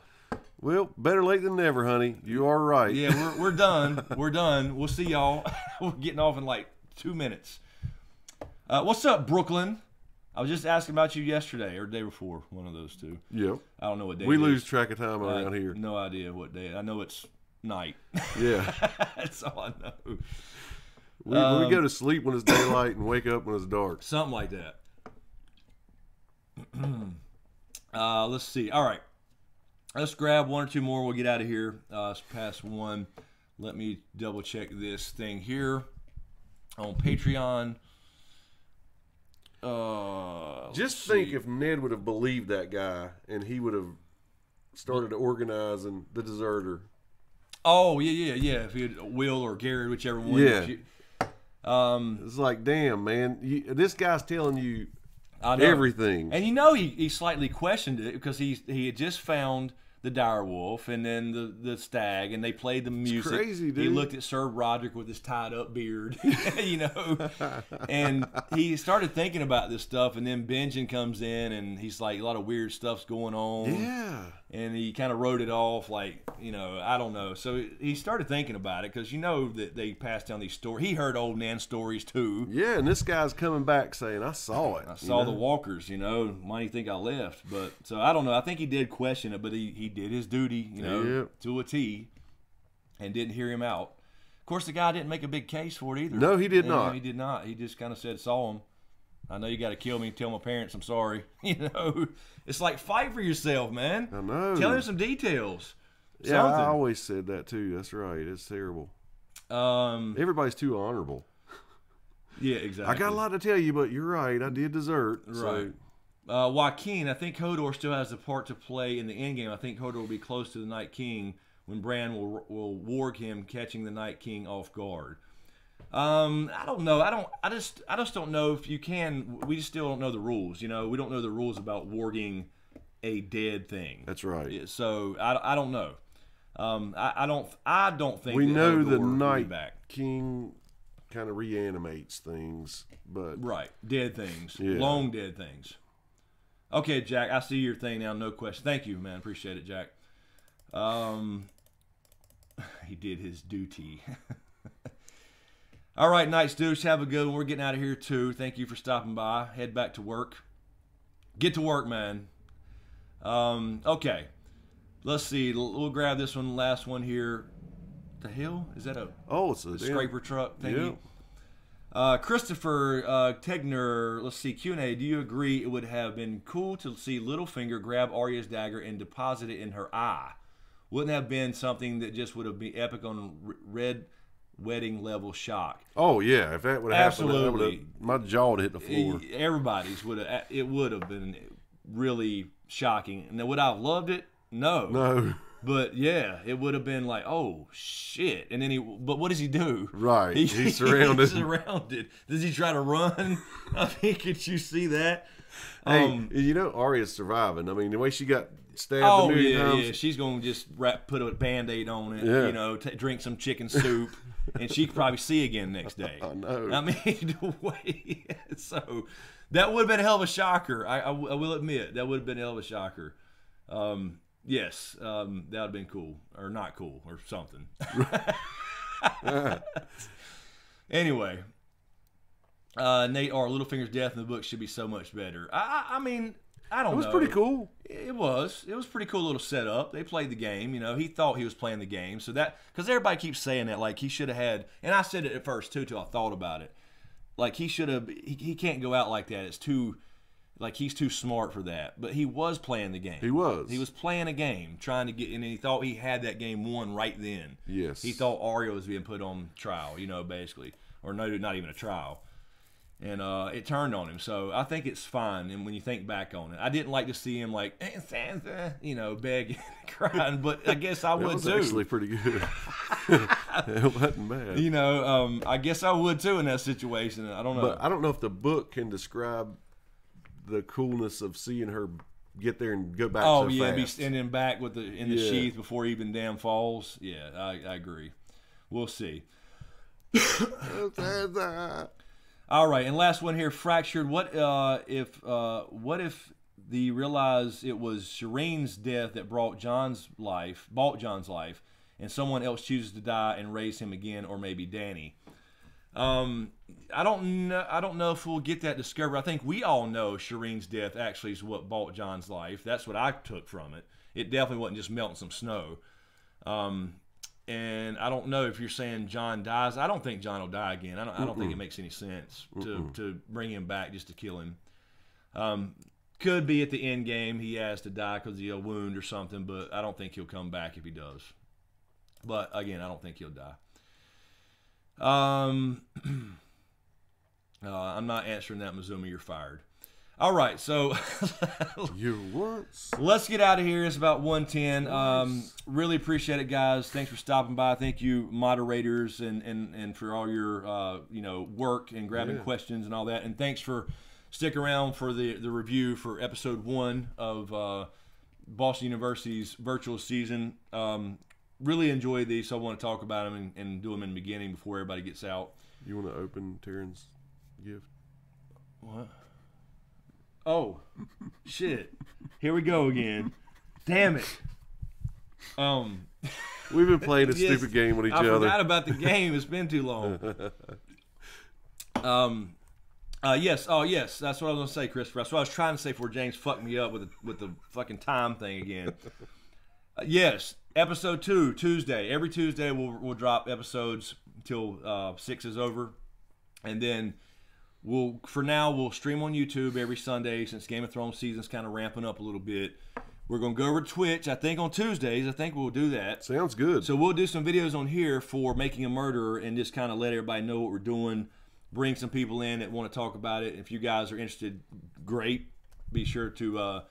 Well, better late than never, honey. You are right.
Yeah, we're done. We're done. We'll see y'all. We're getting off in like 2 minutes. What's up, Brooklyn? I was just asking about you yesterday or the day before, one of those two.
Yep.
I don't know what day
We
it
lose
is.
track of time around here.
No idea what day. I know it's night.
Yeah.
That's all I know.
We go to sleep when it's daylight and wake up when it's dark.
Something like that. Let's see. All right. Let's grab one or two more. We'll get out of here. It's past 1. Let me double check this thing here on Patreon.
Just think if Ned would have believed that guy and he would have started organizing the deserter.
Oh, yeah. If he had Will or Gary, whichever one.
Yeah. It's like, damn, man. This guy's telling you everything.
And you know he slightly questioned it because he had just found the direwolf and then the stag, and they played the music.
It's crazy, dude.
He looked at Sir Roderick with his tied up beard, you know, and he started thinking about this stuff. And then Benjen comes in, and he's like, a lot of weird stuff's going on.
Yeah.
And he kind of wrote it off like, you know, I don't know. So he started thinking about it because you know that they passed down these stories. He heard old Nan stories too.
Yeah, and this guy's coming back saying, I saw it.
I saw the walkers, you know. Why do you think I left? But so I don't know. I think he did question it, but he did his duty, you know, to a T, and didn't hear him out. Of course, the guy didn't make a big case for it either.
No, he did not.
He did not. He just kind of said, saw him. I know you got to kill me. Tell my parents I'm sorry. You know, it's like fight for yourself, man.
I know.
Tell him some details.
Yeah,
Something.
I always said that too. That's right. It's terrible. Everybody's too honorable.
Yeah, exactly.
I got a lot to tell you, but you're right. I did desert.
Right.
So.
Joaquin, I think Hodor still has a part to play in the endgame. I think Hodor will be close to the Night King when Bran will warg him, catching the Night King off guard. I don't know. I just don't know if you can. We just still don't know the rules. You know, we don't know the rules about warging a dead thing.
That's right.
So I don't know. I don't think
we know
Hodor
the
will be
Night
back.
King kind of reanimates things, but
Right, dead things,
Yeah.
long dead things. Okay, Jack, I see your thing now. No question. Thank you, man. Appreciate it, Jack. He did his duty. All right, Nights Deuce, have a good one. We're getting out of here too. Thank you for stopping by. Head back to work. Get to work, man. Okay. Let's see. We'll grab this one, last one here. The hell? Is that
it's a
scraper truck? Thank
Yeah.
you. Christopher Tegner, let's see, Q&A. Do you agree it would have been cool to see Littlefinger grab Arya's dagger and deposit it in her eye? Wouldn't have been something that just would have been epic on Red Wedding level shock?
Oh yeah, if that would have
Absolutely.
happened, my jaw would hit the floor.
Everybody's would have. It would have been really shocking. Now, would I have loved it? No. But yeah, it would have been like, oh shit! And then but what does he do?
Right, he's surrounded.
He's surrounded. Does he try to run? I mean, could you see that?
Hey, you know Arya's surviving. I mean, the way she got stabbed
Oh
a million
yeah,
times.
yeah. She's gonna just put a Band-Aid on it.
Yeah.
You know, drink some chicken soup, and she could probably see again next day.
I know.
I mean, the way. So that would have been a hell of a shocker. I will admit that would have been a hell of a shocker. Yes, that would have been cool, or not cool, or something. Anyway, Nate R. Littlefinger's death in the book should be so much better. I mean, I don't know.
It was pretty cool.
It was pretty cool little setup. They played the game. You know, he thought he was playing the game. So that, because everybody keeps saying that, like he should have had, and I said it at first too, till I thought about it. Like he should have, he can't go out like that. It's too, like he's too smart for that. But he was playing the game. He was playing a game, trying to get, and he thought he had that game won right then.
Yes.
He thought Arya was being put on trial, you know, basically. Or no, not even a trial. And it turned on him. So I think it's fine. And when you think back on it, I didn't like to see him like, Sansa, you know, begging, crying. But I guess I would too.
It was actually pretty good. It wasn't bad.
You know, I guess I would too in that situation. I don't know.
But I don't know if the book can describe the coolness of seeing her get there and go back.
Oh
so
yeah,
fast.
be standing back with in the sheath before he even damn falls. Yeah, I agree. We'll see. All right, and last one here, fractured. What if they realize it was Shireen's death that brought John's life, and someone else chooses to die and raise him again, or maybe Dany? I don't know if we'll get that discovery. I think we all know Shireen's death actually is what bought John's life. That's what I took from it. It definitely wasn't just melting some snow. And I don't know if you're saying Jon dies. I don't think Jon will die again. I don't think it makes any sense to bring him back just to kill him. Could be at the end game he has to die because of a wound or something, but I don't think he'll come back if he does. But again, I don't think he'll die. I'm not answering that, Mizumi. You're fired. All right, so let's get out of here. It's about 1:10. Really appreciate it, guys. Thanks for stopping by. Thank you, moderators, and for all your work and grabbing questions and all that. And thanks for sticking around for the review for episode 1 of Boston University's virtual season. Really enjoyed these, so I want to talk about them and do them in the beginning before everybody gets out.
You want to open Tyrion's gift?
What? Oh, shit. Here we go again. Damn it.
We've been playing a stupid game with each other.
I forgot about the game. It's been too long. Yes. Oh, yes. That's what I was going to say, Christopher. That's what I was trying to say before James fucked me up with the fucking time thing again. Yes. Episode 2, Tuesday. Every Tuesday we'll drop episodes until 6 is over. And then we'll stream on YouTube every Sunday since Game of Thrones season's kind of ramping up a little bit. We're going to go over to Twitch, I think on Tuesdays. I think we'll do that.
Sounds good.
So we'll do some videos on here for Making a Murderer and just kind of let everybody know what we're doing. Bring some people in that want to talk about it. If you guys are interested, great. Be sure to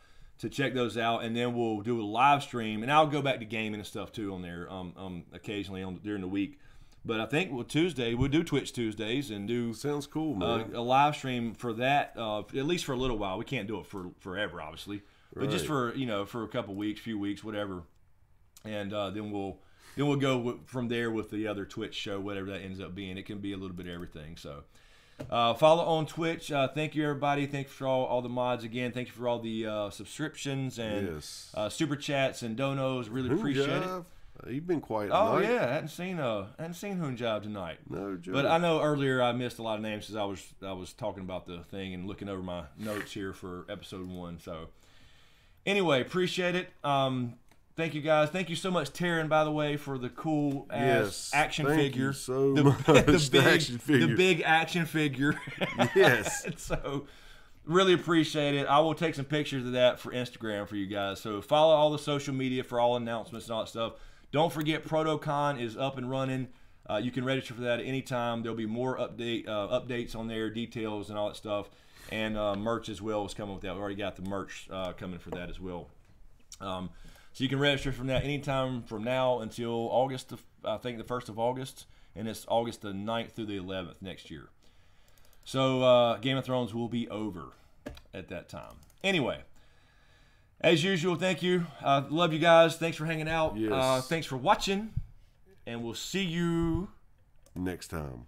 check those out, and then we'll do a live stream, and I'll go back to gaming and stuff too on there occasionally during the week. But I think we'll do Twitch Tuesdays and do
sounds cool, man.
A live stream for that at least for a little while. We can't do it for forever, obviously, but just for a couple weeks, few weeks, whatever, and then we'll go from there with the other Twitch show, whatever that ends up being. It can be a little bit of everything. So. Follow on Twitch. Thank you, everybody. Thank you for all the mods again. Thank you for all the subscriptions and super chats and donos. Really appreciate it.
You've been quiet.
Oh tonight. Yeah, I hadn't seen Hoonjob tonight.
No joke.
But I know earlier I missed a lot of names because I was talking about the thing and looking over my notes here for episode 1. So anyway, appreciate it. Thank you, guys. Thank you so much, Taryn, by the way, for the cool ass action figure.
You so much. The
big action figure.
Yes.
So, really appreciate it. I will take some pictures of that for Instagram for you guys. So, follow all the social media for all announcements and all that stuff. Don't forget, ProtoCon is up and running. You can register for that at any time. There'll be more updates on there, details and all that stuff. And merch as well is coming with that. We already got the merch coming for that as well. So you can register from that anytime from now until August, I think the 1st of August, and it's August the 9th through the 11th next year. So Game of Thrones will be over at that time. Anyway, as usual, thank you. Love you guys. Thanks for hanging out.
Yes.
Thanks for watching, and we'll see you
next time.